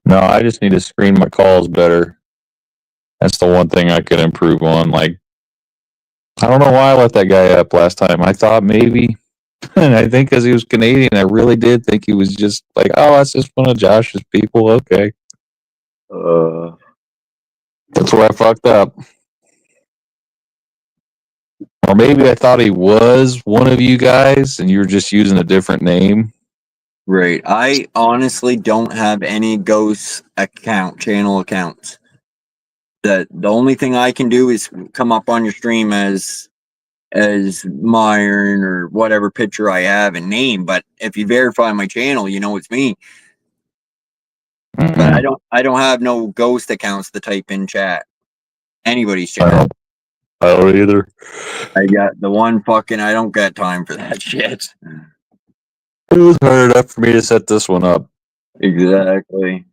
No, I just need to screen my calls better. That's the one thing I could improve on. Like, I don't know why I let that guy up last time. I thought maybe, and I think because he was Canadian, I really did think he was just like, oh, that's just one of Josh's people. Okay. That's where I fucked up. Or maybe I thought he was one of you guys and you were just using a different name. Right. I honestly don't have any ghost channel accounts. The only thing I can do is come up on your stream as Myron or whatever picture I have and name. But if you verify my channel, you know it's me. Mm-hmm. But I don't have no ghost accounts to type in chat. Anybody's chat. I don't either. I got the one fucking. I don't got time for that shit. It was hard enough for me to set this one up. Exactly.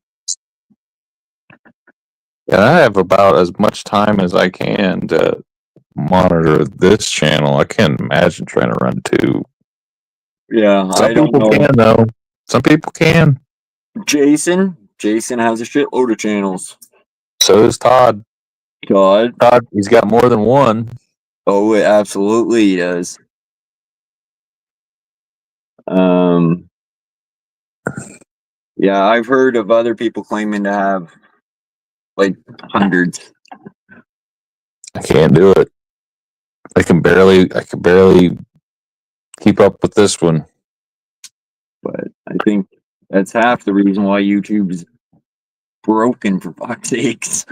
And I have about as much time as I can to monitor this channel. I can't imagine trying to run two. Yeah, Some I don't people know. can though. Some people can. Jason has a shitload of channels. So does Todd. Todd, he's got more than one. Oh, it absolutely does. Yeah, I've heard of other people claiming to have like hundreds. I can't do it. I can barely keep up with this one. But I think that's half the reason why YouTube's broken, for fuck's sakes.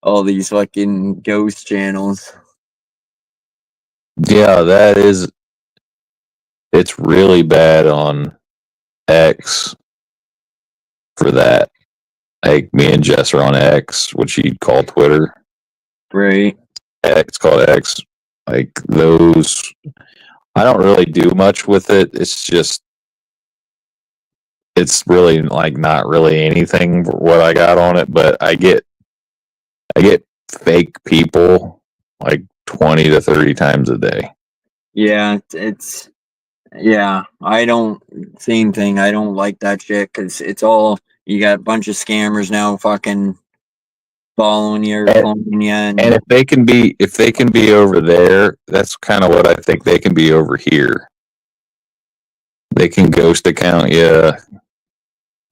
All these fucking ghost channels. Yeah, it's really bad on X for that. Like me and Jess are on X, which you'd call Twitter. Right. It's called X. Like those, I don't really do much with it. It's really like not really anything for what I got on it, but I get fake people like 20 to 30 times a day. Yeah, same thing. I don't like that shit because it's all, you got a bunch of scammers now fucking following you or cloning you. And if they can be over there, that's kind of what I think they can be over here. They can ghost account you.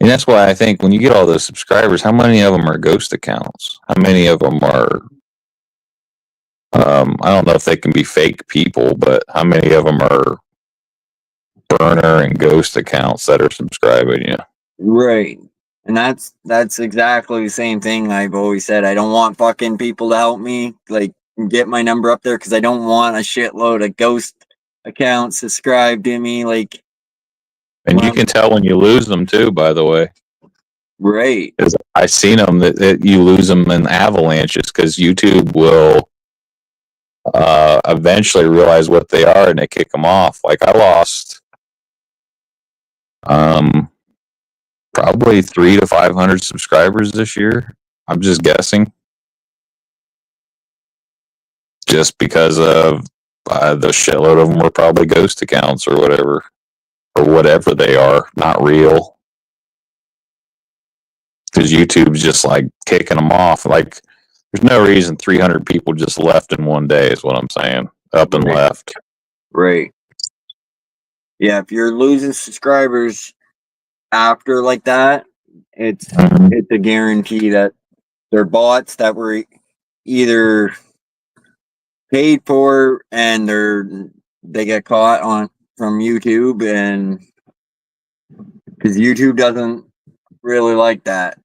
And that's why I think when you get all those subscribers, how many of them are ghost accounts? How many of them are, I don't know if they can be fake people, but how many of them are burner and ghost accounts that are subscribing you? Right. And that's exactly the same thing I've always said. I don't want fucking people to help me, like, get my number up there, because I don't want a shitload of ghost accounts subscribed to me, like. And you can tell when you lose them too, by the way. Right. I seen them that you lose them in avalanches because YouTube will eventually realize what they are and they kick them off. Like I lost probably 300 to 500 subscribers this year. I'm just guessing, just because of the shitload of them were probably ghost accounts or whatever they are, not real. Because YouTube's just like kicking them off. Like, there's no reason 300 people just left in one day, is what I'm saying. Up and left. Right. Yeah, if you're losing subscribers after like that, it's a guarantee that they're bots that were either paid for and they get caught on from YouTube, and because YouTube doesn't really like that.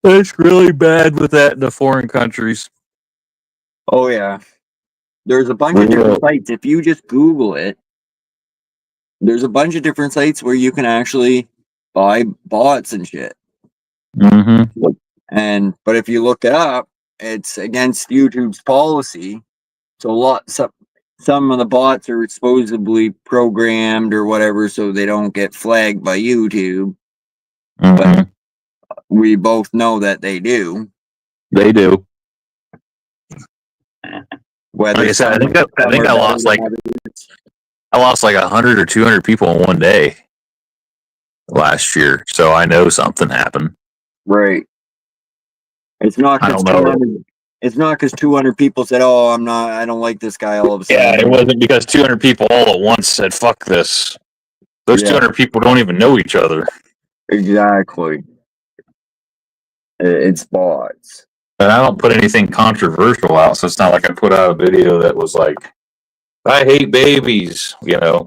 It's really bad with that in the foreign countries. Oh yeah, there's a bunch of different sites. If you just Google it, there's a bunch of different sites where you can actually buy bots and shit. Mm-hmm. But if you look it up, it's against YouTube's policy. So some of the bots are supposedly programmed or whatever, so they don't get flagged by YouTube. Mm-hmm. But we both know that they do. They do. Whether like I said, I think I lost like 100 or 200 people in one day last year, so I know something happened. Right. It's not because 200 people said, "Oh, I don't like this guy." All of a sudden, yeah, it wasn't because 200 people all at once said, "Fuck this." Those 200 people don't even know each other. Exactly. It's bots. And I don't put anything controversial out, so it's not like I put out a video that was like, "I hate babies," you know.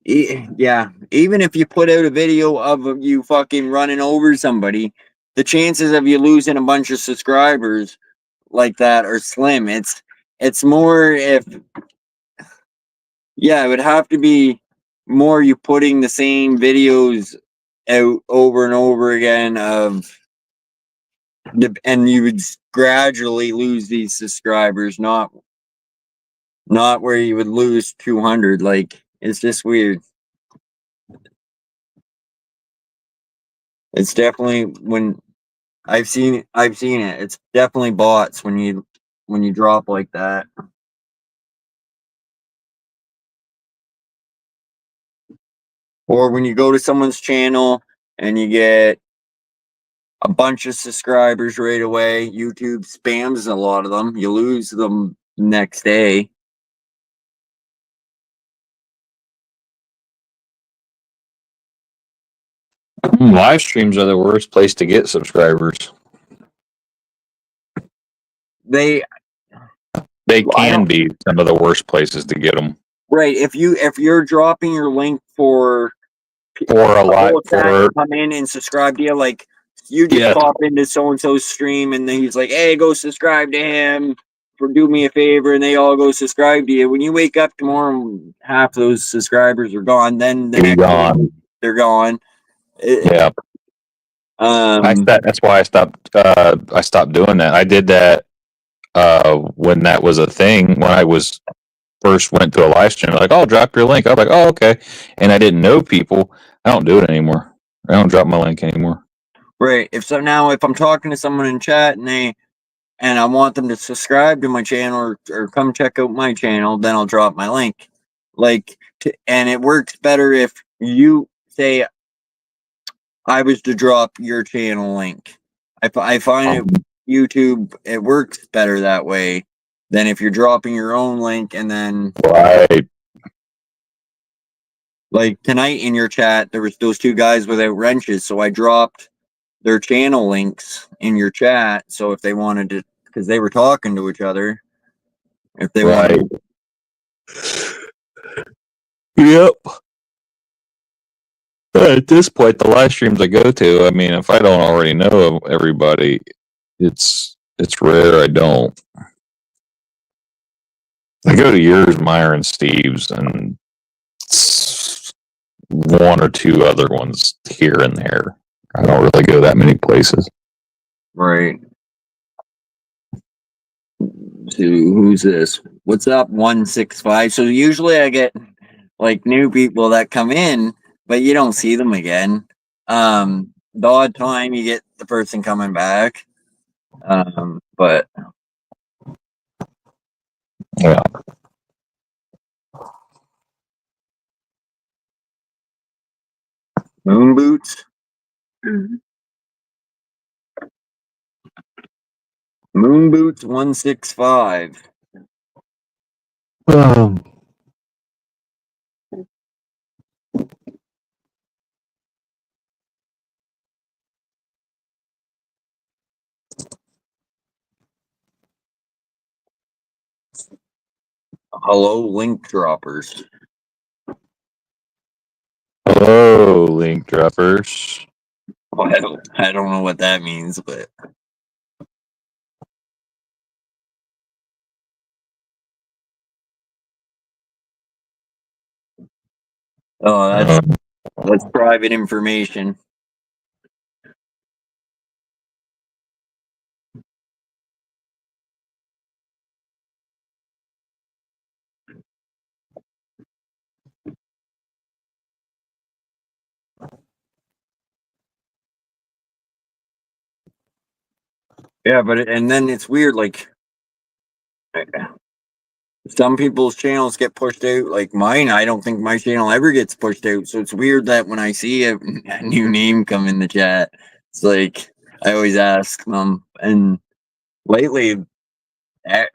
Yeah, even if you put out a video of you fucking running over somebody, the chances of you losing a bunch of subscribers like that are slim. It's more if, yeah, it would have to be more you putting the same videos out over and over again and you would gradually lose these subscribers, not where you would lose 200. Like, it's just weird. It's definitely when I've seen it. It's definitely bots when you drop like that. Or when you go to someone's channel and you get a bunch of subscribers right away, YouTube spams a lot of them. You lose them next day. Live streams are the worst place to get subscribers. They can be some of the worst places to get them. Right. If you're dropping your link for a live to come in and subscribe to you, like you just pop into so and so's stream and then he's like, "Hey, go subscribe to him. Do me a favor," and they all go subscribe to you. When you wake up tomorrow, half those subscribers are gone. Then the next day, they're gone. Yeah. That's why I stopped. I stopped doing that. I did that when that was a thing. When I was first went to a live stream, like, "Oh, drop your link." I was like, "Oh, okay," and I didn't know people. I don't do it anymore. I don't drop my link anymore. Right. If I'm talking to someone in chat and and I want them to subscribe to my channel or come check out my channel, then I'll drop my link. And it works better if you say I was to drop your channel link. I find YouTube, it works better that way than if you're dropping your own link and then Right. like tonight in your chat, there was those two guys without wrenches, so I dropped their channel links in your chat. So if they wanted to, because they were talking to each other, if they wanted. Yep. At this point, the live streams I go to, I mean, if I don't already know everybody, it's rare I don't. I go to yours, Myron, Steve's, and one or two other ones here and there. I don't really go that many places. Right. So who's this? What's up, 165? So usually I get like new people that come in, but you don't see them again. The odd time you get the person coming back. But Yeah. Moon Boots. Moon Boots 165. Hello, link droppers. Hello, link droppers. Well, I don't know what that means, but oh, that's private information. Yeah, but and then it's weird, like some people's channels get pushed out, like mine. I don't think my channel ever gets pushed out. So it's weird that when I see a new name come in the chat, it's like I always ask them. And lately,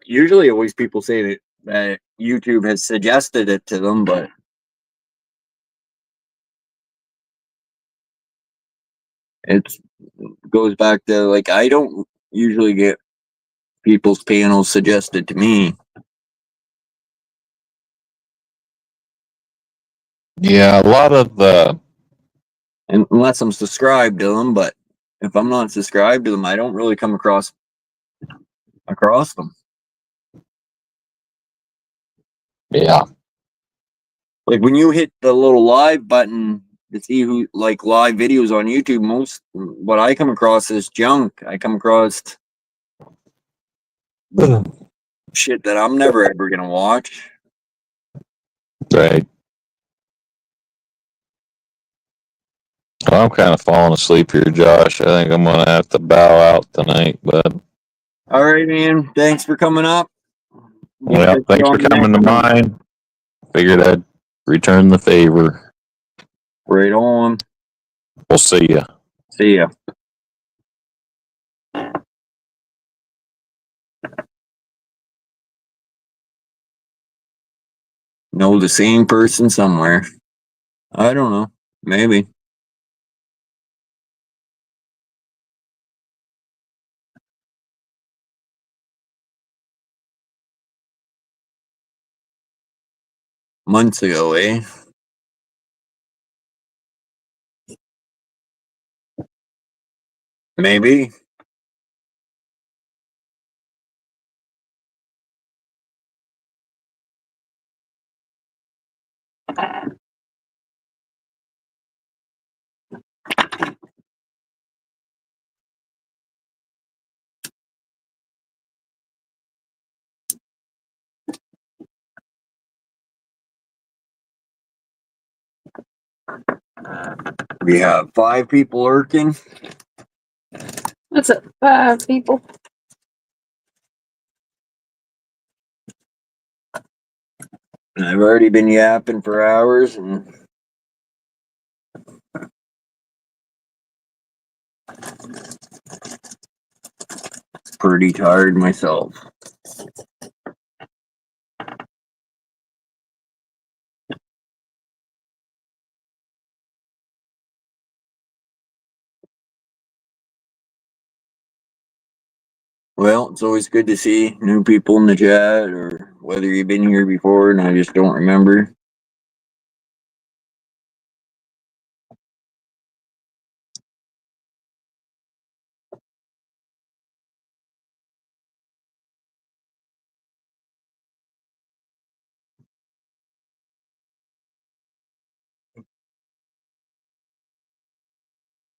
usually always people say that YouTube has suggested it to them, but it goes back to like I don't usually get people's panels suggested to me. Yeah, a lot of Unless I'm subscribed to them, but if I'm not subscribed to them, I don't really come across them. Yeah. Like when you hit the little live button to see who like live videos on YouTube, most what I come across is junk. I come across shit that I'm never ever gonna watch. Right. Well, I'm kind of falling asleep here, Josh. I think I'm gonna have to bow out tonight, bud. All right, man. Thanks for coming up. Yeah, thanks for coming to mine. Figured I'd return the favor. Right on. We'll see ya. See ya. Know the same person somewhere. I don't know. Maybe. Months ago, eh? Maybe. We have 5 people lurking. What's up, 5 people? I've already been yapping for hours and pretty tired myself. Well, it's always good to see new people in the chat, or whether you've been here before and I just don't remember.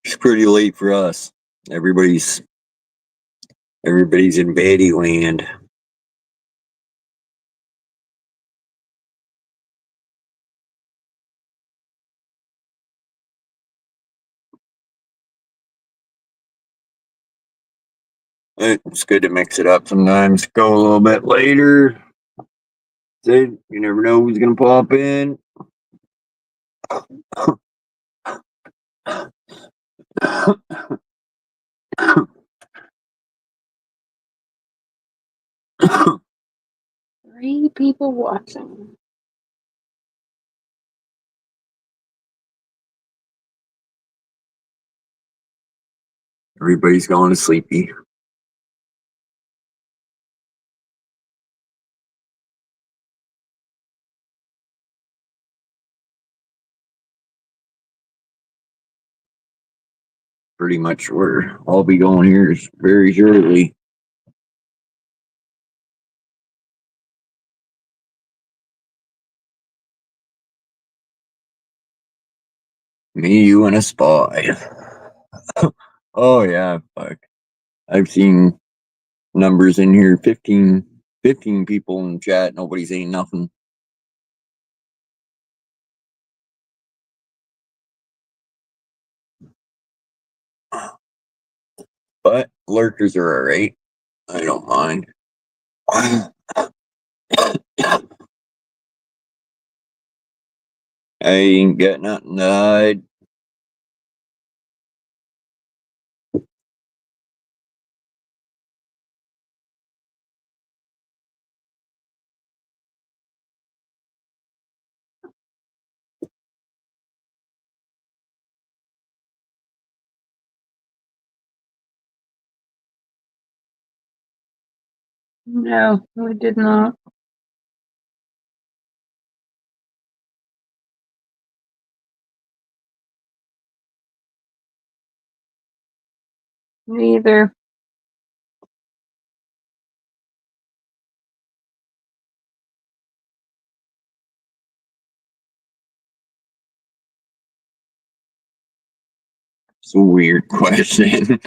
It's pretty late for us. Everybody's in baddie land. It's good to mix it up sometimes. Go a little bit later. You never know who's gonna pop in. Three people watching. Everybody's going to sleepy. Pretty much where I'll be going here is very shortly. Me, you, and a spy. Oh yeah, fuck. I've seen numbers in here, 15 people in chat. Nobody's saying nothing. But lurkers are alright. I don't mind. I ain't got nothing to hide. No, we did not. Neither. It's a weird question.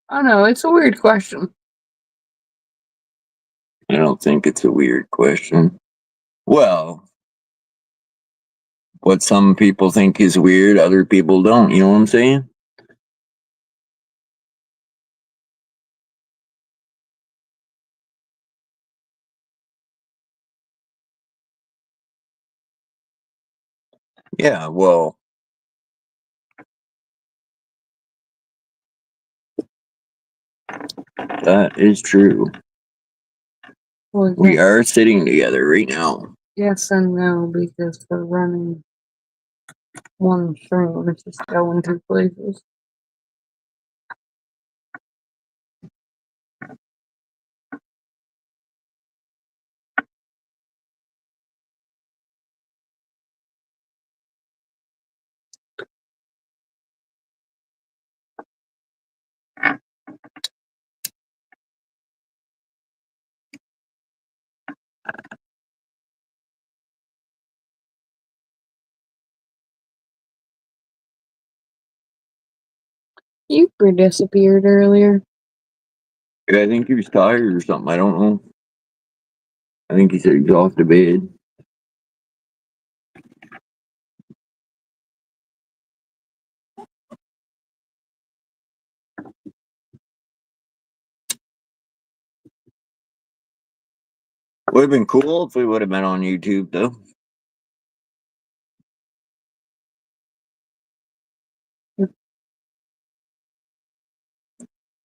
I know, it's a weird question. I don't think it's a weird question. Well, what some people think is weird, other people don't. You know what I'm saying? Yeah, well, that is true. Well, We yes, are sitting together right now. yes and no, because we're running one stream. It's just going two places. Keeper disappeared earlier. I think he was tired or something. I don't know. I think he said he was off to bed. Would have been cool if we would have been on YouTube, though.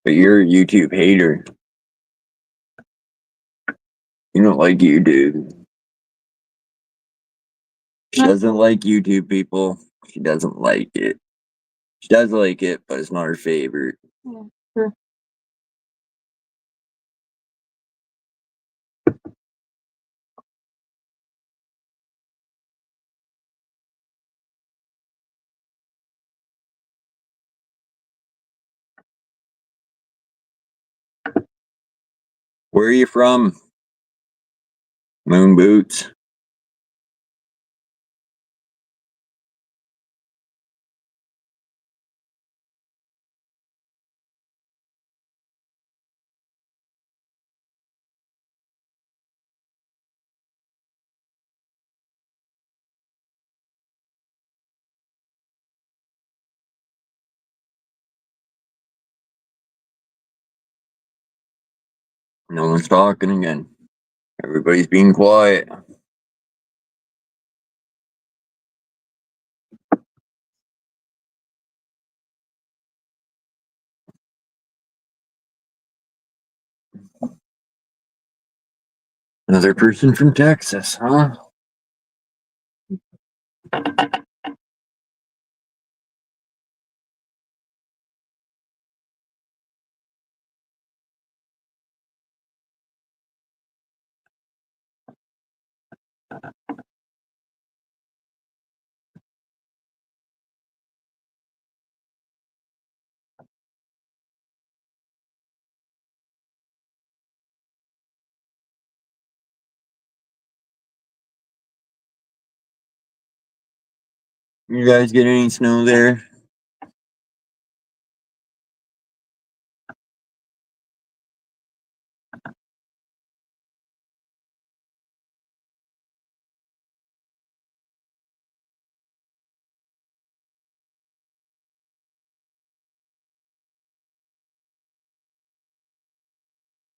But you're a YouTube hater. You don't like YouTube. She doesn't like YouTube, people. She doesn't like it. She does like it, but it's not her favorite. Yeah, sure. Where are you from? Moon Boots. No one's talking again. Everybody's being quiet. Another person from Texas, huh? You guys get any snow there?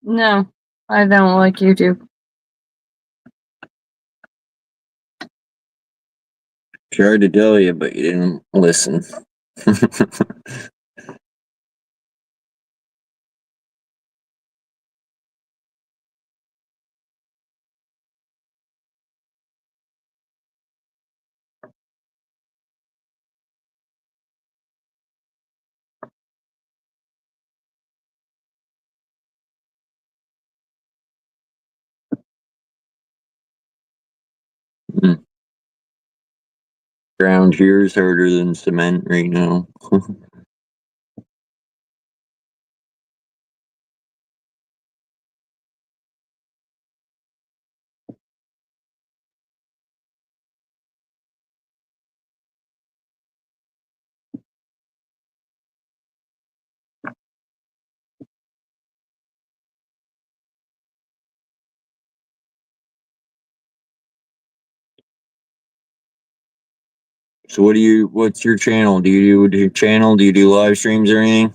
No, I don't like YouTube. Tried to tell you, but you didn't listen. Ground here is harder than cement right now. So what's your channel? Do you do live streams or anything?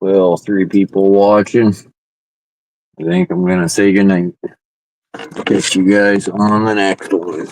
Well, 3 people watching. I think I'm gonna say goodnight. Catch you guys on the next one.